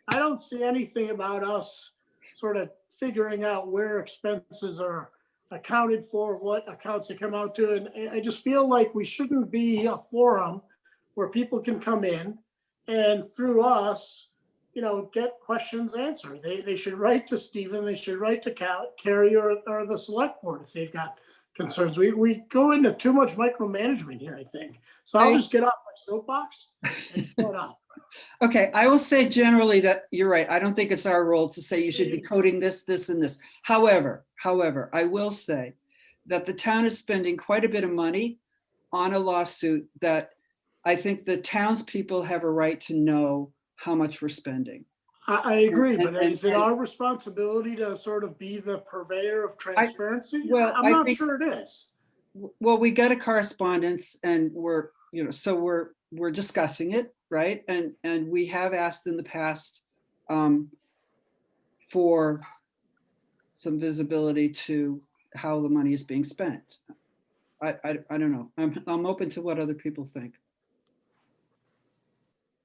I don't see anything about us sort of figuring out where expenses are accounted for, what accounts they come out to. And I just feel like we shouldn't be a forum where people can come in and through us, get questions answered. They should write to Stephen, they should write to Carrie or the select board if they've got concerns. We go into too much micromanagement here, I think. So I'll just get off my soapbox and shut up. Okay, I will say generally that you're right. I don't think it's our role to say you should be coding this, this, and this. However, I will say that the town is spending quite a bit of money on a lawsuit that I think the townspeople have a right to know how much we're spending. I agree, And- but is it and- our responsibility to sort of be the purveyor of transparency? well, I'm I not think- sure it is. Well, we got a correspondence and we're discussing it, right? And we have asked in the past for some visibility to how the money is being spent. I don't know. I'm open to what other people think.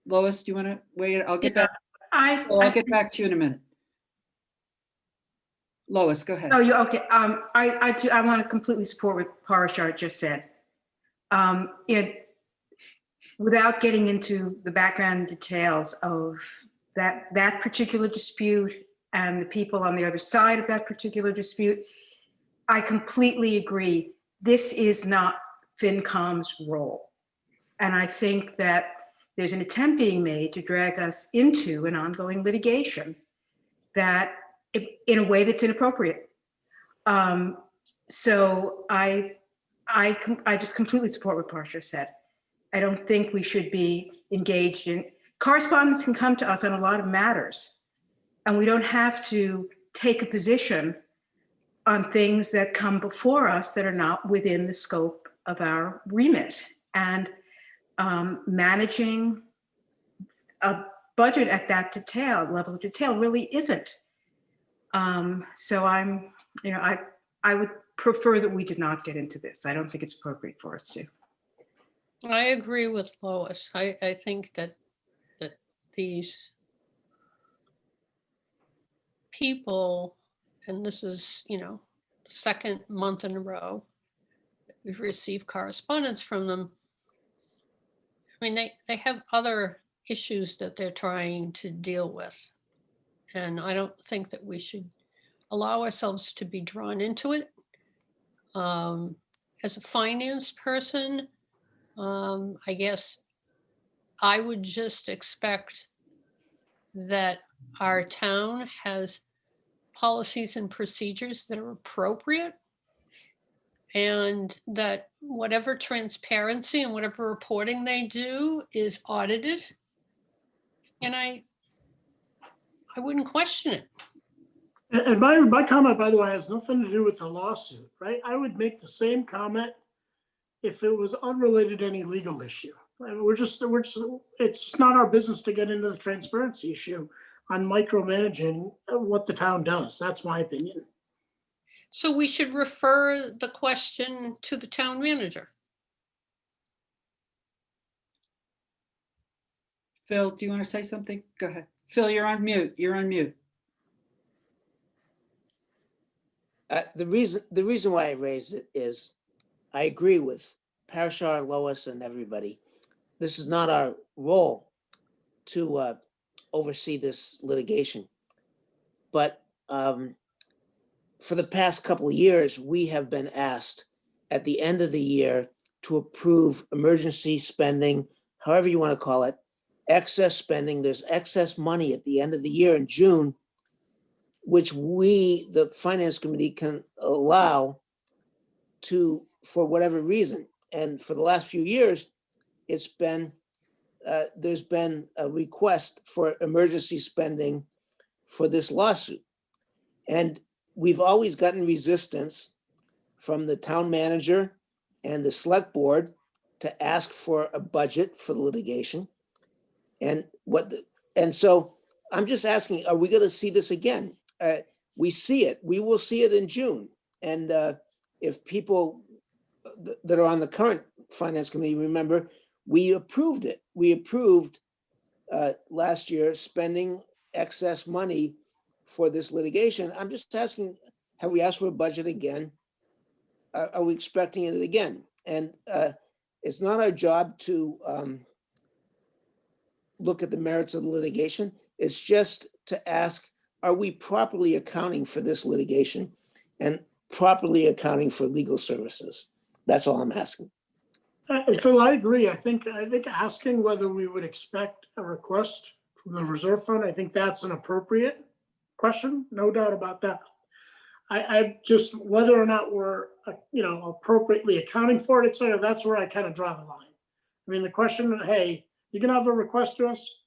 Lois, do you want to wait? I'll get back. I'll get back to you in a minute. Lois, go ahead. Oh, you okay? I want to completely support what Parashar just said. Without getting into the background details of that particular dispute and the people on the other side of that particular dispute, I completely agree. This is not FinCom's role, and I think that there's an attempt being made to drag us into an ongoing litigation that in a way that's inappropriate. So I just completely support what Parashar said. I don't think we should be engaged in correspondence. Can come to us on a lot of matters, and we don't have to take a position on things that come before us that are not within the scope of our remit. And managing a budget at that level of detail really isn't. So I would prefer that we did not get into this. I don't think it's appropriate for us to. I agree with Lois. I think that these people, and this is, the second month in a row, we've received correspondence from them. I mean, they have other issues that they're trying to deal with. And I don't think that we should allow ourselves to be drawn into it. As a finance person, I guess I would just expect that our town has policies and procedures that are appropriate, and that whatever transparency and whatever reporting they do is audited. And I wouldn't question it. And my comment, by the way, has nothing to do with the lawsuit, right? I would make the same comment if it was unrelated to any legal issue. I mean, it's just not our business to get into the transparency issue on micromanaging what the town does. That's my opinion. So we should refer the question to the town manager. Phil, do you want to say something? Go ahead. Phil, you're on mute. You're on mute. The reason why I raised it is I agree with Parashar, Lois, and everybody. This is not our role to oversee this litigation. But for the past couple of years, we have been asked at the end of the year to approve emergency spending, however you want to call it, excess spending. There's excess money at the end of the year in June, which we, the finance committee, can allow to, for whatever reason. And for the last few years, it's been, there's been a request for emergency spending for this lawsuit. And we've always gotten resistance from the town manager and the select board to ask for a budget for the litigation. And so I'm just asking, are we going to see this again? We see it. We will see it in June. And if people that are on the current finance committee remember, we approved it. We approved last year spending excess money for this litigation. I'm just asking, have we asked for a budget again? Are we expecting it again? And it's not our job to look at the merits of the litigation. It's just to ask, are we properly accounting for this litigation and properly accounting for legal services? That's all I'm asking. Phil, I agree. I think asking whether we would expect a request from the reserve fund, I think that's an appropriate question, no doubt about that. I just, whether or not we're, appropriately accounting for it, etc., that's where I kind of draw the line. I mean, the question, hey, you can have a request to us,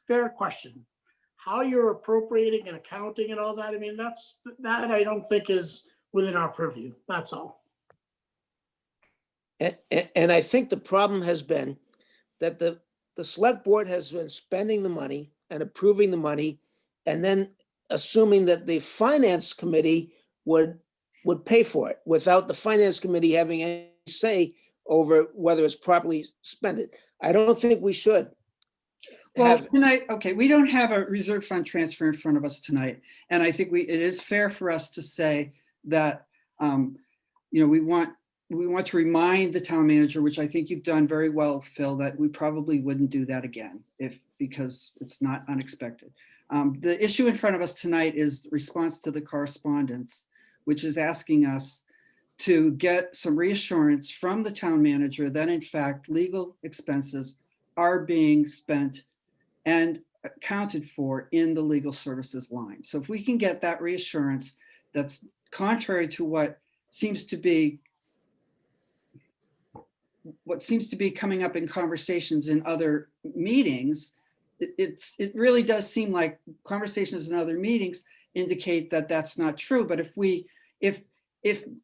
fair question. How you're appropriating and accounting and all that, I mean, that I don't think is within our purview. That's all. And I think the problem has been that the select board has been spending the money and approving the money, and then assuming that the finance committee would pay for it without the finance committee having any say over whether it's properly spent. I don't think we should. Well, tonight, okay, we don't have a reserve fund transfer in front of us tonight. And I think it is fair for us to say that, we want to remind the town manager, which I think you've done very well, Phil, that we probably wouldn't do that again because it's not unexpected. The issue in front of us tonight is the response to the correspondence, which is asking us to get some reassurance from the town manager that in fact legal expenses are being spent and accounted for in the legal services line. So if we can get that reassurance, that's contrary to what seems to be coming up in conversations in other meetings. It really does seem like conversations in other meetings indicate that that's not true. But if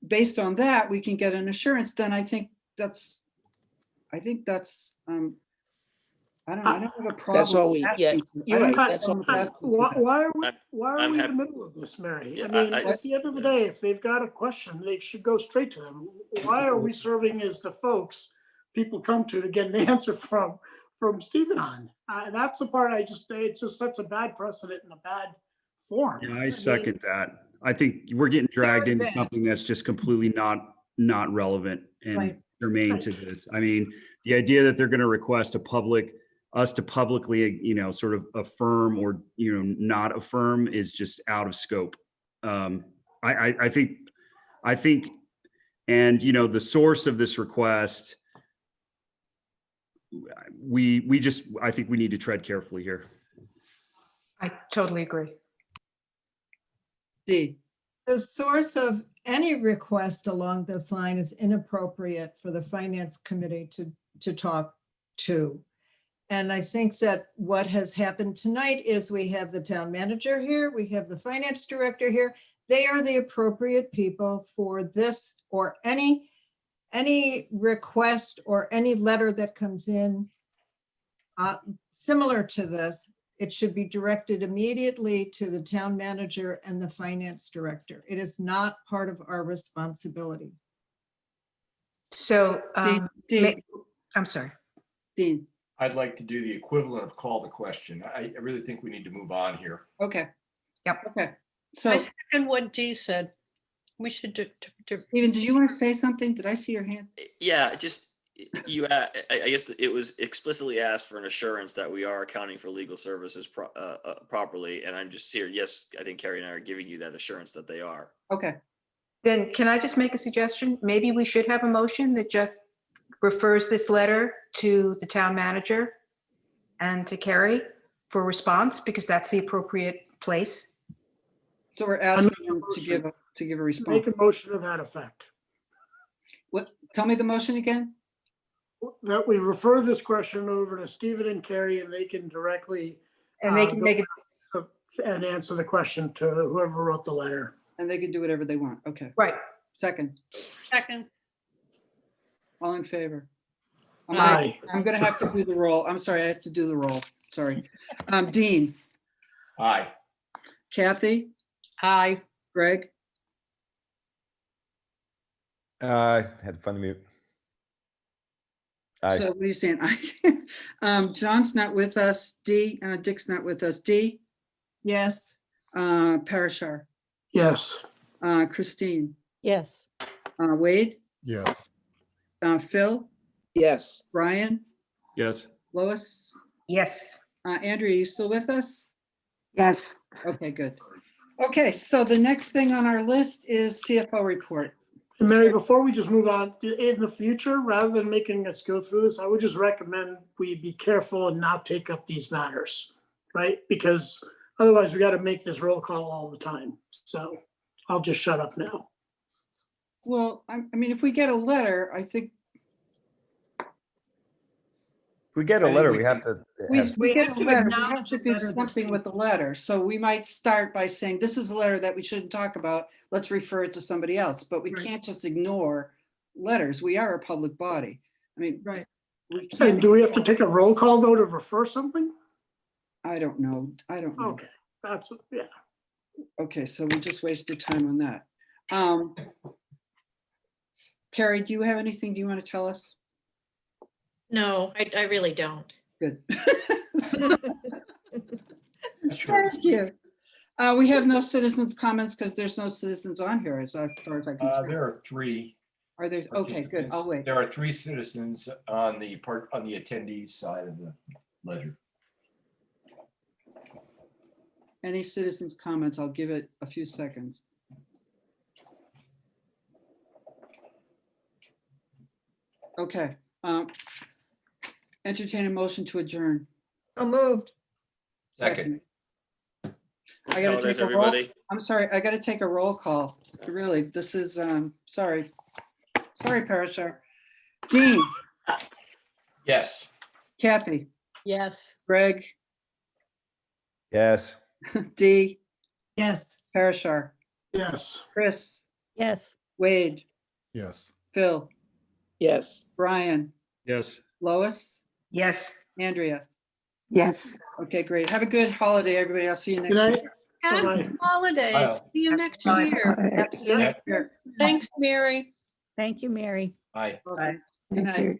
based on that we can get an assurance, then I think that's I don't have a problem. That's all we, yeah, asking. you're I right. don't have That's a all. problem asking for that. Why are I'm we in the happy- middle of this, Mary? Yeah, I mean, I- at the end of the day, if they've got a question, they should go straight to them. Why are we serving as the folks people come to get an answer from Stephen on? That's the part it just sets a bad precedent and a bad form. Yeah, I second that. I think we're getting dragged into that. something that's just completely not relevant and Right. germane to this. I mean, the idea that they're going to request us to publicly, sort of affirm or, not affirm is just out of scope. I think, and, the source of this request, I think we need to tread carefully here. I totally agree. D. The source of any request along this line is inappropriate for the finance committee to talk to. And I think that what has happened tonight is we have the town manager here, we have the finance director here. They are the appropriate people for this or any request or any letter that comes in similar to this. It should be directed immediately to the town manager and the finance director. It is not part of our responsibility. So, Dean, I'm sorry. Dean. I'd like to do the equivalent of call the question. I really think we need to move on here. Okay. Yep. Okay. So I second what Dee said. We should do. Stephen, did you want to say something? Did I see your hand? Yeah, just I guess it was explicitly asked for an assurance that we are accounting for legal services properly, and I'm just here. Yes, I think Carrie and I are giving you that assurance that they are. Okay. Then can I just make a suggestion? Maybe we should have a motion that just refers this letter to the town manager and to Carrie for response, because that's the appropriate place. So we're asking them to give a response. Make a motion to that effect. What? Tell me the motion again. That we refer this question over to Stephen and Carrie, and they can directly And they can make it, and answer the question to whoever wrote the letter. And they can do whatever they want. Okay. right. Second. Second. All in favor? Aye. I'm going to have to do the roll. I'm sorry. I have to do the roll. Sorry. Dean, Aye. Kathy, Aye. Greg, Had fun to mute. Aye. so what are you saying? John's not with us. Dick's not with us. D, Yes. Parashar, Yes. Christine, Yes. Wade, Yes. Phil, Yes. Brian, Yes. Lois, Yes. Andrea, are you still with us? Yes. Okay, good. Okay, so the next thing on our list is CFO report. And Mary, before we just move on, in the future, rather than making us go through this, I would just recommend we be careful and not take up these matters, right? Because otherwise we got to make this roll call all the time. So I'll just shut up now. Well, I mean, if we get a letter, I think If we get a I think letter, we we have to. we have- We get have a to letter, we have acknowledge to a do letter that something with the letter. So we might start by saying, this is a letter that we shouldn't talk about. Let's refer it to somebody else. But we Right. can't just ignore letters. We are a public body. I mean, Right. we And can't. do we have to take a roll call though to refer something? I don't know. I don't know. Okay, that's, yeah. Okay, so we just wasted time on that. Carrie, do you have anything? Do you want to tell us? No, I really don't. Good. Thank you. We have no citizens' comments because there's no citizens on here as far as I can tell. There are three. Are there? Okay, good. I'll wait. There are three citizens on the attendees side of the ledger. Any citizens' comments? I'll give it a few seconds. Okay. Entertain a motion to adjourn. So moved. Second. I gotta Holidays, take a roll. everybody. I'm sorry, I gotta take a roll call. Really, this is, sorry. Sorry, Parashar. Dean, Yes. Kathy, Yes. Greg, Yes. Dee, Yes. Parashar, Yes. Chris, Yes. Wade, Yes. Phil, Yes. Brian, Yes. Lois, Yes. Andrea. Yes. Okay, great. Have a good holiday, everybody. I'll see you Good next week. night. Happy Bye-bye. holidays. Bye. See you next Bye. year. Absolutely. Thanks, Mary. Thank you, Mary. Aye. Okay. Good Thank night. you.